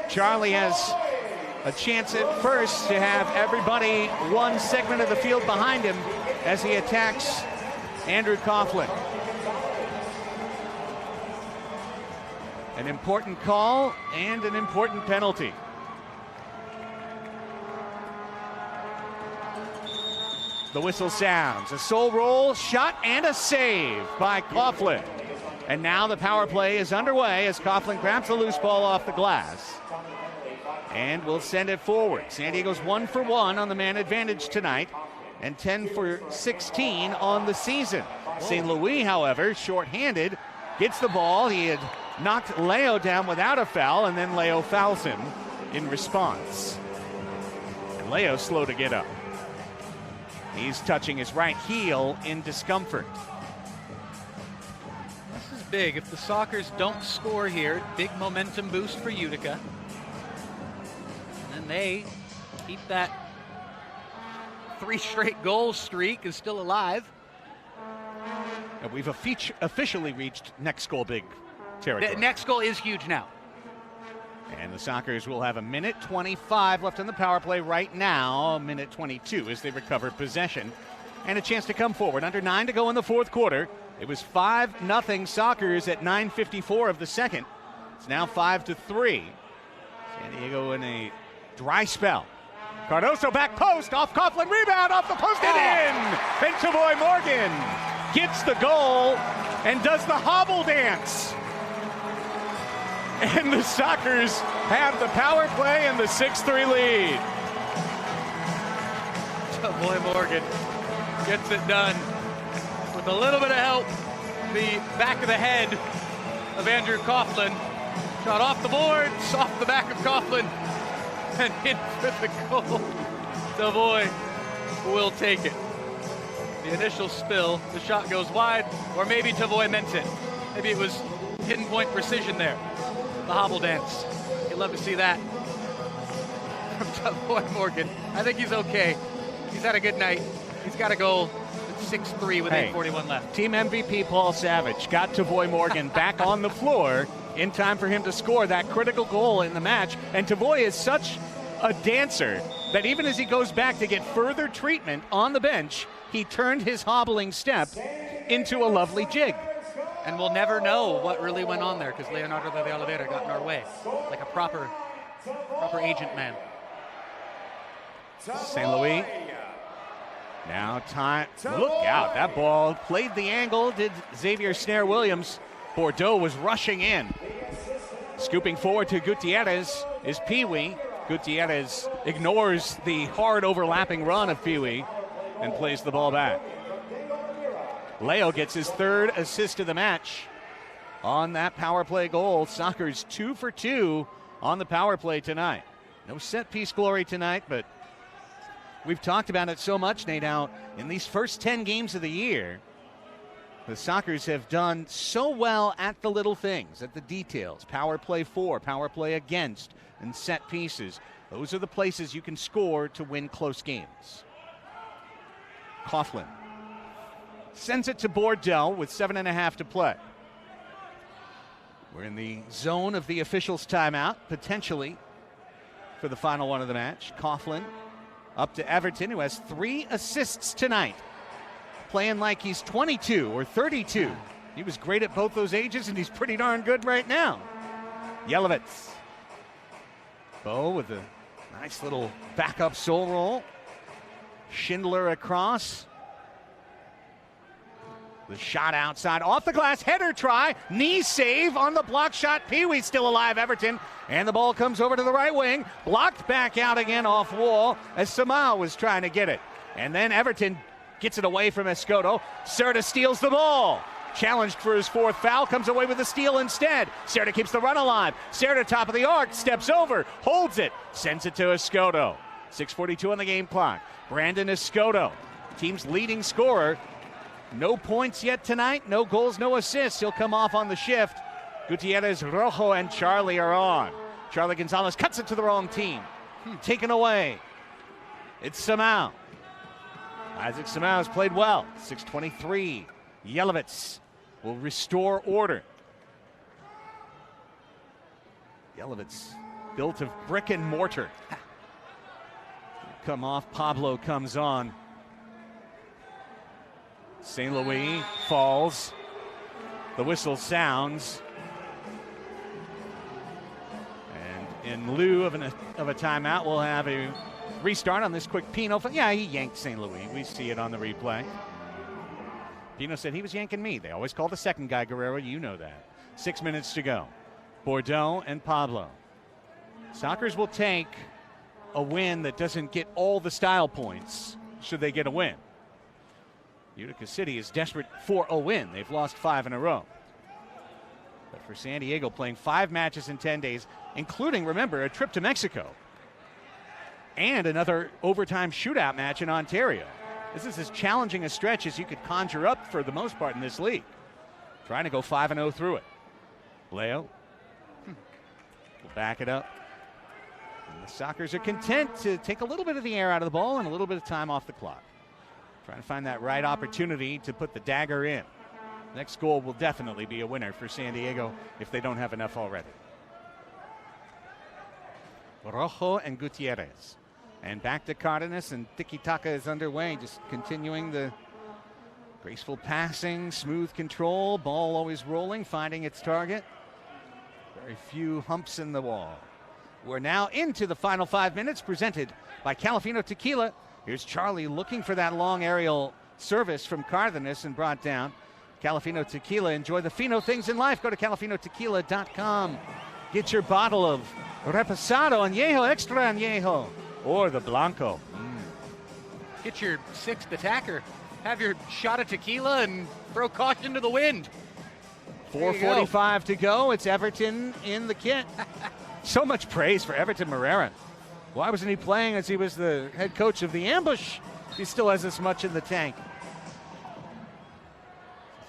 Speaker 9: Charlie has a chance at first to have everybody one segment of the field behind him as he attacks Andrew Coughlin. An important call and an important penalty. The whistle sounds. A soul roll, shot, and a save by Coughlin. And now the power play is underway as Coughlin grabs the loose ball off the glass and will send it forward. San Diego's 1 for 1 on the man advantage tonight and 10 for 16 on the season. St. Louis, however, shorthanded, gets the ball. He had knocked Leo down without a foul, and then Leo fouls him in response. And Leo's slow to get up. He's touching his right heel in discomfort.
Speaker 2: This is big. If the Sockers don't score here, big momentum boost for Utica. And they keep that 3 straight goal streak is still alive.
Speaker 9: And we've officially reached next goal big territory.
Speaker 2: The next goal is huge now.
Speaker 9: And the Sockers will have 1:25 left on the power play right now, 1:22 as they recover possession. And a chance to come forward. Under 9 to go in the fourth quarter. It was 5-0 Sockers at 9:54 of the second. It's now 5-3. San Diego in a dry spell. Cardoso back post, off Coughlin, rebound, off the post and in! And Tavoy Morgan gets the goal and does the hobble dance. And the Sockers have the power play and the 6-3 lead.
Speaker 2: Tavoy Morgan gets it done with a little bit of help. The back of the head of Andrew Coughlin. Shot off the boards, off the back of Coughlin, and in for the goal. Tavoy will take it. The initial spill, the shot goes wide, or maybe Tavoy meant it. Maybe it was pinpoint precision there. The hobble dance. You'd love to see that from Tavoy Morgan. I think he's okay. He's had a good night. He's got a goal. It's 6-3 with 8:41 left.
Speaker 9: Team MVP Paul Savage got Tavoy Morgan back on the floor in time for him to score that critical goal in the match. And Tavoy is such a dancer that even as he goes back to get further treatment on the bench, he turned his hobbling step into a lovely jig.
Speaker 2: And we'll never know what really went on there because Leonardo de Oliveira got in our way like a proper agent man.
Speaker 9: St. Louis. Now time. Look out. That ball played the angle. Did Xavier Snare Williams. Bordeaux was rushing in. Scooping forward to Gutierrez is Pee-wee. Gutierrez ignores the hard overlapping run of Pee-wee and plays the ball back. Leo gets his 3rd assist of the match on that power play goal. Sockers 2 for 2 on the power play tonight. No set piece glory tonight, but we've talked about it so much, Nate. Now, in these first 10 games of the year, the Sockers have done so well at the little things, at the details. Power play for, power play against, and set pieces. Those are the places you can score to win close games. Coughlin sends it to Bordeaux with 7.5 to play. We're in the zone of the officials' timeout, potentially, for the final one of the match. Coughlin up to Everton, who has 3 assists tonight. Playing like he's 22 or 32. He was great at both those ages, and he's pretty darn good right now. Yelovitz. Bo with a nice little backup soul roll.
Speaker 1: Schindler across. The shot outside, off the glass, header try, knee save on the block shot. Pee Wee still alive, Everton. And the ball comes over to the right wing, blocked back out again off wall as Samao was trying to get it. And then Everton gets it away from Escoto. Serta steals the ball. Challenged for his 4th foul, comes away with the steal instead. Serta keeps the run alive. Serta top of the arc, steps over, holds it, sends it to Escoto. 6:42 on the game clock. Brandon Escoto, team's leading scorer. No points yet tonight, no goals, no assists. He'll come off on the shift. Gutierrez, Rojo, and Charlie are on. Charlie Gonzalez cuts it to the wrong team. Taken away. It's Samao. Isaac Samao has played well. 6:23. Yelovitz will restore order. Yelovitz, built of brick and mortar. Come off, Pablo comes on. St. Louis falls. The whistle sounds. And in lieu of a timeout, we'll have a restart on this quick Pino. Yeah, he yanked St. Louis. We see it on the replay. Pino said he was yanking me. They always call the second guy Guerrero. You know that. 6 minutes to go. Bordeaux and Pablo. Sockers will take a win that doesn't get all the style points should they get a win. Utica City is desperate for a win. They've lost 5 in a row. But for San Diego, playing 5 matches in 10 days, including, remember, a trip to Mexico and another overtime shootout match in Ontario. This is as challenging a stretch as you could conjure up for the most part in this league. Trying to go 5-0 through it. Leo will back it up. And the Sockers are content to take a little bit of the air out of the ball and a little bit of time off the clock. Trying to find that right opportunity to put the dagger in. Next goal will definitely be a winner for San Diego if they don't have enough already. Rojo and Gutierrez. And back to Cardenas, and tiki-taka is underway, just continuing the graceful passing, smooth control, ball always rolling, finding its target. Very few humps in the wall. We're now into the final 5 minutes, presented by Califino Tequila. Here's Charlie looking for that long aerial service from Cardenas and brought down. Califino Tequila, enjoy the fino things in life. Go to califinotequila.com. Get your bottle of Reposado Añejo, Extra Añejo, or the Blanco.
Speaker 2: Get your 6th attacker. Have your shot of tequila and throw caution to the wind.
Speaker 1: 4:45 to go. It's Everton in the kit. So much praise for Everton Moreira. Why wasn't he playing as he was the head coach of the Ambush? He still has this much in the tank.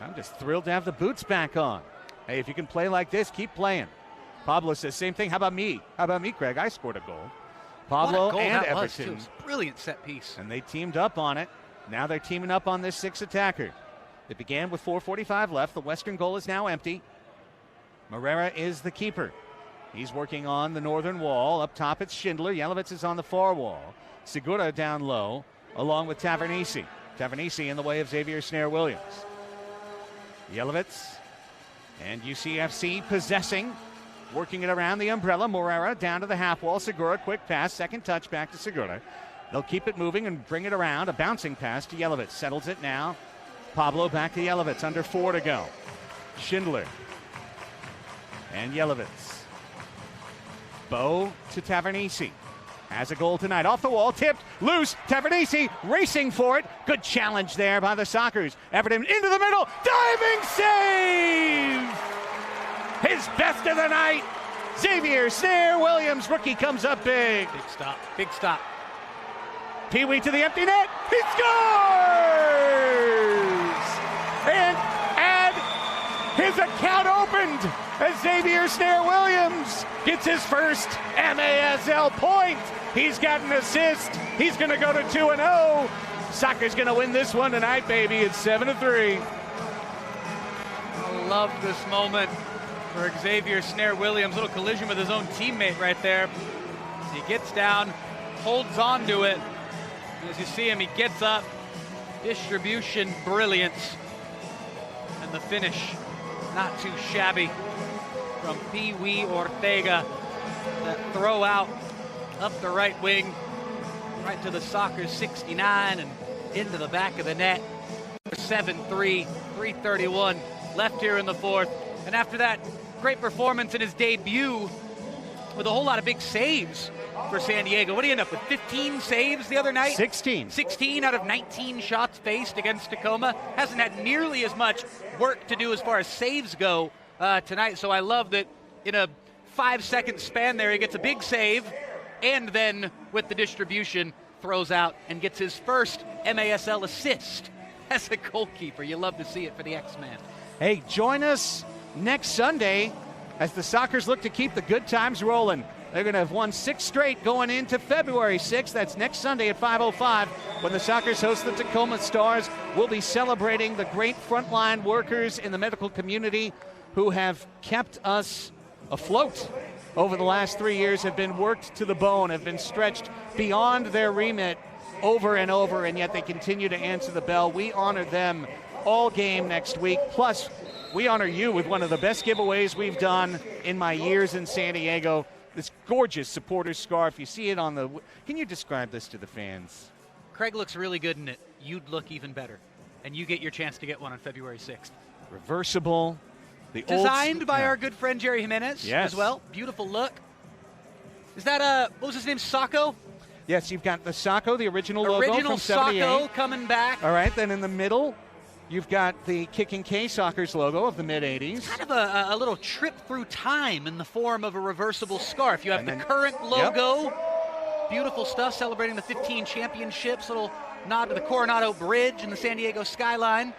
Speaker 1: I'm just thrilled to have the boots back on. Hey, if you can play like this, keep playing. Pablo says, same thing. How about me? How about me, Craig? I scored a goal. Pablo and Everton.
Speaker 2: Brilliant set piece.
Speaker 1: And they teamed up on it. Now they're teaming up on this 6th attacker. It began with 4:45 left. The western goal is now empty. Moreira is the keeper. He's working on the northern wall. Up top, it's Schindler. Yelovitz is on the far wall. Segura down low, along with Tavernisi. Tavernisi in the way of Xavier Snare-Williams. Yelovitz and UCFC possessing, working it around the umbrella. Moreira down to the half wall. Segura, quick pass, second touch back to Segura. They'll keep it moving and bring it around. A bouncing pass to Yelovitz. Settles it now. Pablo back to Yelovitz. Under 4 to go. Schindler and Yelovitz. Bo to Tavernisi. Has a goal tonight. Off the wall, tipped, loose. Tavernisi racing for it. Good challenge there by the Sockers. Everton into the middle. Diving save! His best of the night. Xavier Snare-Williams, rookie, comes up big.
Speaker 2: Big stop. Big stop.
Speaker 1: Pee Wee to the empty net. He scores! And his account opened as Xavier Snare-Williams gets his first MASL point. He's got an assist. He's going to go to 2-0. Soccer's going to win this one tonight, baby. It's 7-3.
Speaker 2: I love this moment for Xavier Snare-Williams. Little collision with his own teammate right there. He gets down, holds on to it. As you see him, he gets up. Distribution brilliance. And the finish, not too shabby from Pee Wee Ortega. That throw out up the right wing right to the Sockers 69 and into the back of the net. 7-3, 3:31 left here in the fourth. And after that great performance in his debut with a whole lot of big saves for San Diego. What do you end up with, 15 saves the other night?
Speaker 9: 16.
Speaker 2: 16 out of 19 shots faced against Tacoma. Hasn't had nearly as much work to do as far as saves go tonight. So I love that in a 5-second span there, he gets a big save and then with the distribution throws out and gets his first MASL assist as a goalkeeper. You love to see it for the X-Man.
Speaker 9: Hey, join us next Sunday as the Sockers look to keep the good times rolling. They're going to have won 6 straight going into February 6th. That's next Sunday at 5:05 when the Sockers host the Tacoma Stars. We'll be celebrating the great frontline workers in the medical community who have kept us afloat over the last 3 years, have been worked to the bone, have been stretched beyond their remit over and over, and yet they continue to answer the bell. We honor them all game next week. Plus, we honor you with one of the best giveaways we've done in my years in San Diego. This gorgeous supporter scarf. You see it on the... Can you describe this to the fans?
Speaker 2: Craig looks really good in it. You'd look even better. And you get your chance to get one on February 6th.
Speaker 9: Reversible.
Speaker 2: Designed by our good friend Jerry Jimenez as well. Beautiful look. Is that, what was his name, Sacco?
Speaker 9: Yes, you've got the Sacco, the original logo from 78.
Speaker 2: Sacco coming back.
Speaker 9: All right, then in the middle, you've got the Kicking K Sockers logo of the mid-'80s.
Speaker 2: Kind of a little trip through time in the form of a reversible scarf. You have the current logo. Yep. Beautiful stuff, celebrating the 15 championships. Little nod to the Coronado Bridge and the San Diego skyline.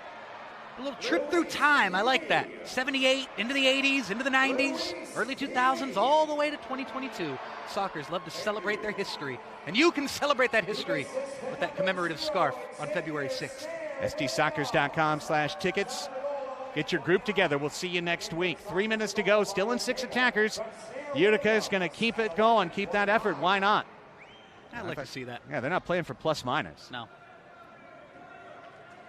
Speaker 2: A little trip through time. I like that. 78, into the 80s, into the 90s, early 2000s, all the way to 2022. Sockers love to celebrate their history. And you can celebrate that history with that commemorative scarf on February 6th.
Speaker 9: SDSockers.com/tickets. Get your group together. We'll see you next week. 3 minutes to go. Still in 6 attackers. Utica is going to keep it going. Keep that effort. Why not?
Speaker 2: I'd like to see that.
Speaker 9: Yeah, they're not playing for plus-minus.
Speaker 2: No.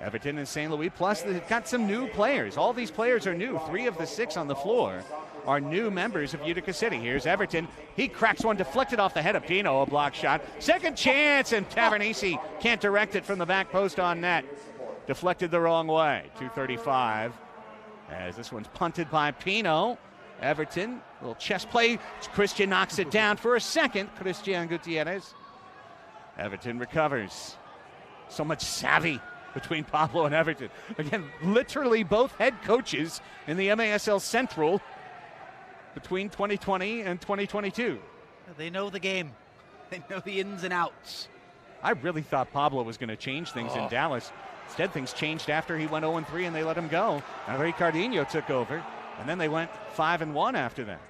Speaker 9: Everton and St. Louis. Plus, they've got some new players. All these players are new. 3 of the 6 on the floor are new members of Utica City. Here's Everton. He cracks one, deflected off the head of Pino, a block shot. Second chance, and Tavernisi can't direct it from the back post on net. Deflected the wrong way. 2:35 as this one's punted by Pino. Everton, little chest play. Christian knocks it down for a second. Christian Gutierrez. Everton recovers. So much savvy between Pablo and Everton. Again, literally both head coaches in the MASL Central between 2020 and 2022.
Speaker 2: They know the game. They know the ins and outs.
Speaker 9: I really thought Pablo was going to change things in Dallas. Instead, things changed after he went 0-3 and they let him go. And Ricardinho took over, and then they went 5-1 after that.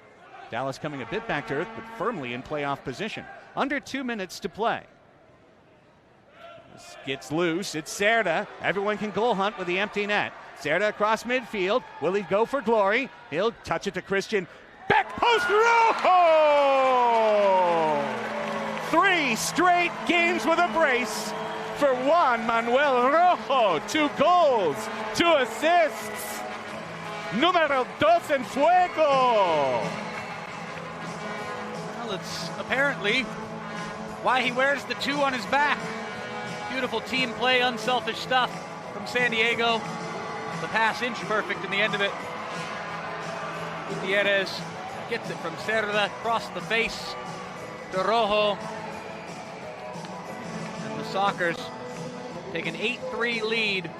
Speaker 9: Dallas coming a bit back to earth, but firmly in playoff position. Under 2 minutes to play. This gets loose. It's Cerda. Everyone can goal hunt with the empty net. Cerda across midfield. Will he go for glory? He'll touch it to Christian. Back post Rojo! 3 straight games with a brace for Juan Manuel Rojo. 2 goals, 2 assists. Numero 2 en fuego.
Speaker 2: Well, it's apparently why he wears the 2 on his back. Beautiful team play, unselfish stuff from San Diego. The pass inch perfect in the end of it. Gutierrez gets it from Cerda across the face to Rojo. And the Sockers take an 8-3 lead.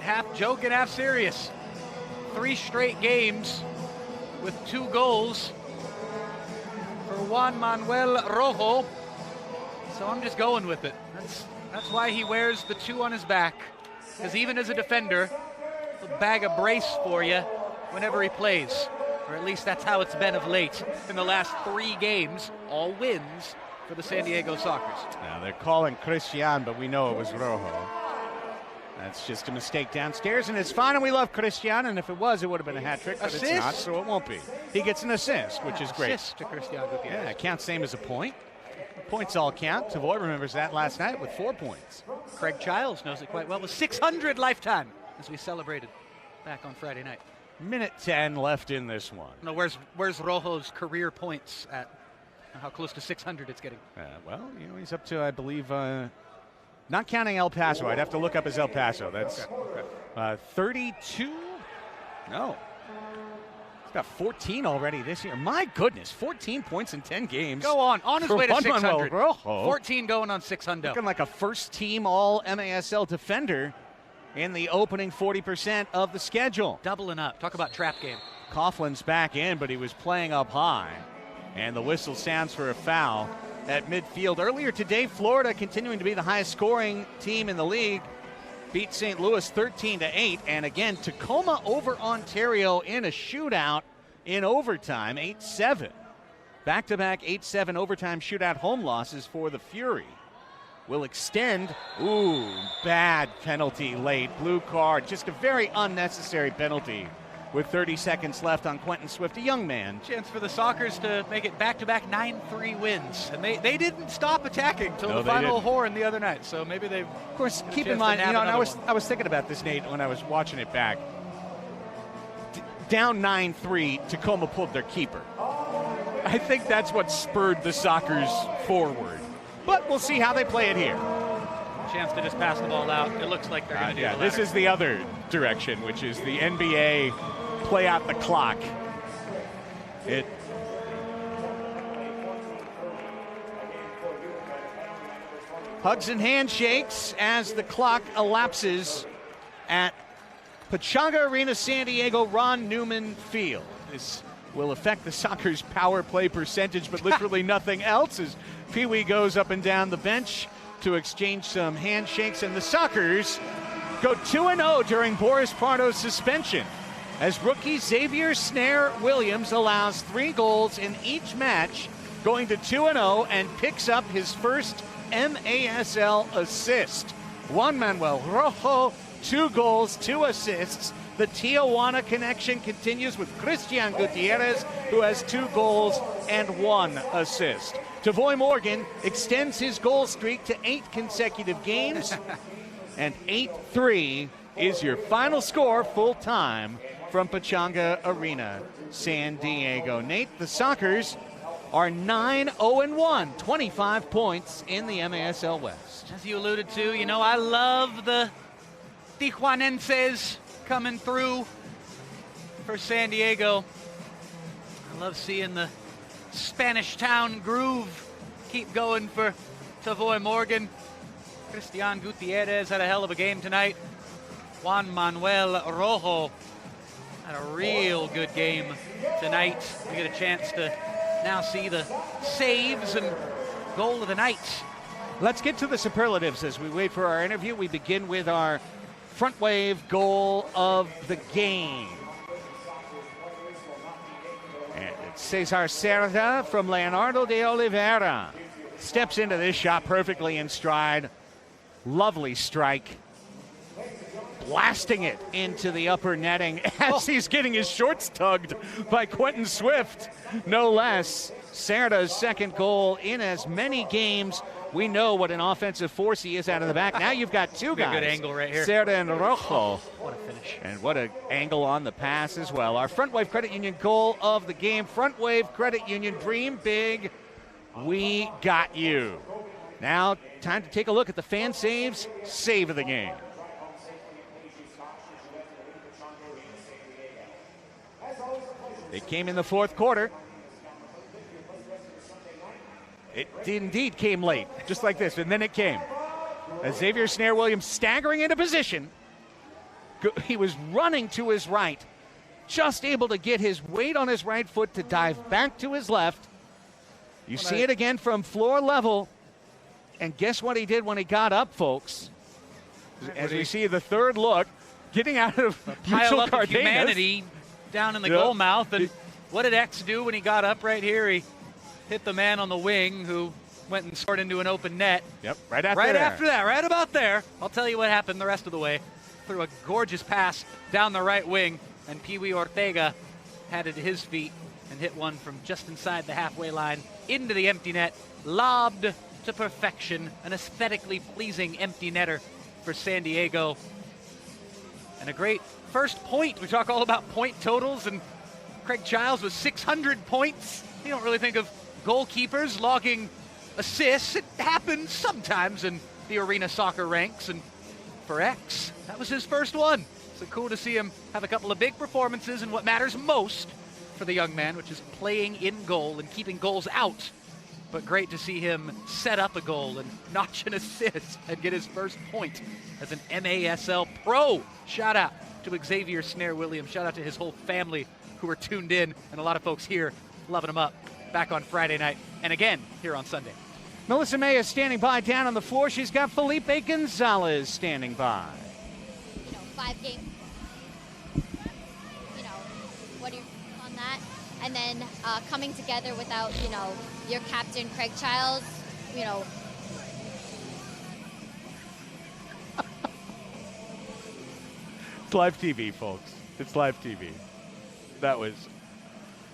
Speaker 2: Half joking, half serious. 3 straight games with 2 goals for Juan Manuel Rojo. So I'm just going with it. That's why he wears the 2 on his back. Because even as a defender, he'll bag a brace for you whenever he plays. Or at least that's how it's been of late. In the last 3 games, all wins for the San Diego Sockers.
Speaker 9: Now they're calling Christian, but we know it was Rojo. That's just a mistake downstairs, and it's fine, and we love Christian, and if it was, it would have been a hat trick, but
Speaker 2: assist?
Speaker 9: It's not, so it won't be. He gets an assist, which is great.
Speaker 2: Assist to Christian Gutierrez.
Speaker 9: Yeah, it counts same as a point. Points all count. Savoy remembers that last night with 4 points.
Speaker 2: Craig Childs knows it quite well with 600 lifetime as we celebrated back on Friday night.
Speaker 9: Minute 10 left in this one.
Speaker 2: No, where's Rojo's career points at? How close to 600 it's getting.
Speaker 9: Well, he's up to, I believe, not counting El Paso. I'd have to look up his El Paso. That's 32? No. He's got 14 already this year. My goodness, 14 points in 10 games.
Speaker 2: Go on his way to 600.
Speaker 9: Rojo.
Speaker 2: 14 going on 600.
Speaker 9: Looking like a first-team All-MASL defender in the opening 40% of the schedule.
Speaker 2: Doubling up. Talk about trap game.
Speaker 9: Coughlin's back in, but he was playing up high. And the whistle sounds for a foul at midfield. Earlier today, Florida, continuing to be the highest scoring team in the league, beat St. Louis 13-8. And again, Tacoma over Ontario in a shootout in overtime, 8-7. Back-to-back 8-7 overtime shootout home losses for the Fury. Will extend. Ooh, bad penalty late. Blue card. Just a very unnecessary penalty with 30 seconds left on Quentin Swift, a young man.
Speaker 2: Chance for the Sockers to make it back-to-back 9-3 wins. And they didn't stop attacking until the final horn the other night. So maybe they've...
Speaker 9: Of course, keep in mind, and I was thinking about this, Nate, when I was watching it back. Down 9-3, Tacoma pulled their keeper. I think that's what spurred the Sockers forward. But we'll see how they play it here.
Speaker 2: Chance to just pass the ball out. It looks like they're going to do the
Speaker 9: this is the other direction, which is the NBA play out the clock. Hugs and handshakes as the clock elapses at Pechanga Arena, San Diego, Ron Newman Field. This will affect the Sockers' power play percentage, but literally nothing else as Pee Wee goes up and down the bench to exchange some handshakes, and the Sockers go 2-0 during Boris Pardo's suspension as rookie Xavier Snare Williams allows 3 goals in each match, going to 2-0 and picks up his first MASL assist. Juan Manuel Rojo, 2 goals, 2 assists. The Tijuana connection continues with Christian Gutierrez, who has 2 goals and 1 assist. Tavoy Morgan extends his goal streak to 8 consecutive games, and 8-3 is your final score full-time from Pechanga Arena, San Diego. Nate, the Sockers are 9-0-1, 25 points in the MASL West.
Speaker 2: As you alluded to, I love the Tijuanenses coming through for San Diego. I love seeing the Spanish Town groove keep going for Tavoy Morgan. Christian Gutierrez had a hell of a game tonight. Juan Manuel Rojo had a real good game tonight. We get a chance to now see the saves and goal of the night.
Speaker 9: Let's get to the superlatives as we wait for our interview. We begin with our front wave goal of the game. And it's Cesar Cerda from Leonardo de Oliveira. Steps into this shot perfectly in stride. Lovely strike. Blasting it into the upper netting as he's getting his shorts tugged by Quentin Swift, no less. Cerda's second goal in as many games. We know what an offensive force he is out of the back. Now you've got 2 guys.
Speaker 2: Good angle right here.
Speaker 9: Cerda and Rojo.
Speaker 2: What a finish.
Speaker 9: And what an angle on the pass as well. Our Front Wave Credit Union goal of the game. Front Wave Credit Union, dream big. We got you. Now, time to take a look at the fan saves. Save of the game. It came in the fourth quarter. It indeed came late, just like this, and then it came. As Xavier Snare Williams staggering into position. He was running to his right, just able to get his weight on his right foot to dive back to his left. You see it again from floor level. And guess what he did when he got up, folks? As we see the third look, getting out of
Speaker 2: pile up
Speaker 9: Cardenas.
Speaker 2: Of humanity down in the goal mouth. And what did X do when he got up right here? He hit the man on the wing who went and scored into an open net.
Speaker 9: Yep,
Speaker 2: right after that, right about there. I'll tell you what happened the rest of the way. Threw a gorgeous pass down the right wing, and Pee Wee Ortega had it to his feet and hit one from just inside the halfway line into the empty net, lobbed to perfection, an aesthetically pleasing empty netter for San Diego. And a great first point. We talk all about point totals, and Craig Childs with 600 points. You don't really think of
Speaker 1: goalkeepers logging assists. It happens sometimes in the arena soccer ranks, and for X, that was his first one. So cool to see him have a couple of big performances in what matters most for the young man, which is playing in goal and keeping goals out. But great to see him set up a goal and notch an assist and get his first point as an MASL pro. Shout out to Xavier Snare-Williams. Shout out to his whole family who were tuned in, and a lot of folks here loving him up back on Friday night and again here on Sunday.
Speaker 9: Melissa May is standing by down on the floor. She's got Felipe Gonzalez standing by.
Speaker 12: 5 games. What are your thoughts on that? And then coming together without, your captain, Craig Childs,
Speaker 9: It's live TV, folks. It's live TV. That was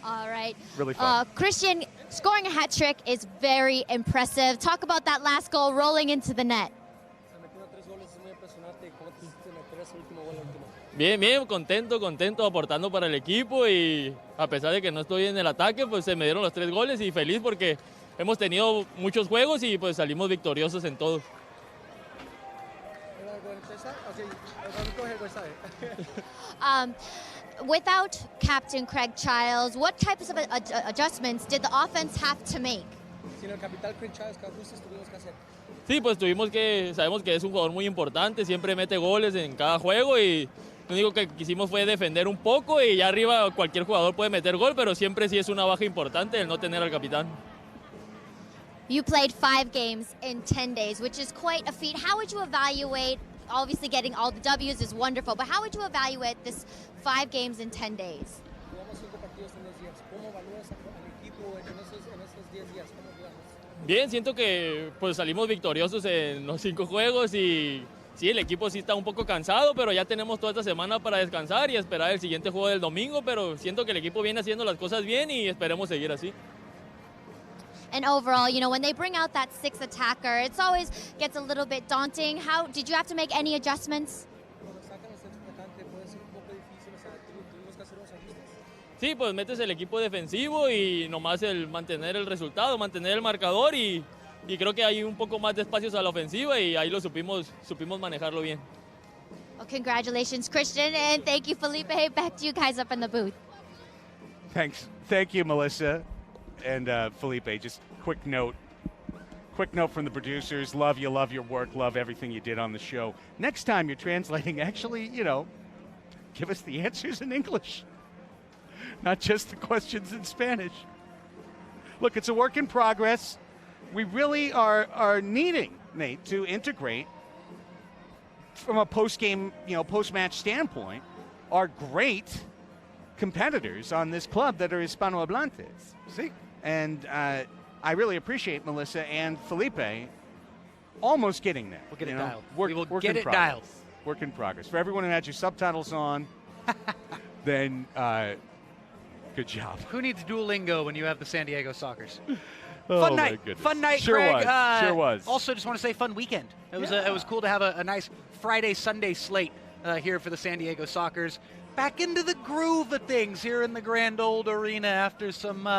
Speaker 12: all right.
Speaker 9: Really fun.
Speaker 12: Christian, scoring a hat trick is very impressive. Talk about that last goal rolling into the net.
Speaker 10: Bien, bien, contento, aportando para el equipo y a pesar de que no estoy en el ataque, pues se me dieron los 3 goles y feliz porque hemos tenido muchos juegos y pues salimos victoriosos en todos.
Speaker 12: Without Captain Craig Childs, what types of adjustments did the offense have to make?
Speaker 10: Sin el capitán Craig Childs, ¿qué ajustes tuvimos que hacer? Sí, pues sabemos que es un jugador muy importante, siempre mete goles en cada juego y lo único que quisimos fue defender un poco y ya arriba cualquier jugador puede meter gol, pero siempre sí es una baja importante el no tener al capitán.
Speaker 12: You played 5 games in 10 days, which is quite a feat. How would you evaluate, obviously getting all the W's is wonderful, but how would you evaluate this 5 games in 10 days?
Speaker 10: Bien, siento que pues salimos victoriosos en los 5 juegos y sí, el equipo sí está un poco cansado, pero ya tenemos toda esta semana para descansar y esperar el siguiente juego del domingo, pero siento que el equipo viene haciendo las cosas bien y esperemos seguir así.
Speaker 12: And overall, when they bring out that 6th attacker, it always gets a little bit daunting. How did you have to make any adjustments?
Speaker 10: Sí, pues metes el equipo defensivo y nomás el mantener el resultado, mantener el marcador y creo que hay un poco más de espacios a la ofensiva y ahí lo supimos manejarlo bien.
Speaker 12: Well, congratulations, Christian, and thank you, Felipe. Back to you guys up in the booth.
Speaker 9: Thanks. Thank you, Melissa and Felipe. Just quick note from the producers. Love your work, love everything you did on the show. Next time you're translating, actually, give us the answers in English. Not just the questions in Spanish. Look, it's a work in progress. We really are needing, Nate, to integrate from a post-game, post-match standpoint, our great competitors on this club that are Hispanohablantes. See? And I really appreciate Melissa and Felipe almost getting there.
Speaker 1: We'll get it dialed.
Speaker 9: We
Speaker 1: will
Speaker 9: work
Speaker 1: get
Speaker 9: in
Speaker 1: it
Speaker 9: progress.
Speaker 1: dialed.
Speaker 9: Work in progress. For everyone who had your subtitles on, then good job.
Speaker 1: Who needs Duolingo when you have the San Diego Sockers?
Speaker 9: Oh,
Speaker 1: Fun night. Fun night,
Speaker 9: sure
Speaker 1: Craig.
Speaker 9: Was. Sure was.
Speaker 1: Also, just want to say fun weekend. It was cool to have a nice Friday, Sunday slate here for the San Diego Sockers. Back into the groove of things here in the Grand Old Arena after some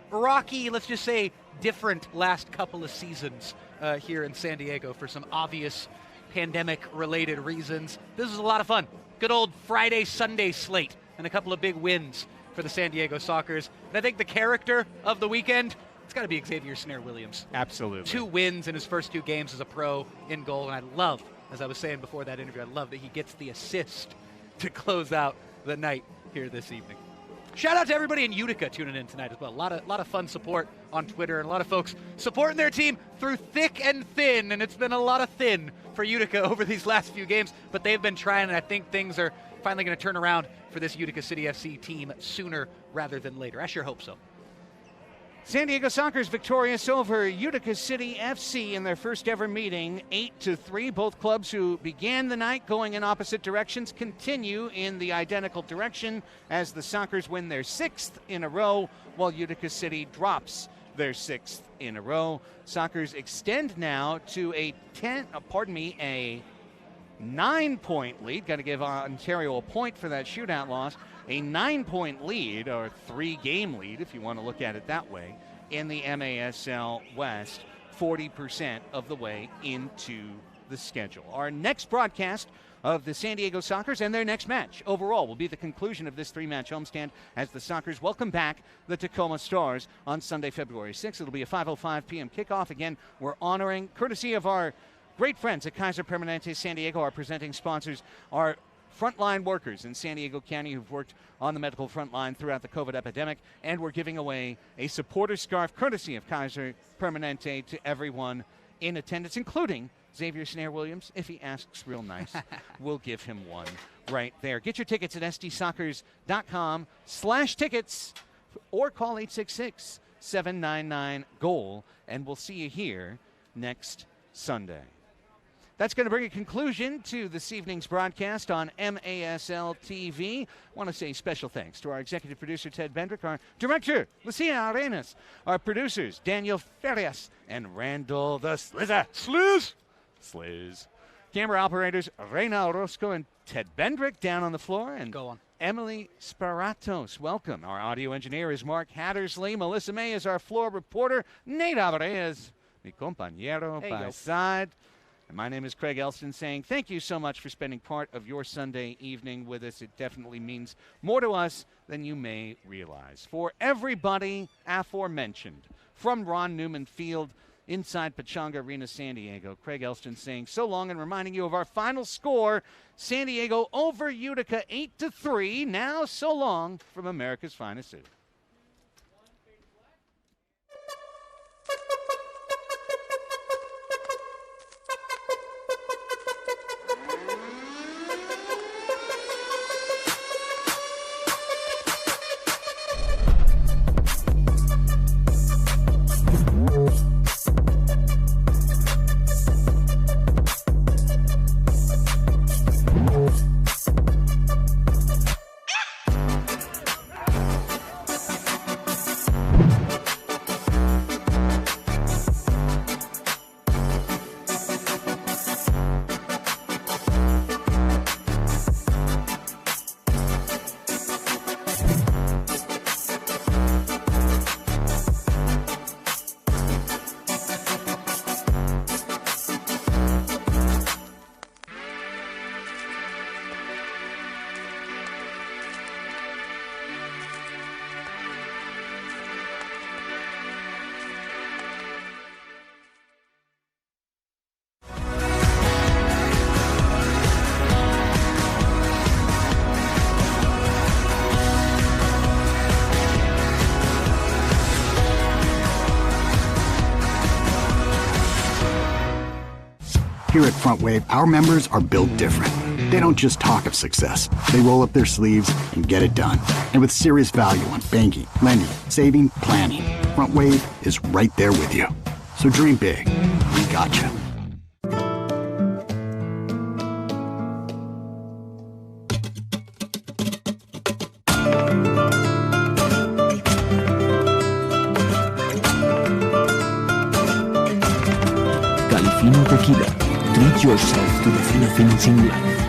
Speaker 1: rocky, let's just say, different last couple of seasons here in San Diego for some obvious pandemic-related reasons. This was a lot of fun. Good old Friday, Sunday slate and a couple of big wins for the San Diego Sockers. And I think the character of the weekend, it's got to be Xavier Snare-Williams.
Speaker 9: Absolutely.
Speaker 1: 2 wins in his first 2 games as a pro in goal, and I love, as I was saying before that interview, I love that he gets the assist to close out the night here this evening. Shout out to everybody in Utica tuning in tonight as well. A lot of fun support on Twitter and a lot of folks supporting their team through thick and thin, and it's been a lot of thin for Utica over these last few games, but they've been trying, and I think things are finally going to turn around for this Utica City FC team sooner rather than later. I sure hope so.
Speaker 9: San Diego Sockers victorious over Utica City FC in their first ever meeting, 8-3. Both clubs who began the night going in opposite directions continue in the identical direction as the Sockers win their 6th in a row, while Utica City drops their 6th in a row. Sockers extend now to a 9-point lead. Got to give Ontario a point for that shootout loss. A 9-point lead, or 3-game lead, if you want to look at it that way,
Speaker 1: in the MASL West, 40% of the way into the schedule. Our next broadcast of the San Diego Sockers and their next match overall will be the conclusion of this three-match homestand as the Sockers welcome back the Tacoma Stars on Sunday, February 6th. It'll be a 5:05 p.m. kickoff. Again, we're honoring, courtesy of our great friends at Kaiser Permanente San Diego, our presenting sponsors, our frontline workers in San Diego County who've worked on the medical front line throughout the COVID epidemic, and we're giving away a supporter scarf courtesy of Kaiser Permanente to everyone in attendance, including Xavier Snare-Williams. If he asks real nice, we'll give him one right there. Get your tickets at sdsoccers.com/tickets or call 866-799-GOAL, and we'll see you here next Sunday. That's going to bring a conclusion to this evening's broadcast on MASL TV. I want to say special thanks to our executive producer, Ted Bendrick, our director, Lucia Arenas, our producers, Daniel Farias and Randall the Slizzer. Sliz. Camera operators, Reina Orozco and Ted Bendrick down on the floor. And
Speaker 2: go on.
Speaker 1: Emily Sparatos, welcome. Our audio engineer is Mark Hattersley. Melissa May is our floor reporter. Nate Alvarez, mi compañero by side. And my name is Craig Elston saying thank you so much for spending part of your Sunday evening with us. It definitely means more to us than you may realize. For everybody aforementioned, from Ron Newman Field inside Pechanga Arena, San Diego, Craig Elston saying so long and reminding you of our final score, San Diego over Utica 8-3. Now so long from America's finest city.
Speaker 3: Here at Front Wave, our members are built different. They don't just talk of success. They roll up their sleeves and get it done. And with serious value on banking, lending, saving, planning, Front Wave is right there with you. So dream big. We got you.
Speaker 20: Califino Tequila. Treat yourself to the fino things in life.